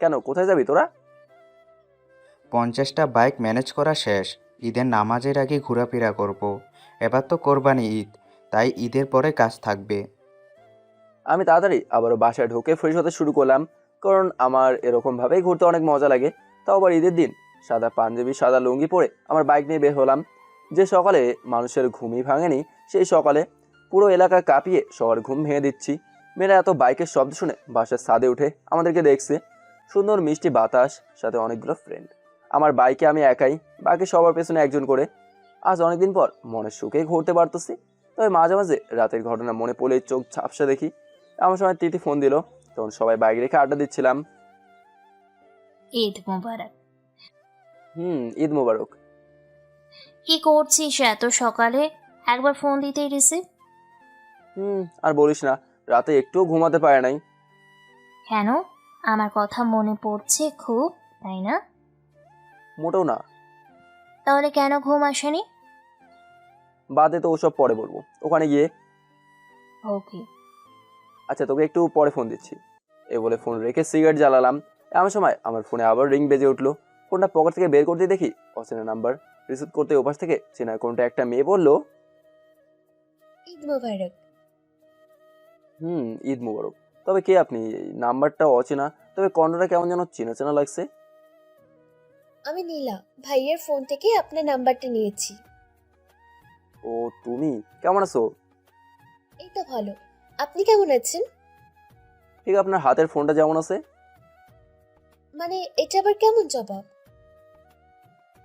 কেন, কোথায় যাবি তোরা? 50টা বাইক ম্যানেজ করা শেষ, ঈদের নামাজের আগে ঘোরাফেরা করব। এবার তো কোরবানি ঈদ, তাই ঈদের পরে কাজ থাকবে। আমি তাড়াতাড়ি আবারও বাসায় ঢুকে ফ্রেশ হতে শুরু করলাম, কারণ আমার এরকমভাবেই ঘুরতে অনেক মজা লাগে। তাও আবার ঈদের দিন সাদা পাঞ্জাবি সাদা লুঙ্গি পরে আমার বাইক নিয়ে বের হলাম। যে সকালে মানুষের ঘুমই ভাঙেনি, সেই সকালে পুরো এলাকা কাঁপিয়ে সবার ঘুম ভেঙে দিচ্ছি। মেয়েরা এত বাইকের শব্দ শুনে বাসার ছাদে উঠে আমাদেরকে দেখছে। সুন্দর মিষ্টি বাতাস, সাথে অনেকগুলো ফ্রেন্ড। আমার বাইকে আমি একাই, বাকি সবার পেছনে একজন করে। আজ অনেকদিন পর মনের সুখে ঘুরতে পারতেছি। তবে মাঝে মাঝে রাতের ঘটনা মনে পড়লে চোখ ঝাপসা দেখি। এমন সময় তিথি ফোন দিল, তখন সবাই বাইক রেখে আড্ডা দিচ্ছিলাম। ঈদ মোবারক। ঈদ মোবারক। কি করছিস এত সকালে? একবার ফোন দিতেই রিসিভ। আর বলিস না, রাতে একটুও ঘুমাতে পারে নাই। কেন? আমার কথা মনে পড়ছে খুব, তাই না? মোটেও না। তাহলে কেন ঘুম আসেনি? বাদে তো ওসব পরে বলবো, ওখানে গিয়ে। ওকে। আচ্ছা, তোকে একটু পরে ফোন দিচ্ছি। এ বলে ফোন রেখে সিগারেট জ্বালালাম। এমন সময় আমার ফোনে আবার রিং বেজে উঠলো। ফোনটা পকেট থেকে বের করতে দেখি অচেনা নাম্বার। রিসিভ করতে ওপাশ থেকে চেনা কোনটা একটা মেয়ে বলল, ঈদ মোবারক। ঈদ মোবারক। তবে কে আপনি? নাম্বারটা অচেনা, তবে কণ্ঠটা কেমন যেন চেনা চেনা লাগছে। আমি নীলা, ভাইয়ের ফোন থেকে আপনার নাম্বারটা নিয়েছি। ও তুমি, কেমন আছো? এই তো ভালো, আপনি কেমন আছেন? ঠিক, আপনার হাতের ফোনটা যেমন আছে। মানে এটা আবার কেমন জবাব?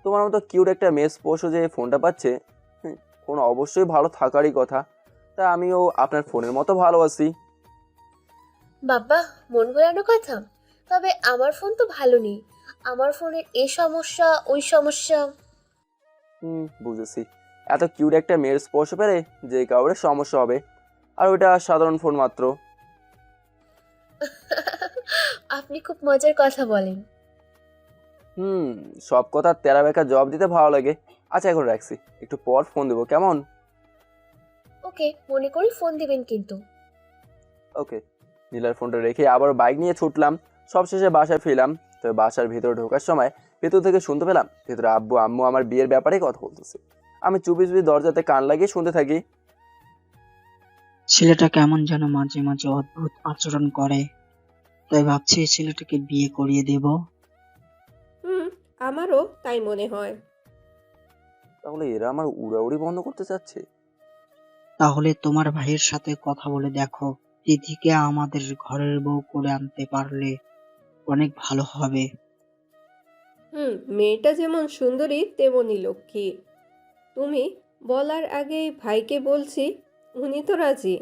তোমার মতো কিউট একটা মেয়ে স্পর্শ যে ফোনটা পাচ্ছে, ফোন অবশ্যই ভালো থাকারই কথা। তা আমিও আপনার ফোনের মতো ভালো আছি। বাবা, মন ভোলানো কথা। তবে আমার ফোন তো ভালো নেই, আমার ফোনের এই সমস্যা ওই সমস্যা। বুঝেছি। এত কিউট একটা মেয়ের স্পর্শ পেলে যে কাউরে সমস্যা হবে, আর ওইটা সাধারণ ফোন মাত্র। আপনি খুব মজার কথা বলেন। সব কথা তেরা বেকা জবাব দিতে ভালো লাগে। আচ্ছা, এখন রাখছি, একটু পর ফোন দেবো, কেমন? ওকে, মনে করি ফোন দিবেন কিন্তু। ওকে। নীলার ফোনটা রেখে আবার বাইক নিয়ে ছুটলাম। সবশেষে বাসায় ফিরলাম। তবে বাসার ভিতরে ঢোকার সময় ভেতর থেকে শুনতে পেলাম ভেতরে আব্বু আম্মু আমার বিয়ের ব্যাপারে কথা বলতেছে। আমি চুপি চুপি দরজাতে কান লাগিয়ে শুনতে থাকি। ছেলেটা কেমন যেন মাঝে মাঝে অদ্ভুত আচরণ করে, তাই ভাবছি ছেলেটাকে বিয়ে করিয়ে দেব। আমারও তাই মনে হয়। তাহলে এরা আমার উড়াউড়ি বন্ধ করতে চাচ্ছে। তাহলে তোমার ভাইয়ের সাথে কথা বলে দেখো, তিথিকে আমাদের ঘরের বউ করে আনতে পারলে অনেক ভালো হবে। মেয়েটা যেমন সুন্দরী তেমনই লক্ষ্মী। তুমি বলার আগেই ভাইকে বলছি, উনি তো রাজি।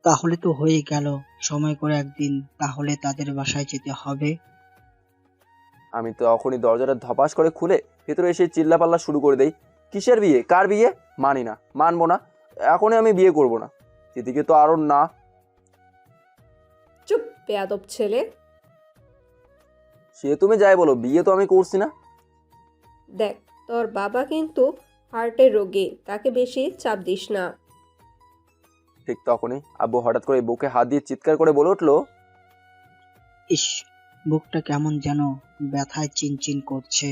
তাহলে তো হয়ে গেল, সময় করে একদিন তাহলে তাদের বাসায় যেতে হবে। আমি তো এখনই দরজাটা ধপাস করে খুলে ভেতরে এসে চিল্লাপাল্লা শুরু করে দেই। কিসের বিয়ে? কার বিয়ে? মানি না, মানবো না, এখনই আমি বিয়ে করব না। দিদিকে তো আরো না। চুপ বেয়াদব ছেলে। সে তুমি যাই বলো, বিয়ে তো আমি করছি না। দেখ, তোর বাবা কিন্তু হার্টের রোগী, তাকে বেশি চাপ দিস না। ঠিক তখনই আব্বু হঠাৎ করে বুকে হাত দিয়ে চিৎকার করে বলে উঠলো, ইস, বুকটা কেমন যেন ব্যথায় চিনচিন করছে।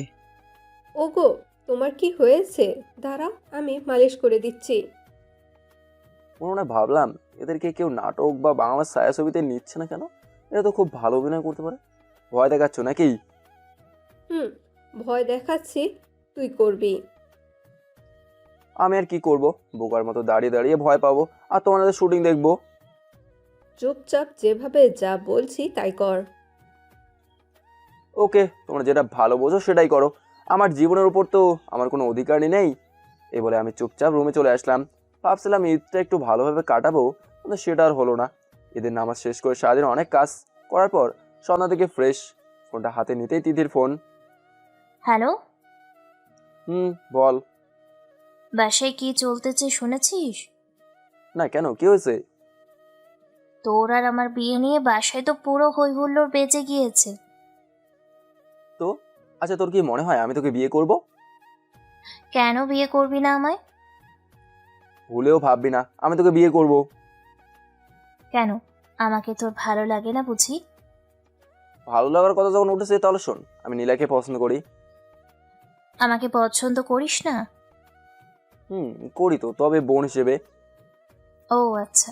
ওগো, তোমার কি হয়েছে? দাঁড়াও, আমি মালিশ করে দিচ্ছি। মনে ভাবলাম এদেরকে কেউ নাটক বা বাংলা ছায়াছবিতে নিচ্ছে না কেন? এরা তো খুব ভালো অভিনয় করতে পারে। ভয় দেখাচ্ছ নাকি? ভয় দেখাচ্ছি, তুই করবি। আমি আর কি করব? বোকার মতো দাঁড়িয়ে দাঁড়িয়ে ভয় পাবো আর তোমাদের শুটিং দেখবো। চুপচাপ যেভাবে যা বলছি তাই কর। ওকে, তোমরা যেটা ভালো বোঝো সেটাই করো, আমার জীবনের উপর তো আমার কোনো অধিকারই নেই। এই বলে আমি চুপচাপ রুমে চলে আসলাম। ভাবছিলাম ঈদটা একটু ভালোভাবে কাটাবো, কিন্তু সেটা আর হলো না। ঈদের নামাজ শেষ করে সারাদিন অনেক কাজ করার পর সন্ধ্যা থেকে ফ্রেশ, ফোনটা হাতে নিতেই তিথির ফোন। হ্যালো, বল। বাসায় কি চলতেছে শুনেছিস? না, কেন, কি হয়েছে? তোর আর আমার বিয়ে নিয়ে বাসায় তো পুরো হই হুল্লোড় বেজে গিয়েছে। তো আচ্ছা, তোর কি মনে হয় আমি তোকে বিয়ে করব? কেন বিয়ে করবি না আমায়? ভুলেও ভাববি না আমি তোকে বিয়ে করব। কেন, আমাকে তোর ভালো লাগে না বুঝি? ভালো লাগার কথা যখন উঠেছে তাহলে শোন, আমি নীলাকে পছন্দ করি। আমাকে পছন্দ করিস না? করি তো, তবে বোন হিসেবে। ও আচ্ছা,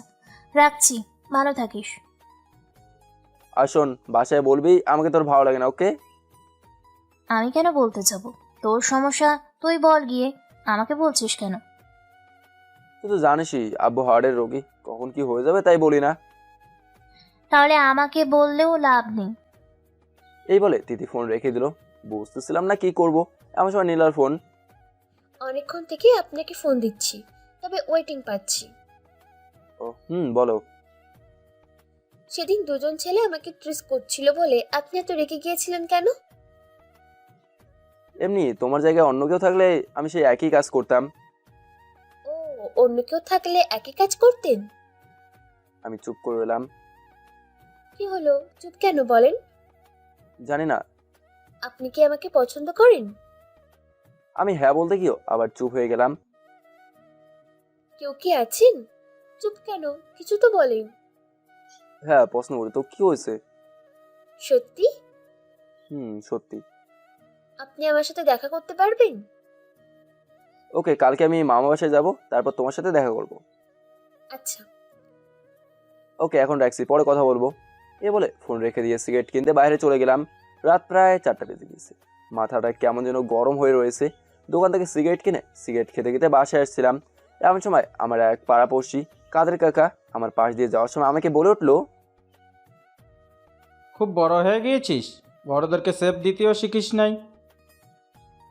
রাখছি, ভালো থাকিস। আর শোন, বাসায় বলবি আমাকে তোর ভালো লাগে না, ওকে? আমি কেন বলতে যাব? তোর সমস্যা তুই বল গিয়ে, আমাকে বলছিস কেন? তুই তো জানিসই আব্বু হার্টের রোগী, কখন কি হয়ে যাবে তাই বলি না। তাহলে আমাকে বললেও লাভ নেই। এই বলে তিথি ফোন রেখে দিল। বুঝতেছিলাম না কি করব, এমন সময় নীলার ফোন। অনেকক্ষণ থেকে আপনাকে ফোন দিচ্ছি, তবে ওয়েটিং পাচ্ছি। ও বলো। সেদিন দুজন ছেলে আমাকে ট্রিস করছিল বলে আপনি এত রেগে গিয়েছিলেন কেন? এমনি তোমার জায়গায় অন্য কেউ থাকলে আমি সেই একই কাজ করতাম। ও, অন্য কেউ থাকলে একই কাজ করতেন? আমি চুপ করে এলাম। কি হলো, চুপ কেন বলেন? জানি না। আপনি কি আমাকে পছন্দ করেন? আমি হ্যাঁ বলতে গিয়েও আবার চুপ হয়ে গেলাম। কেউ কি আছেন? চুপ কেন, কিছু তো বলেন। হ্যাঁ, পছন্দ করি। তো কি হয়েছে? সত্যি? সত্যি। আপনি আমার সাথে দেখা করতে পারবেন? ওকে, কালকে আমি মামা বাসায় যাব, তারপর তোমার সাথে দেখা করব। আচ্ছা। ওকে, এখন রাখছি, পরে কথা বলবো। এ বলে ফোন রেখে দিয়ে সিগারেট কিনতে বাইরে চলে গেলাম। রাত প্রায় 4টা বেজে গিয়েছে। মাথাটা কেমন যেন গরম হয়ে রয়েছে। দোকান থেকে সিগারেট কিনে সিগারেট খেতে খেতে বাসায় আসছিলাম। এমন সময় আমার এক পাড়াপড়শি কাদের কাকা আমার পাশ দিয়ে যাওয়ার সময় আমাকে বলে উঠলো, খুব বড় হয়ে গিয়েছিস, বড়দেরকে সেফ দিতেও শিখিস নাই।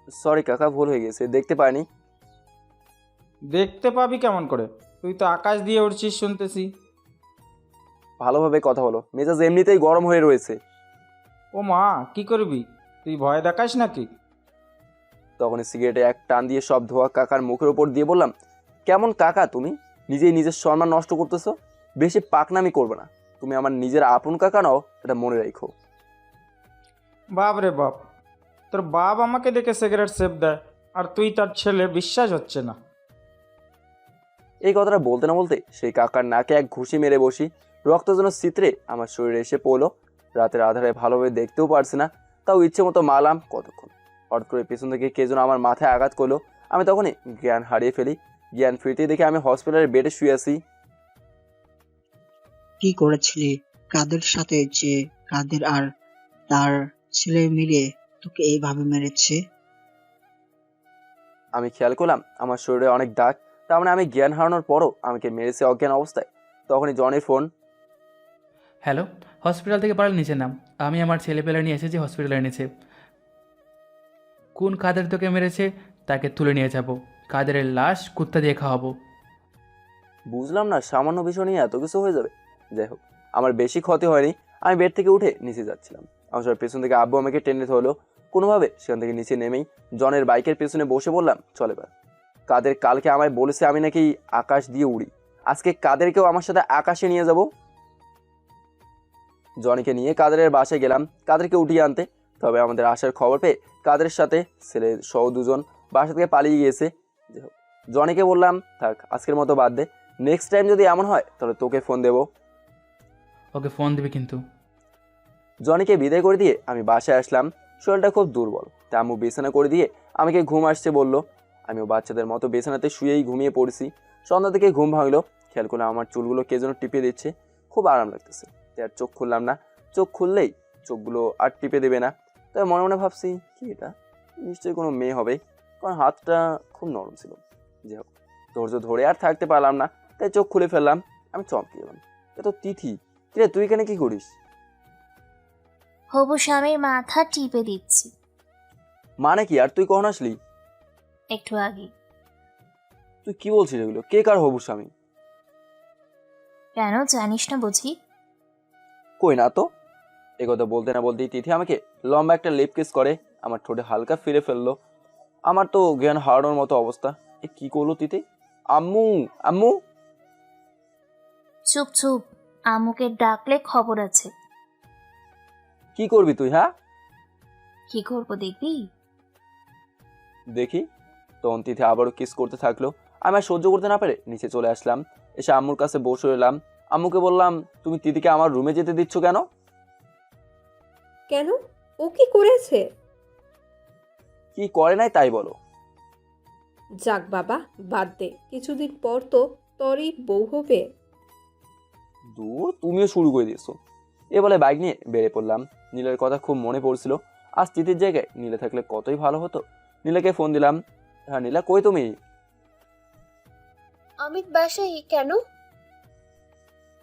সরি কাকা, ভুল হয়ে গেছে, দেখতে পাইনি। দেখতে পাবি কেমন করে, তুই তো আকাশ দিয়ে উড়ছিস শুনতেছি। ভালোভাবে কথা বলো, মেজাজ এমনিতেই গরম হয়ে রয়েছে। ও মা, কি করবি, তুই ভয় দেখাস নাকি? তখনই সিগারেটে এক টান দিয়ে সব ধোয়া কাকার মুখের ওপর দিয়ে বললাম, কেমন কাকা তুমি, নিজেই নিজের সম্মান নষ্ট করতেছো। বেশি পাকনামি করবে না, তুমি আমার নিজের আপন কাকা নাও, এটা মনে রাখো। বাপ রে বাপ, তোর বাপ আমাকে দেখে সিগারেট সেফ দেয়, আর তুই তার ছেলে, বিশ্বাস হচ্ছে না। এই কথাটা বলতে না বলতে সেই কাকার নাকে এক ঘুষি মেরে বসি। রক্ত যেন চিত্রে আমার শরীরে এসে পড়লো। রাতের আধারে ভালোভাবে দেখতেও পারছি না, তাও ইচ্ছে মতো মারলাম কতক্ষণ। হঠাৎ করে পেছন থেকে কে যেন আমার মাথায় আঘাত করলো। আমি তখনই জ্ঞান হারিয়ে ফেলি। জ্ঞান ফিরতে দেখে আমি হসপিটালের বেডে শুয়ে আছি। কি করেছিলি? কাদের সাথে যে কাদের আর তার ছেলে মিলে তোকে এইভাবে মেরেছে? আমি খেয়াল করলাম আমার শরীরে অনেক দাগ, তার মানে আমি জ্ঞান হারানোর পরও আমাকে মেরেছে অজ্ঞান অবস্থায়। তখনই জনের ফোন। হ্যালো, হসপিটাল থেকে পারলে নিচে নাম, আমি আমার ছেলেপেলে নিয়ে এসেছি হসপিটালে এনেছে। কোন কাদের তোকে মেরেছে তাকে তুলে নিয়ে যাব, কাদেরের লাশ কুত্তা দিয়ে খাওয়াবো। বুঝলাম না, সামান্য বিষয় নিয়ে এত কিছু হয়ে যাবে। যাই হোক, আমার বেশি ক্ষতি হয়নি। আমি বেড থেকে উঠে নিচে যাচ্ছিলাম, আমার সব পেছন থেকে আব্বু আমাকে টেনে ধরলো। কোনোভাবে সেখান থেকে নিচে নেমেই জনের বাইকের পেছনে বসে বললাম, চল এবার। কাদের কালকে আমায় বলেছে আমি নাকি আকাশ দিয়ে উড়ি, আজকে কাদেরকেও আমার সাথে আকাশে নিয়ে যাব। জনিকে নিয়ে কাদেরের বাসায় গেলাম কাদেরকে উঠিয়ে আনতে। তবে আমাদের আসার খবর পেয়ে কাদের সাথে ছেলে সহ দুজন বাসা থেকে পালিয়ে গিয়েছে। যাই হোক, জনিকে বললাম, থাক আজকের মতো বাদ দে, নেক্সট টাইম যদি এমন হয় তাহলে তোকে ফোন দেবো। ওকে ফোন দিবি কিন্তু। জনিকে বিদায় করে দিয়ে আমি বাসায় আসলাম। শরীরটা খুব দুর্বল, তা আম্মু বিছানা করে দিয়ে আমাকে ঘুম আসছে বললো। আমিও বাচ্চাদের মতো বিছানাতে শুয়েই ঘুমিয়ে পড়েছি। সন্ধ্যা থেকে ঘুম ভাঙলো, খেয়াল করলাম আমার চুলগুলো কে যেন টিপে দিচ্ছে, খুব আরাম লাগতেছে। তাই আর চোখ খুললাম না, চোখ খুললেই চোখগুলো আর টিপে দেবে না। তবে মনে মনে ভাবছি, কি এটা, নিশ্চয়ই কোনো মেয়ে হবে, কারণ হাতটা খুব নরম ছিল। যাই হোক, ধৈর্য ধরে আর থাকতে পারলাম না, তাই চোখ খুলে ফেললাম। আমি চমকে গেলাম, এ তো তিথি। কিরে তুই এখানে কি করিস? হবু স্বামীর মাথা টিপে দিচ্ছি। মানে কি? আর তুই কখন আসলি? একটু আগে। তুই কি বলছিস এগুলো? কে কার হবু স্বামী? কেন জানিস না বুঝি? কই না তো। এ কথা বলতে না বলতেই তিথি আমাকে লম্বা একটা লিপ কিস করে আমার ঠোঁটে হালকা ফিরে ফেললো। আমার তো জ্ঞান হারানোর মতো অবস্থা। এ কি করলো তিথি? আম্মু, আম্মু। চুপ চুপ, আম্মুকে ডাকলে খবর আছে। কি করবি তুই? হ্যাঁ কি করবো দেখবি? দেখি। তখন তিথি আবারও কিস করতে থাকলো। আমি আর সহ্য করতে না পেরে নিচে চলে আসলাম। এসে আম্মুর কাছে বসে রইলাম। আম্মুকে বললাম, তুমি তিথিকে আমার রুমে যেতে দিচ্ছ কেন? কেন? ও কি করেছে? কি করে নাই তাই বলো। যাক বাবা, বাদ দে, কিছুদিন পর তো তোরই বউ হবে। দূর, তুমিও শুরু করে দিয়েছো। এ বলে বাইক নিয়ে বেরিয়ে পড়লাম। নীলের কথা খুব মনে পড়ছিল। আজ তিথির জায়গায় নীলে থাকলে কতই ভালো হতো। নীলাকে ফোন দিলাম। হ্যাঁ নীলা, কই তুমি? অমিত বাসায় কেন?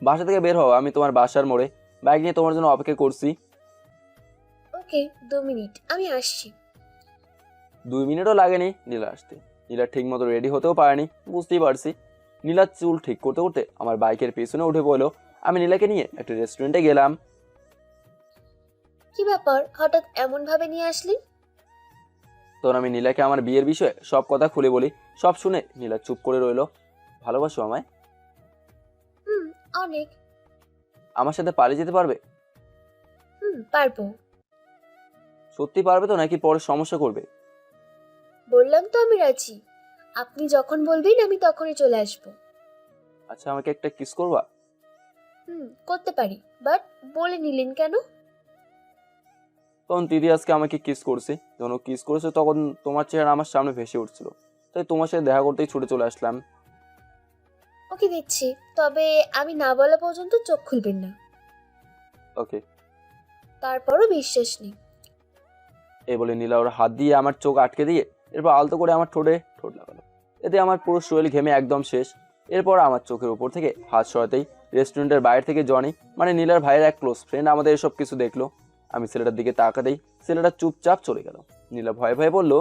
বাসা থেকে বের হও, আমি তোমার বাসার মোড়ে বাইক নিয়ে তোমার জন্য অপেক্ষা করছি। ওকে, 2 মিনিট, আমি আসছি। 2 মিনিটও লাগেনি নীলা আসতে। নীলা ঠিক মতো রেডি হতেও পারেনি, বুঝতেই পারছি। নীলার চুল ঠিক করতে করতে আমার বাইকের পেছনে উঠে পড়লো। আমি নীলাকে নিয়ে একটা রেস্টুরেন্টে গেলাম। কি ব্যাপার, হঠাৎ এমন ভাবে নিয়ে আসলি? তখন আমি নীলাকে আমার বিয়ের বিষয়ে সব কথা খুলে বলি। সব শুনে নীলা চুপ করে রইলো। ভালোবাসো আমায়? অনেক। আমার সাথে পালিয়ে যেতে পারবে? পারবো। সত্যি পারবে তো, নাকি পরে সমস্যা করবে? বললাম তো আমি রাজি। আপনি যখন বলবেন আমি তখনই চলে আসবো। আচ্ছা, আমাকে একটা কিস করবা? করতে পারি, বাট বলে নিলেন কেন? তখন দিদি আজকে আমাকে কিস করছে। যখন ও কিস করেছে তখন তোমার চেহারা আমার সামনে ভেসে উঠছিল, তাই তোমার সাথে দেখা করতেই ছুটে চলে আসলাম। ওকে দিচ্ছি, তবে আমি না বলা পর্যন্ত চোখ খুলবেন না। ওকে। তারপরও বিশ্বাস নেই। এই বলে নীলা ওর হাত দিয়ে আমার চোখ আটকে দিয়ে এরপর আলতো করে আমার ঠোঁটে ঠোঁট লাগালো। এতে আমার পুরো শরীর ঘেমে একদম শেষ। এরপর আমার চোখের উপর থেকে হাত সরাতেই রেস্টুরেন্টের বাইরে থেকে জনি, মানে নীলার ভাইয়ের এক ক্লোজ ফ্রেন্ড, আমাদের এসব কিছু দেখলো। আমি ছেলেটার দিকে তাকাতেই ছেলেটা চুপচাপ চলে গেল। নীলা ভয়ে ভয়ে বলল,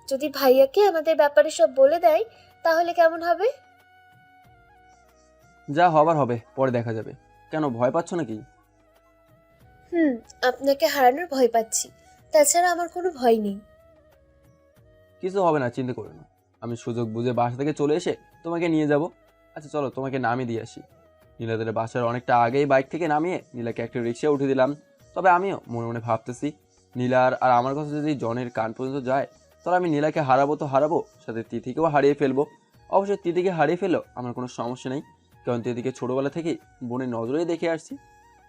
যদি ভাইয়াকে আমাদের ব্যাপারে সব বলে দেয় তাহলে কেমন হবে? যা হবার হবে, পরে দেখা যাবে। কেন, ভয় পাচ্ছ নাকি? আপনাকে হারানোর ভয় পাচ্ছি, তাছাড়া আমার কোনো ভয় নেই। কিছু হবে না, চিন্তা করো না। আমি সুযোগ বুঝে বাসা থেকে চলে এসে তোমাকে নিয়ে যাব। আচ্ছা চলো, তোমাকে নামিয়ে দিয়ে আসি। নীলাদের বাসার অনেকটা আগেই বাইক থেকে নামিয়ে নীলাকে একটা রিক্সায় উঠে দিলাম। তবে আমিও মনে মনে ভাবতেছি, নীলার আর আমার কথা যদি জনের কান পর্যন্ত যায় তাহলে আমি নীলাকে হারাবো তো হারাবো, সাথে তিথিকেও হারিয়ে ফেলবো। অবশ্যই তিথিকে হারিয়ে ফেললেও আমার কোনো সমস্যা নেই, কারণ তিথিকে ছোটোবেলা থেকেই বোনের নজরেই দেখে আসছি।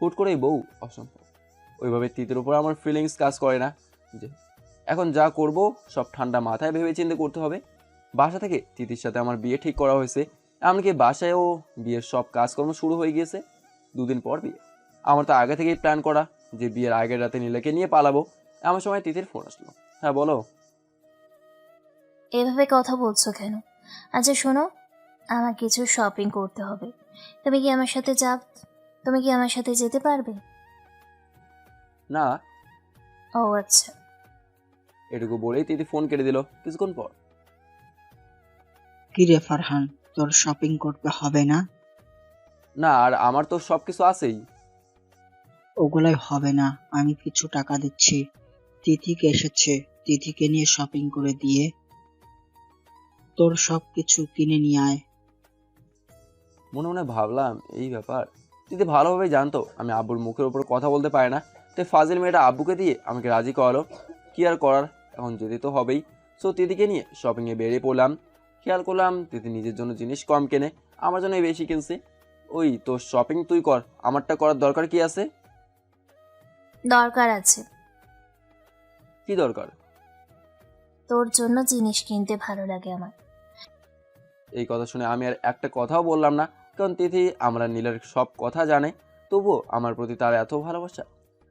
হুট করেই বউ অসম্ভব। ওইভাবে তিথির উপর আমার ফিলিংস কাজ করে না। যে এখন যা করব সব ঠান্ডা মাথায় ভেবে চিন্তে করতে হবে। বাসা থেকে তিথির সাথে আমার বিয়ে ঠিক করা হয়েছে, এমনকি বাসায়ও বিয়ের সব কাজকর্ম শুরু হয়ে গিয়েছে। 2 দিন পর বিয়ে। আমার তো আগে থেকেই প্ল্যান করা যে বিয়ের আগের রাতে নীলাকে নিয়ে পালাবো। এমন সময় তিথির ফোন আসলো। হ্যাঁ বলো। এভাবে কথা বলছো কেন? আচ্ছা শোনো, আমার কিছু শপিং করতে হবে। তুমি কি আমার সাথে যেতে পারবে? না। ও আচ্ছা। এটুকু বলেই তিথি ফোন কেটে দিল কিছুক্ষণ পর। কি রে ফারহান, তোর শপিং করতে হবে না? না, আর আমার তো সব কিছু আছেই। ওগুলাই হবে না, আমি কিছু টাকা দিচ্ছি। তিথিকে এসেছে, তিথিকে নিয়ে শপিং করে দিয়ে তোর সব কিছু কিনে নিয়ে আয়। মনে মনে ভাবলাম এই ব্যাপার। তিথি ভালোভাবেই জানতো আমি আব্বুর মুখের উপর কথা বলতে পারি না, তাই ফাজিল মেয়েটা আব্বুকে দিয়ে আমাকে রাজি করালো। কি আর করার, এখন যেতে তো হবেই। সো তিথিকে নিয়ে শপিংয়ে বেরিয়ে পড়লাম। খেয়াল করলাম তিথি নিজের জন্য জিনিস কম কেনে, আমার জন্য বেশি কিনছে। ওই তোর শপিং তুই কর, আমারটা করার দরকার কি আছে? দরকার আছে। কি দরকার? তোর জন্য জিনিস কিনতে ভালো লাগে আমার। এই কথা শুনে আমি আর একটা কথাও বললাম না, কারণ তিথি আমরা নীলার সব কথা জানে। তবুও আমার প্রতি তার এত ভালোবাসা।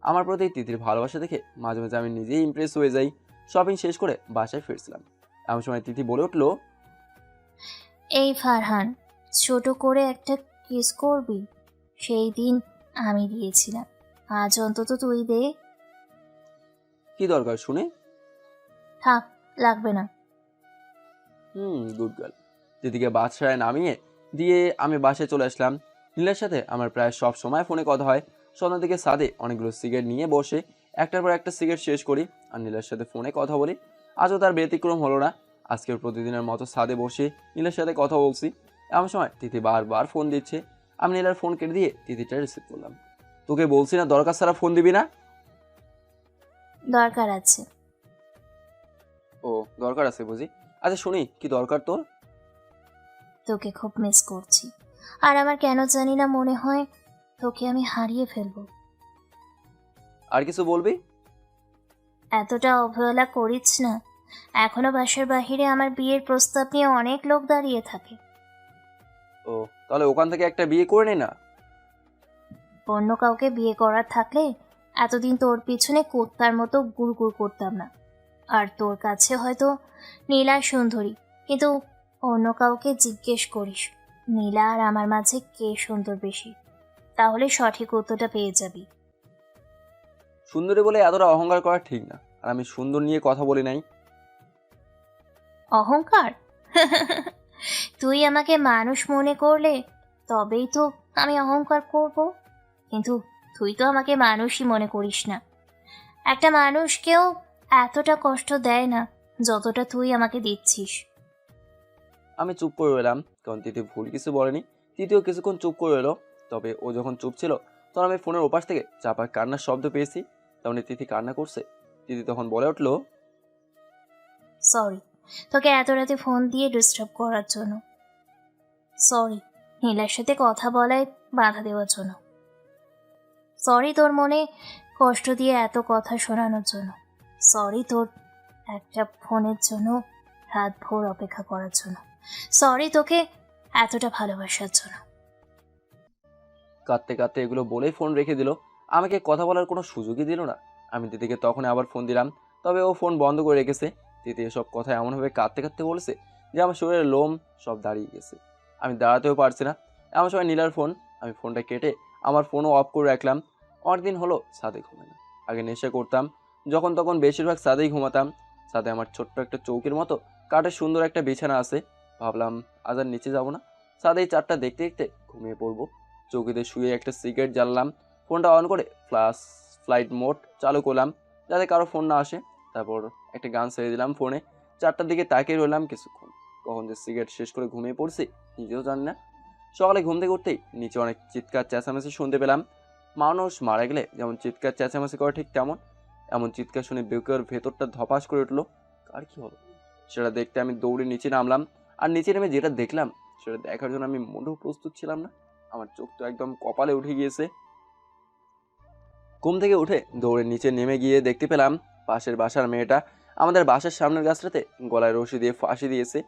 আমার প্রতি তিথির ভালোবাসা দেখে মাঝে মাঝে আমি নিজেই ইমপ্রেস হয়ে যাই। শপিং শেষ করে বাসায় ফিরছিলাম, এমন সময় তিথি বলে উঠলো, এই ফারহান, ছোট করে একটা কিস করবি, সেই দিন আমি দিয়েছিলাম। আজ অন্তত তুই দে। কি দরকার শুনে? থাক, লাগবে না। Good girl. দিদিকে বাসায় নামিয়ে দিয়ে আমি বাসায় চলে আসলাম। নীলার সাথে আমার প্রায় সব সময় ফোনে কথা হয়। সন্ধ্যার দিকে ছাদে অনেকগুলো সিগারেট নিয়ে বসে একটার পর একটা সিগারেট শেষ করি আর নীলার সাথে ফোনে কথা বলি। আজও তার ব্যতিক্রম হলো না। আজকের প্রতিদিনের মতো ছাদে বসে নীলার সাথে কথা বলছি। এমন সময় তিথি বারবার ফোন দিচ্ছে। আমি নীলার ফোন কেটে দিয়ে তিথিটা রিসিভ করলাম। তোকে বলছি না দরকার ছাড়া ফোন দিবি না? দরকার আছে। ও, দরকার আছে বুঝি। আচ্ছা শুনি, কি দরকার তোর? তোকে খুব মিস করছি, আর আমার কেন জানি না মনে হয় তোকে আমি হারিয়ে ফেলবো। আর কিছু বলবি? এতটা অবহেলা করিস না। এখনো বাসার বাহিরে আমার বিয়ের প্রস্তাব নিয়ে অনেক লোক দাঁড়িয়ে থাকে। ও, তাহলে ওখান থেকে একটা বিয়ে করে নে না। অন্য কাউকে বিয়ে করার থাকলে এতদিন তোর পিছনে কুত্তার মতো গুড়গুড় করতাম না। আর তোর কাছে হয়তো নীলা সুন্দরী, কিন্তু অন্য কাউকে জিজ্ঞেস করিস নীলা আর আমার মাঝে কে সুন্দর বেশি, তাহলে সঠিক উত্তরটা পেয়ে যাবি। সুন্দরী বলে এতটা অহংকার করা ঠিক না। আর আমি সুন্দর নিয়ে কথা বলি নাই। অহংকার? তুই আমাকে মানুষ মনে করলে তবেই তো আমি অহংকার করব, কিন্তু তুই তো আমাকে মানুষই মনে করিস না। একটা মানুষকেও এতটা কষ্ট দেয় না যতটা তুই আমাকে দিচ্ছিস। আমি চুপ করে এলাম, কারণ তিথি ভুল কিছু বলেনি। তৃতীয় কিছুক্ষণ চুপ করে এলো। তবে ও যখন চুপ ছিল তখন আমি ফোনের ওপাশ থেকে চাপার কান্নার শব্দ পেয়েছি। তেমন তিথি কান্না করছে। তিথি তখন বলে উঠলো, সরি তোকে এত রাতে ফোন দিয়ে ডিস্টার্ব করার জন্য। সরি নীলার সাথে কথা বলায় বাধা দেওয়ার জন্য। সরি তোর মনে কষ্ট দিয়ে এত কথা শোনানোর জন্য। সরি তোর একটা ফোনের জন্য রাত ভোর অপেক্ষা করার জন্য। সরি তোকে এতটা ভালোবাসার জন্য। কাঁদতে কাঁদতে এগুলো বলেই ফোন রেখে দিল। আমাকে কথা বলার কোনো সুযোগই দিল না। আমি তিথিকে তখন আবার ফোন দিলাম, তবে ও ফোন বন্ধ করে রেখেছে। তিথি এসব কথা এমনভাবে কাঁদতে কাঁদতে বলেছে যে আমার শরীরের লোম সব দাঁড়িয়ে গেছে। আমি দাঁড়াতেও পারছি না। এমন সময় নীলার ফোন। আমি ফোনটা কেটে আমার ফোনও অফ করে রাখলাম। অনেক দিন হলো ছাদে ঘুমাই না। আগে নেশা করতাম, যখন তখন বেশিরভাগ ছাদেই ঘুমাতাম। ছাদে আমার ছোট্ট একটা চৌকির মতো কাঠের সুন্দর একটা বিছানা আছে। ভাবলাম আজ আর নিচে যাব না, ছাদেই চারটা দেখতে দেখতে ঘুমিয়ে পড়বো। চৌকিতে শুয়ে একটা সিগারেট জ্বাললাম, ফোনটা অন করে ফ্লাইট মোড চালু করলাম যাতে কারো ফোন না আসে। তারপর একটা গান ছেড়ে দিলাম ফোনে। 4টার দিকে তাকিয়ে রইলাম কিছুক্ষণ। কখন যে সিগারেট শেষ করে ঘুমিয়ে পড়ছি নিজেও জানি না। সকালে ঘুম থেকে উঠতেই নিচে অনেক চিৎকার চেঁচামেচি শুনতে পেলাম। মানুষ মারা গেলে যেমন চিৎকার চেঁচামেচি করে ঠিক তেমন। এমন চিৎকার শুনে বুকের ভেতরটা ধপাস করে উঠলো। আর কি হলো সেটা দেখতে আমি দৌড়ে নিচে নামলাম। আর নিচে নেমে যেটা দেখলাম সেটা দেখার জন্য আমি মোটেও প্রস্তুত ছিলাম না। আমার চোখ তো একদম কপালে উঠে গিয়েছে। ঘুম থেকে উঠে দৌড়ে নিচে নেমে গিয়ে দেখতে পেলাম পাশের বাসার মেয়েটা আমাদের বাসার সামনের গাছটাতে গলায় রশি দিয়ে ফাঁসি দিয়েছে।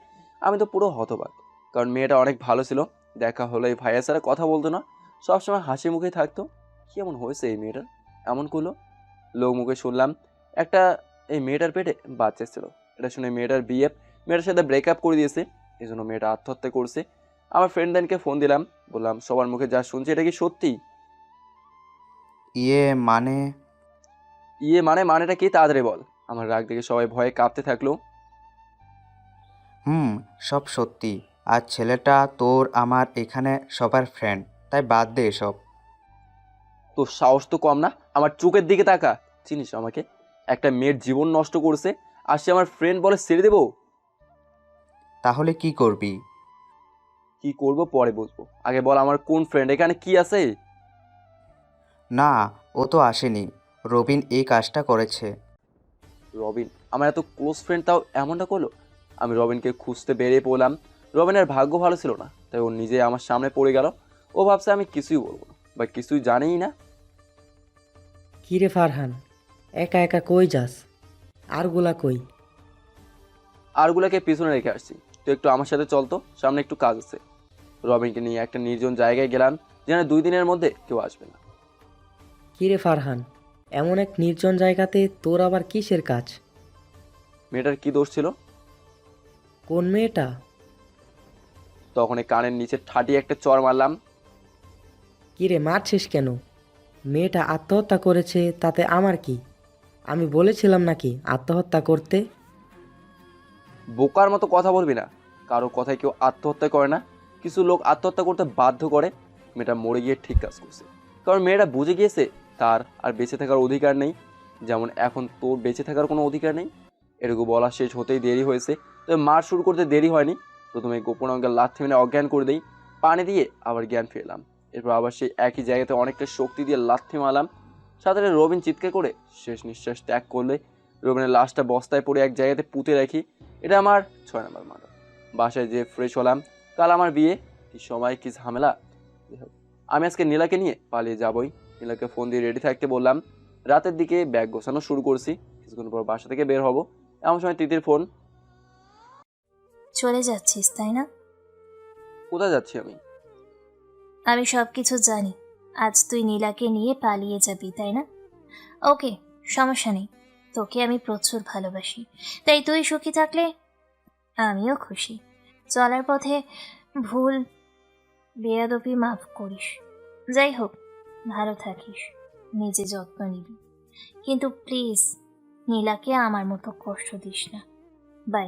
আমি তো পুরো হতবাক, কারণ মেয়েটা অনেক ভালো ছিল। দেখা হলেই ভাইয়া ছাড়া কথা বলতো না, সবসময় হাসি মুখে থাকতো। কি এমন হয়েছে এই মেয়েটার এমন করলো? লোক মুখে শুনলাম একটা এই মেয়েটার পেটে বাচ্চা ছিল। এটা শুনে মেয়েটার বিএফ মেয়েটার সাথে ব্রেকআপ করে দিয়েছে, এই জন্য মেয়েটা আত্মহত্যা করছে। আমার ফ্রেন্ডদেরকে ফোন দিলাম, বললাম সবার মুখে যা শুনছি এটা কি সত্যি? মানে মানেটা কি তাড়াতাড়ি বল। আমার রাগ দেখে সবাই ভয়ে কাঁপতে থাকলো। সব সত্যি। আর ছেলেটা তোর আমার এখানে সবার ফ্রেন্ড, তাই বাদ দে এসব। তোর সাহস তো কম না, আমার চোখের দিকে তাকা। চিনিস আমাকে? একটা মেয়ের জীবন নষ্ট করছে আর সে আমার ফ্রেন্ড বলে ছেড়ে দেবো? তাহলে কি করবি? কি করবো পরে বুঝবো, আগে বল আমার কোন ফ্রেন্ড, এখানে কি আছে? না, ও তো আসেনি। রবিন এই কাজটা করেছে। রবিন আমার এত ক্লোজ ফ্রেন্ড, তাও এমনটা করলো? আমি রবিনকে খুঁজতে বেরিয়ে পড়লাম। রবিনের ভাগ্য ভালো ছিল না, তাই ও নিজে আমার সামনে পড়ে গেল। ও ভাবছে আমি কিছুই বলবো না বা কিছুই জানিই না। কিরে ফারহান, একা একা কই যাস? আরগুলা কই? আরগুলাকে পিছনে রেখে আসছি, তো একটু আমার সাথে চল তো, সামনে একটু কাজ আছে। রবিনকে নিয়ে একটা নির্জন জায়গায় গেলাম, যেখানে 2 দিনের মধ্যে কেউ আসবে না। কিরে ফারহান, এমন এক নির্জন জায়গাতে তোর আবার কিসের কাজ? মেয়েটার কি দোষ ছিল? কোন মেয়েটা? তখনই কানের নিচে ঠাটি একটা চড় মারলাম। কিরে মারছিস কেন? মেয়েটা আত্মহত্যা করেছে, তাতে আমার কি? আমি বলেছিলাম নাকি আত্মহত্যা করতে? বোকার মতো কথা বলবি না। কারো কথায় কেউ আত্মহত্যা করে না, কিছু লোক আত্মহত্যা করতে বাধ্য করে। মেয়েটা মরে গিয়ে ঠিক কাজ করছে, কারণ মেয়েটা বুঝে গিয়েছে তার আর বেঁচে থাকার অধিকার নেই, যেমন এখন তোর বেঁচে থাকার কোনো অধিকার নেই। এটুকু বলা শেষ হতেই দেরি হয়েছে, তবে মার শুরু করতে দেরি হয়নি। প্রথমে গোপন অঙ্গে লাথি মেরে অজ্ঞান করে দিই, পানি দিয়ে আবার জ্ঞান ফিরলাম। এরপর আবার সেই একই জায়গাতে অনেকটা শক্তি দিয়ে লাথি মারলাম। সাথে রবিন চিৎকার করে শেষ নিঃশ্বাস ত্যাগ করলে রবিনের লাশটা বস্তায় পড়ে এক জায়গাতে পুঁতে রাখি। এটা আমার 6 নম্বর মার্ডার। বাসায় যে ফ্রেশ হলাম, কাল আমার বিয়ে, কি সময় কি ঝামেলা। আমি আজকে নীলাকে নিয়ে পালিয়ে যাবই। নীলাকে ফোন দিয়ে রেডি থাকতে বললাম। রাতের দিকে ব্যাগ গোছানো শুরু করছি, কিছুক্ষণ পর বাসা থেকে বের হব। এমন সময় তিতির ফোন। চলে যাচ্ছিস তাই না? কোথায় যাচ্ছি আমি? আমি সব কিছু জানি। আজ তুই নীলাকে নিয়ে পালিয়ে যাবি তাই না? ওকে, সমস্যা নেই। তোকে আমি প্রচুর ভালোবাসি, তাই তুই সুখী থাকলে আমিও খুশি। চলার পথে ভুল বেয়াদবি মাফ করিস। যাই হোক, ভালো থাকিস, নিজে যত্ন নিবি, কিন্তু প্লিজ নীলাকে আমার মতো কষ্ট দিস না। বাই।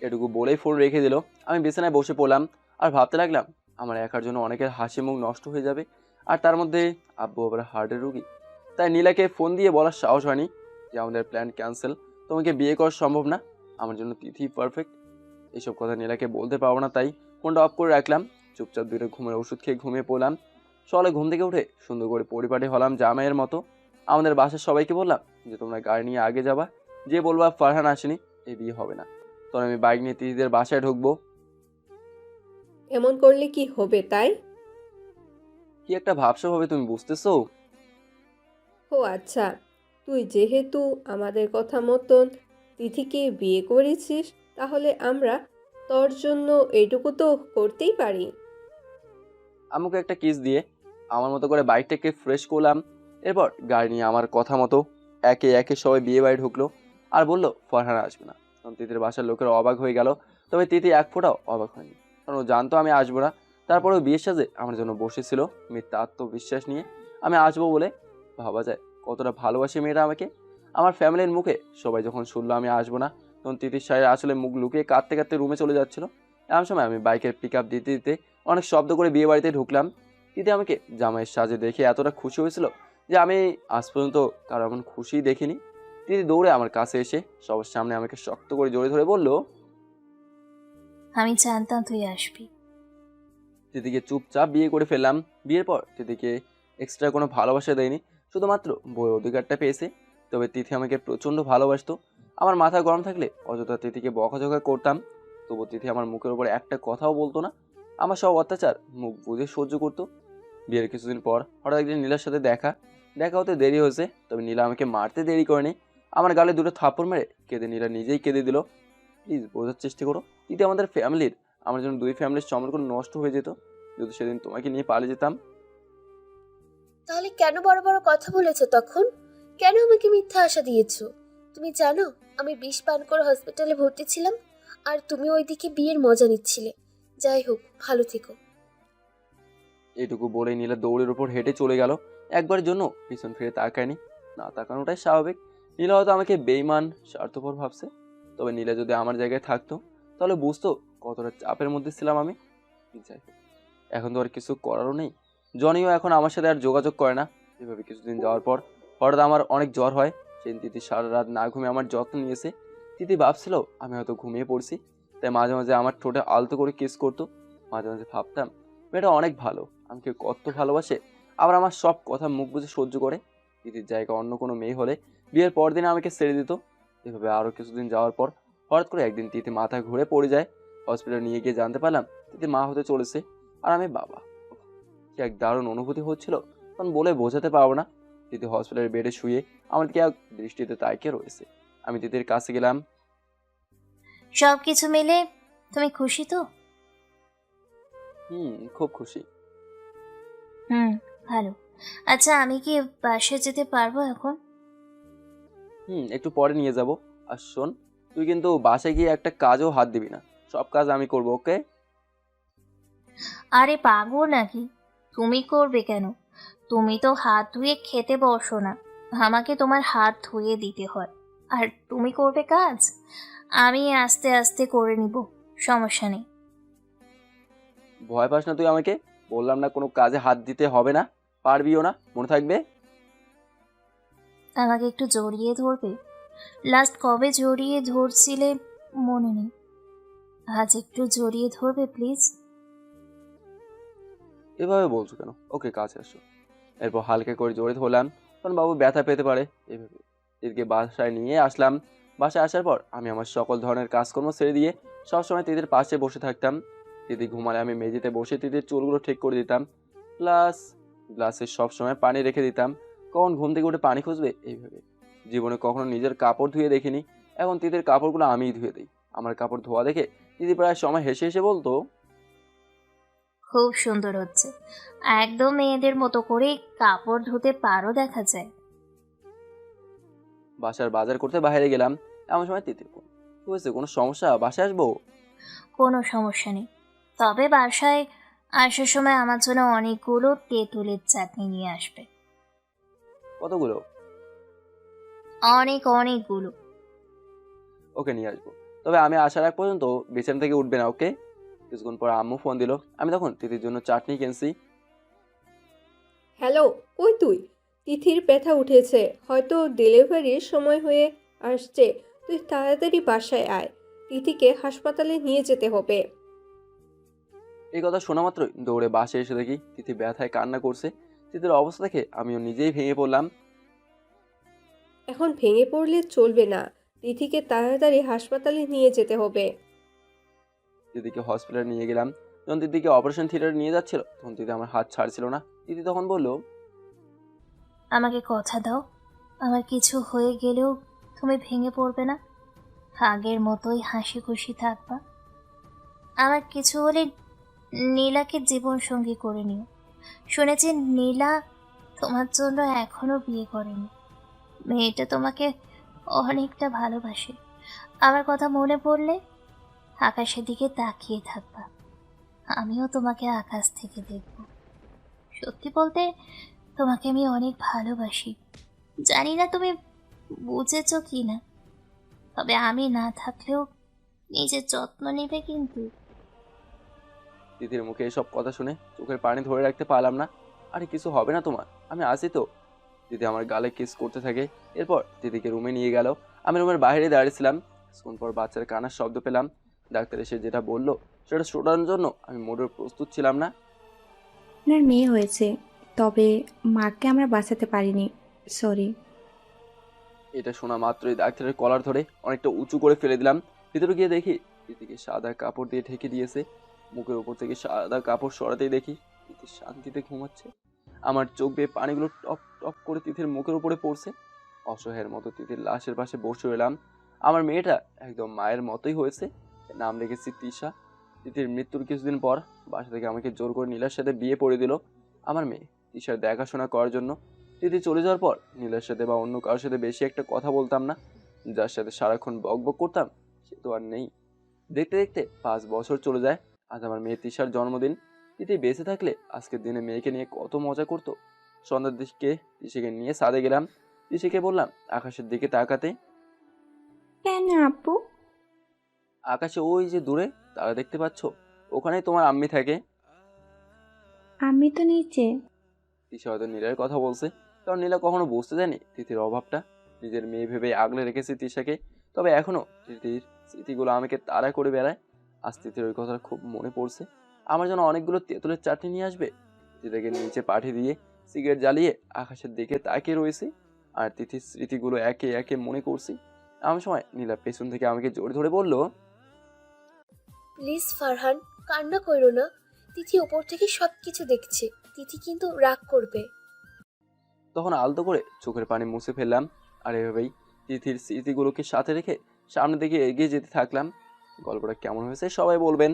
এটুকু বলেই ফোন রেখে দিল। আমি বিছানায় বসে পড়লাম আর ভাবতে লাগলাম আমার একার জন্য অনেকের হাসি মুখ নষ্ট হয়ে যাবে, আর তার মধ্যে আব্বু আবার হার্টের রুগী। তাই নীলাকে ফোন দিয়ে বলার সাহস হয়নি যে আমাদের প্ল্যান ক্যান্সেল, তোমাকে বিয়ে করা সম্ভব না, আমার জন্য তিথি পারফেক্ট। এইসব কথা নীলাকে বলতে পারবো না, তাই ফোনটা অফ করে রাখলাম। চুপচাপ দুটো ঘুমের ওষুধ খেয়ে ঘুমিয়ে পড়লাম। সকালে ঘুম থেকে উঠে সুন্দর করে পরিপাটি হলাম জামাইয়ের মতো। আমাদের বাসার সবাইকে বললাম যে তোমরা গাড়ি নিয়ে আগে যাবা, যে বলবা ফারহান আসেনি, এই বিয়ে হবে না। তখন আমি বাইক নিয়ে তিথিদের বাসায় ঢুকবো। এমন করলে কি হবে তাই? কি একটা ভাবসা হবে, তুমি বুঝতেছো? ও আচ্ছা, তুই যেহেতু আমাদের কথা মতন তিথিকে বিয়ে করেছিস, তাহলে আমরা তোর জন্য এইটুকু তো করতেই পারি। আমাকে একটা কিস দিয়ে আমার মতো করে বাইকটাকে ফ্রেশ করলাম। এরপর গাড়ি নিয়ে আমার কথা মতো একে একে সবাই বিয়ে বাড়ি ঢুকলো আর বললো ফরহান আসবে না। তখন তিথির বাসার লোকেরা অবাক হয়ে গেল, তবে তিথি এক ফোঁটাও অবাক হয়নি, কারণ ও জানতো আমি আসবো না। তারপরেও বিয়ের সাজে আমার জন্য বসেছিল মিথ্যা আত্মবিশ্বাস নিয়ে। আমি আসবো বলে ভাবা যায় কতটা ভালোবাসে মেয়েটা আমাকে। আমার ফ্যামিলির মুখে সবাই যখন শুনলো আমি আসবো না, তখন তিথির সাহেব আসলে মুখ লুকিয়ে কাঁদতে কাঁদতে রুমে চলে যাচ্ছিল। এমন সময় আমি বাইকের পিক আপ দিতে দিতে অনেক শব্দ করে বিয়ে বাড়িতে ঢুকলাম। তিথি আমাকে জামাইয়ের সাজে দেখে এতটা খুশি হয়েছিল যে আমি আজ পর্যন্ত কারো এমন খুশি দেখিনি। তিথি দৌড়ে আমার কাছে এসে সবার সামনে আমাকে শক্ত করে জড়িয়ে ধরে বলল, আমি জানতাম তুই আসবি। তিথিকে চুপচাপ বিয়ে করে ফেললাম। বিয়ের পর তিথিকে এক্সট্রা কোনো ভালোবাসা দেয়নি, শুধুমাত্র বইয়ের অধিকারটা পেয়েছে। তবে তিথি আমাকে প্রচণ্ড ভালোবাসতো। আমার মাথা গরম থাকলে অযথা তিথিকে বকাঝকা করতাম, তবু তিথি আমার মুখের উপর একটা কথাও বলতো না। আমার সব অত্যাচার মুখ বুঝে সহ্য করতো। বিয়ের কিছুদিন পর হঠাৎ একদিন নীলার সাথে দেখা হতে দেরি হয়েছে, তবে নীলা আমাকে মারতে দেরি করেনি। আমার গালে দুটো থাপ্পড় মেরে কেঁদে নীলা নিজেই কেঁদে দিল। প্লিজ বোঝার চেষ্টা করো, তিথি আমাদের ফ্যামিলির। আমার জন্য দুই ফ্যামিলির সম্পর্ক নষ্ট হয়ে যেত যদি সেদিন তোমাকে নিয়ে পালিয়ে যেতাম। তাহলে কেন বড় বড় কথা বলেছো তখন? কেন আমাকে মিথ্যা আশা দিয়েছো? তুমি জানো আমি বিষ পান করে হসপিটালে ভর্তি ছিলাম, আর তুমি ওইদিকে বিয়ের মজা নিচ্ছিলে। যাই হোক, ভালো থেকো। এটুকু বলেই নীলা দৌড়ের উপর হেঁটে চলে গেল। একবারের জন্য পিছন ফিরে তাকায়নি, না তাকানোটাই স্বাভাবিক। নীলা হয়তো আমাকে বেইমান স্বার্থপর ভাবছে, তবে নীলা যদি আমার জায়গায় থাকতো তাহলে বুঝতো কতটা চাপের মধ্যে ছিলাম আমি। যাই হোক, এখন তো আর কিছু করারও নেই। জনিও এখন আমার সাথে আর যোগাযোগ করে না। এভাবে কিছুদিন যাওয়ার পর হঠাৎ আমার অনেক জ্বর হয়। সেদিন তিথি সারা রাত না ঘুমিয়ে আমার যত্ন নিয়েছে। তিথি ভাবছিল আমি হয়তো ঘুমিয়ে পড়ছি, তাই মাঝে মাঝে আমার ঠোঁটে আলতো করে কিস করতো। মাঝে মাঝে ভাবতাম মেয়েটা অনেক ভালো, আমাকে কত ভালোবাসে, আবার আমার সব কথা মুখ বুঝে সহ্য করে। তিথির জায়গা অন্য কোনো মেয়ে হলে বিয়ের পর দিনে আমাকে ছেড়ে দিত। এভাবে আরও কিছুদিন যাওয়ার পর হঠাৎ করে একদিন তিথি মাথা ঘুরে পড়ে যায়। হসপিটালে নিয়ে গিয়ে জানতে পারলাম তিথি মা হতে চলেছে, আর আমি বাবা। কি এক দারুণ অনুভূতি হচ্ছিল, তখন বলে বোঝাতে পারবো না। তিথি হসপিটালের বেডে শুয়ে আমার দিকে এক দৃষ্টিতে তাকিয়ে রয়েছে। আমি তিথির কাছে গেলাম। সব কিছু মিলে তুমি খুশি তো? খুব খুশি। ভালো। আচ্ছা, আমি কি বাসায় যেতে পারবো এখন? একটু পরে নিয়ে যাব। আর শোন, তুই কিন্তু বাসায় গিয়ে একটা কাজও হাত দিবি না, সব কাজ আমি করবো, ওকে? আরে পাগল নাকি? তুমি করবে কেন? তুমি তো হাত ধুয়ে খেতে বসো না, আমাকে তোমার হাত ধুয়ে দিতে হয়। আর তুমি করবে কাজ, আমি আস্তে আস্তে করে নিব, সমস্যা নেই। ভয় পাস না তুই আমাকে? বললাম না কোনো কাজে হাত দিতে হবে না, পারবিও না, মনে থাকবে? আমাকে একটু জড়িয়ে ধরবে? লাস্ট কবে জড়িয়ে ধরছিলে মনে নেই, আজ একটু জড়িয়ে ধরবে প্লিজ? এভাবে বলছো কেন? ওকে, কাছে আসো। এরপর হালকা করে জোরে ধরলাম, কারণ বাবু ব্যথা পেতে পারে। এভাবে তিথিকে বাসায় নিয়ে আসলাম। বাসায় আসার পর আমি আমার সকল ধরনের কাজকর্ম ছেড়ে দিয়ে সবসময় তিথির পাশে বসে থাকতাম। তিথি ঘুমালে আমি মেঝেতে বসে তিথির চুলগুলো ঠিক করে দিতাম, প্লাস গ্লাসে সবসময় পানি রেখে দিতাম। কখন ঘুম থেকে উঠে পানি খুঁজবে এইভাবে। জীবনে কখনো নিজের কাপড় ধুয়ে দেখিনি, এখন তিথির কাপড়গুলো আমিই ধুয়ে দিই। আমার কাপড় ধোয়া দেখে তিথি প্রায় সময় হেসে হেসে বলতো, খুব সুন্দর হচ্ছে, একদম মেয়েদের মতো করে কাপড় ধুতে পারো দেখা যায়। বাসার বাজার করতে বাইরে গেলাম, এমন সময় তিথির ফোন। হয়েছে কোনো সমস্যা? বাসায় আসবো? কোনো সমস্যা নেই, তবে বাসায় আসার সময় আমার জন্য অনেকগুলো তেঁতুলের চাটনি নিয়ে আসবে। কতগুলো? অনেকগুলো। ওকে, নিয়ে আসবো। তবে আমি আসার আগ পর্যন্ত বিছানা থেকে উঠবে না, ওকে? কিছুক্ষণ পর আম্মু ফোন দিল। আমি তখন তিথির জন্য চাটনি কিনছি। হ্যালো, কই তুই? তিথির ব্যথা উঠেছে, হয়তো ডেলিভারির সময় হয়ে আসছে। তুই তাড়াতাড়ি বাসায় আয়, তিথিকে হাসপাতালে নিয়ে যেতে হবে। এই কথা শোনা মাত্রই দৌড়ে বাসায় এসে দেখি তিথি ব্যথায় কান্না করছে। তিথির অবস্থা দেখে আমিও নিজেই ভেঙে পড়লাম। এখন ভেঙে পড়লে চলবে না, তিথিকে তাড়াতাড়ি হাসপাতালে নিয়ে যেতে হবে। তিথিকে হসপিটালে নিয়ে গেলাম। যখন তিথিকে অপারেশন থিয়েটারে নিয়ে যাচ্ছিল তখন তিথি আমার হাত ছাড়ছিল না। তিথি তখন বলল, আমাকে কথা দাও, আমার কিছু হয়ে গেলেও তুমি ভেঙে পড়বে না, আগের মতোই হাসি খুশি থাকবা। আমার কিছু হলে নীলাকে জীবন সঙ্গী করে নিও। শুনেছি নীলা তোমার জন্য এখনো বিয়ে করেনি, মেয়েটা তোমাকে অনেকটা ভালোবাসে। আমার কথা মনে পড়লে আকাশের দিকে তাকিয়ে থাকবা, আমিও তোমাকে আকাশ থেকে দেখব। সত্যি বলতে তোমাকে আমি অনেক ভালোবাসি, জানি না তুমি বুঝেছ কি না, তবে আমি না থাকলেও নিজের যত্ন নেবে কিন্তু। তিথির মুখে এসব কথা শুনে চোখের পানি ধরে রাখতে পারলাম না। আরে কিছু হবে না তোমার, আমি আছি তো। দিদি আমার গালে কিস করতে থাকে। এরপর দিদিকে রুমে নিয়ে গেল। আমি রুমের বাইরে দাঁড়িয়েছিলাম। কিছুক্ষণ পর বাচ্চার কান্নার শব্দ পেলাম। ডাক্তার এসে যেটা বললো সেটা শোনার জন্য আমি মোটেও প্রস্তুত ছিলাম না। আপনার মেয়ে হয়েছে, তবে মাকে আমরা বাঁচাতে পারিনি, সরি। এটা শোনা মাত্রই ডাক্তারের কলার ধরে অনেকটা উঁচু করে ফেলে দিলাম। ভিতরে গিয়ে দেখি দিদিকে সাদা কাপড় দিয়ে ঢেকে দিয়েছে। মুখের উপর থেকে সাদা কাপড় সরাতেই দেখি তিথি শান্তিতে ঘুমাচ্ছে। আমার চোখ বেয়ে পানিগুলো টপ টপ করে তিথির মুখের উপরে পড়ছে। অসহায়ের মতো তিথির লাশের পাশে বসে রইলাম। আমার মেয়েটা একদম মায়ের মতোই হয়েছে। নাম রেখেছি তিশা। তিথির মৃত্যুর কিছুদিন পর বাসা থেকে আমাকে জোর করে নীলার সাথে বিয়ে পড়িয়ে দিল আমার মেয়ে তিশার দেখাশোনা করার জন্য। তিথি চলে যাওয়ার পর নীলার সাথে বা অন্য কারোর সাথে বেশি একটা কথা বলতাম না। যার সাথে সারাক্ষণ বক বক করতাম সে তো আর নেই। দেখতে দেখতে 5 বছর চলে যায়। আজ আমার মেয়ে তিশার জন্মদিন। তিথি বেঁচে থাকলে আজকের দিনে মেয়েকে নিয়ে কত মজা করতো। সন্ধ্যার দিকে তিশাকে নিয়ে ছাদে গেলাম। তিশাকে বললাম আকাশের দিকে তাকাতে। কেন আপু? আকাশে ওই যে দূরে তারা দেখতে পাচ্ছ, ওখানেই তোমার আম্মি থাকে। আমি তো নিচে। তিশা হয়তো নীলার কথা বলছে, কারণ নীলা কখনো বুঝতে দেয়নি তিথির অভাবটা। নিজের মেয়ে ভেবে আগলে রেখেছি তিশাকে। তবে এখনো তিথির স্মৃতিগুলো আমাকে তাড়া করে বেড়ায়। আজ তিথির ওই কথাটা খুব মনে পড়ছে। আমার জন্য অনেকগুলো তেঁতুলের চাটনি নিয়ে আসবে। তিথিকে নিচে পাঠিয়ে দিয়ে সিগারেট জ্বালিয়ে আকাশের দিকে তাকিয়ে রয়েছি আর তিথির স্মৃতিগুলো একে একে মনে করছি। এমন সময় নীলা পেছন থেকে আমাকে জোরে ধরে বলল, প্লিজ ফারহান, কান্না করো না। তিথি ওপর থেকে সব কিছু দেখছে, তিথি কিন্তু রাগ করবে। তখন আলতো করে চোখের পানি মুছে ফেললাম। আর এভাবেই তিথির স্মৃতিগুলোকে সাথে রেখে সামনের দিকে এগিয়ে যেতে থাকলাম। গল্পটা কেমন হয়েছে সবাই বলবেন।